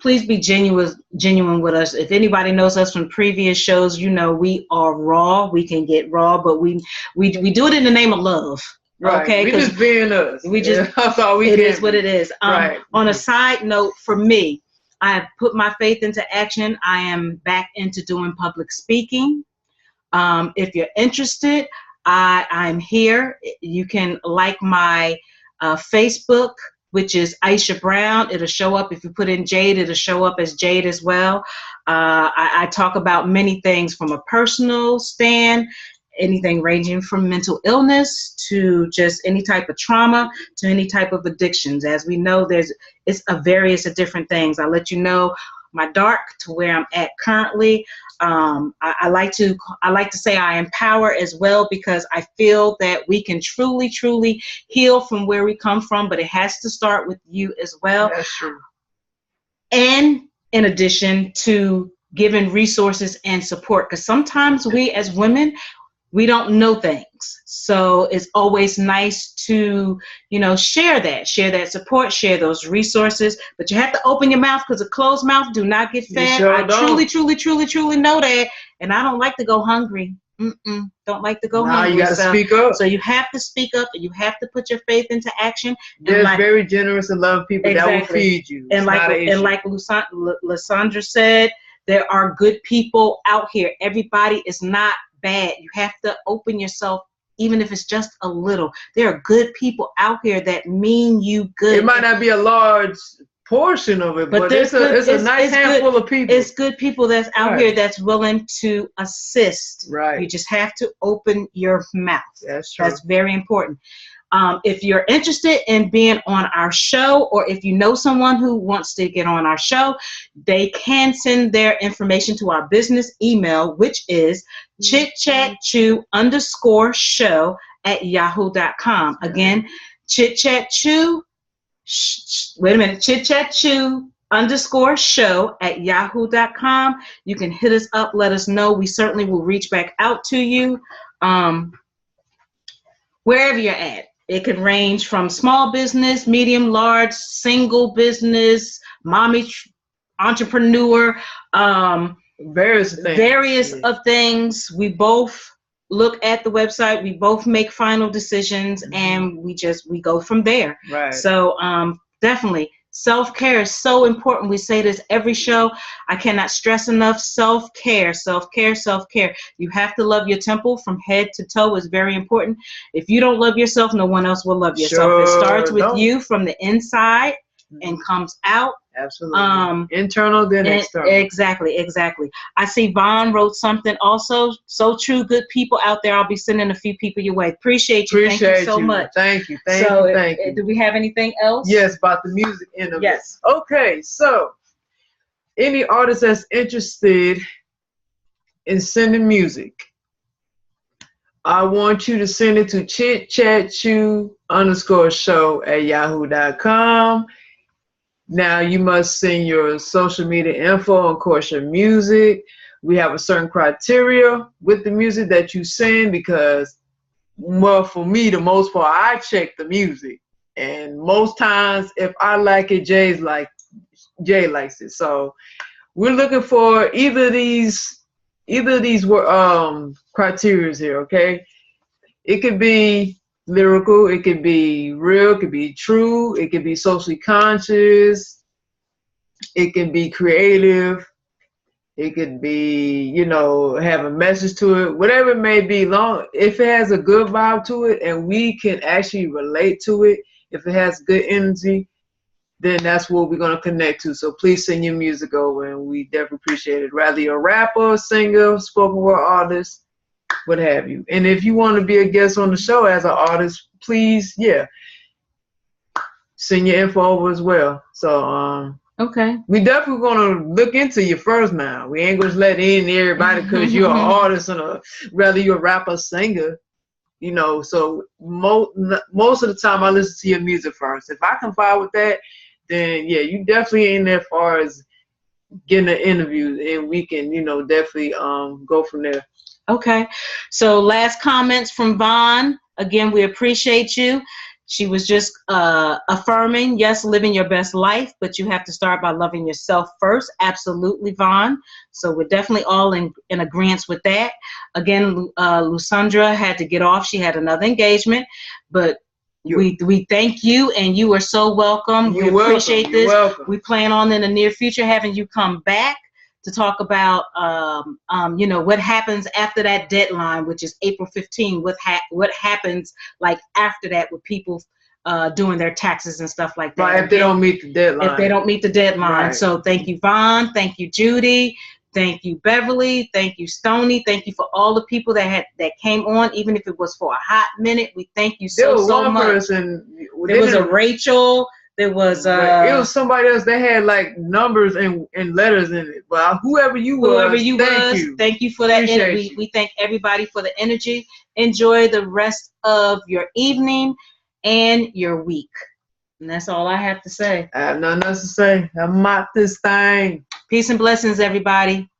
Please be genuine with us. If anybody knows us from previous shows, you know we are raw. We can get raw, but we do it in the name of love. Right. Okay, we just being us. That's all we it can is what it is. Right. On a side note, for me, I have put my faith into action. I am back into doing public speaking. If you're interested, I'm here. You can like my Facebook, which is Aisha Brown. It'll show up. If you put in Jade, it'll show up as Jade as well. I talk about many things from a personal stand, anything ranging from mental illness to just any type of trauma to any type of addictions. As we know, it's a various of different things. I'll let you know my dark to where I'm at currently. I like to say I empower as well, because I feel that we can truly, truly heal from where we come from, but it has to start with you as well. That's true. And in addition to giving resources and support, because sometimes we as women, we don't know things. So it's always nice to, share that support, share those resources, but you have to open your mouth, because a closed mouth do not get fed. Sure I truly, truly, truly, truly know that. And I don't like to go hungry. Don't like to go hungry. You got to speak up. So you have to speak up, and you have to put your faith into action. There's very generous and loving people that will feed you. And like LuSundar said, there are good people out here. Everybody is not bad. You have to open yourself, even if it's just a little. There are good people out here that mean you good. It might not be a large portion of it, but it's a nice handful of people. It's good people that's out here that's willing to assist. Right. You just have to open your mouth. That's true. That's very important. If you're interested in being on our show, or if you know someone who wants to get on our show, they can send their information to our business email, which is chitchatchew_show@yahoo.com. Again, chitchatchew_show@yahoo.com. You can hit us up, let us know. We certainly will reach back out to you. Wherever you're at. It could range from small business, medium, large, single business, mommy, entrepreneur, various of things. We both look at the website. We both make final decisions, and we go from there. Right. So definitely. Self-care is so important. We say this every show. I cannot stress enough. Self-care, self-care, self-care. You have to love your temple from head to toe. Is very important. If you don't love yourself, no one else will love yourself. It starts with you from the inside and comes out. Absolutely. Internal, then external. Exactly. I see Vaughn wrote something also. So true. Good people out there. I'll be sending a few people your way. Appreciate you. Thank you so much. Thank you. Do we have anything else? Yes, about the music end of yes. it. Okay, so any artist that's interested in sending music, I want you to send it to chitchatchew_show@yahoo.com. Now you must send your social media info and, of course, your music. We have a certain criteria with the music that you send, because, well, for me, the most part, I check the music, and most times if I like it, Jay likes it. So we're looking for either of these criteria here. Okay, it could be lyrical, it could be real, it could be true, it could be socially conscious, it can be creative, it could be, have a message to it, whatever it may be. Long if it has a good vibe to it and we can actually relate to it, if it has good energy, then that's what we're going to connect to. So please send your music over, and we definitely appreciate it. Rather you're a rapper, singer, spoken word artist, what have you. And if you want to be a guest on the show as an artist, please, send your info over as well. So okay, we definitely gonna look into you first. Now we ain't gonna let in everybody because you're an artist and rather you're a rapper, singer, So most of the time I listen to your music first. If I can vibe with that, then you definitely ain't there as far as getting an interview, and we can definitely go from there. Okay, so last comments from Vaughn. Again, we appreciate you. She was just affirming, yes, living your best life, but you have to start by loving yourself first. Absolutely, Vaughn. So we're definitely all in agreement with that. Again, LuSundar had to get off. She had another engagement, but we thank you, and you are so welcome. We appreciate this. We plan on in the near future having you come back to talk about, what happens after that deadline, which is April 15. What happens like after that with people doing their taxes and stuff like that. Right, if they don't meet the deadline. If they don't meet the deadline. Right. So thank you, Vaughn. Thank you, Judy. Thank you, Beverley. Thank you, Stoney. Thank you for all the people that came on, even if it was for a hot minute. We thank you so much. There was a Rachel. There was it was somebody else that had like numbers and letters in it. But whoever you was, thank you for that. Appreciate you. We thank everybody for the energy. Enjoy the rest of your evening and your week. And that's all I have to say. I have nothing else to say. I'm out this thing. Peace and blessings, everybody.